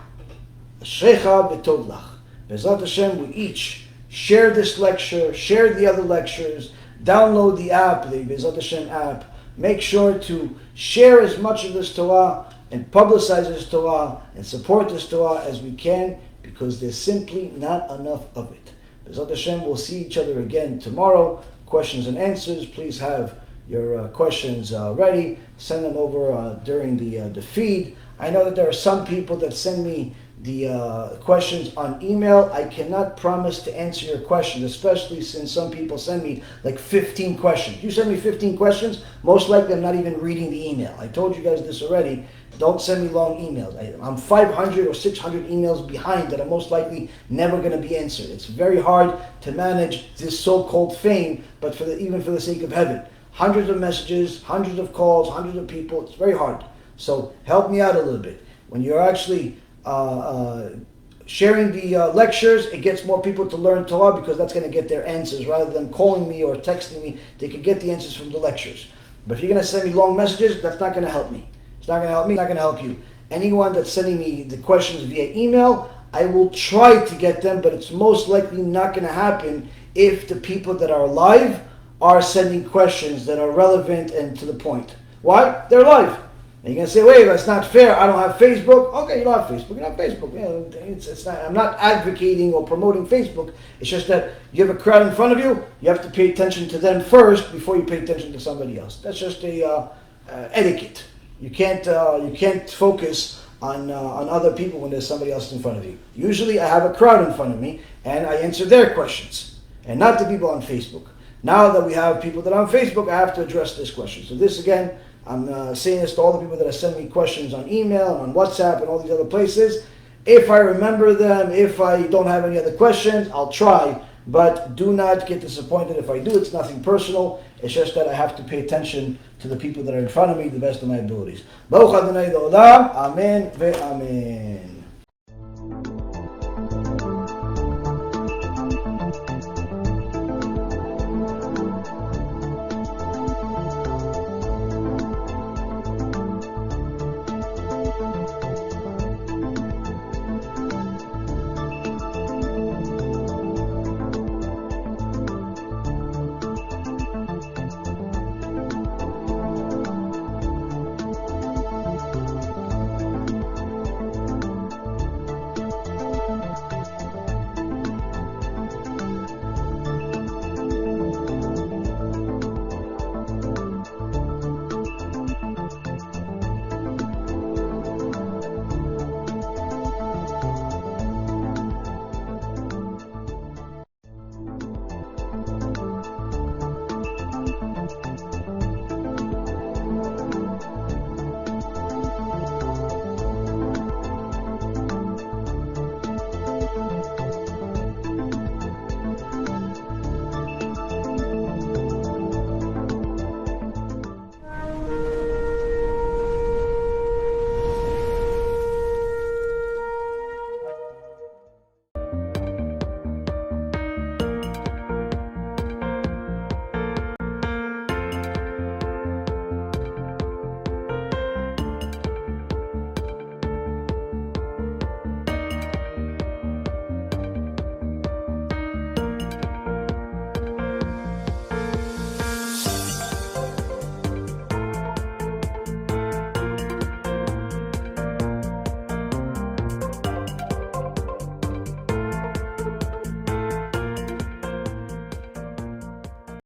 v'tov lach. Be'ezrat Hashem, we each share this lecture, share the other lectures, download the app, the Be'ezrat Hashem app. Make sure to share as much of this Torah and publicize this Torah and support this Torah as we can, because there's simply not enough of it. Be'ezrat Hashem, we'll see each other again tomorrow. Questions and answers. Please have your questions ready. Send them over during the feed. I know that there are some people that send me the questions on email. I cannot promise to answer your questions, especially since some people send me like 15 questions. You send me 15 questions, most likely I'm not even reading the email. I told you guys this already. Don't send me long emails. I'm 500 or 600 emails behind that are most likely never going to be answered. It's very hard to manage this so-called fame, but even for the sake of heaven. Hundreds of messages, hundreds of calls, hundreds of people. It's very hard. So help me out a little bit. When you're actually sharing the lectures, it gets more people to learn Torah, because that's going to get their answers. Rather than calling me or texting me, they can get the answers from the lectures. But if you're going to send me long messages, that's not going to help me. It's not going to help me, it's not going to help you. Anyone that's sending me the questions via email, I will try to get them, but it's most likely not going to happen if the people that are live are sending questions that are relevant and to the point. Why? They're live. And you're going to say, wait, that's not fair. I don't have Facebook. Okay, you don't have Facebook. You don't have Facebook. Yeah, it's not, I'm not advocating or promoting Facebook. It's just that you have a crowd in front of you. You have to pay attention to them first before you pay attention to somebody else. That's just a etiquette. You can't focus on other people when there's somebody else in front of you. Usually I have a crowd in front of me and I answer their questions and not the people on Facebook. Now that we have people that are on Facebook, I have to address this question. So this again, I'm saying this to all the people that are sending me questions on email and on WhatsApp and all these other places. If I remember them, if I don't have any other questions, I'll try. But do not get disappointed if I do. It's nothing personal. It's just that I have to pay attention to the people that are in front of me, the best of my abilities. Baruch Adonai Olam. Amen ve'amen.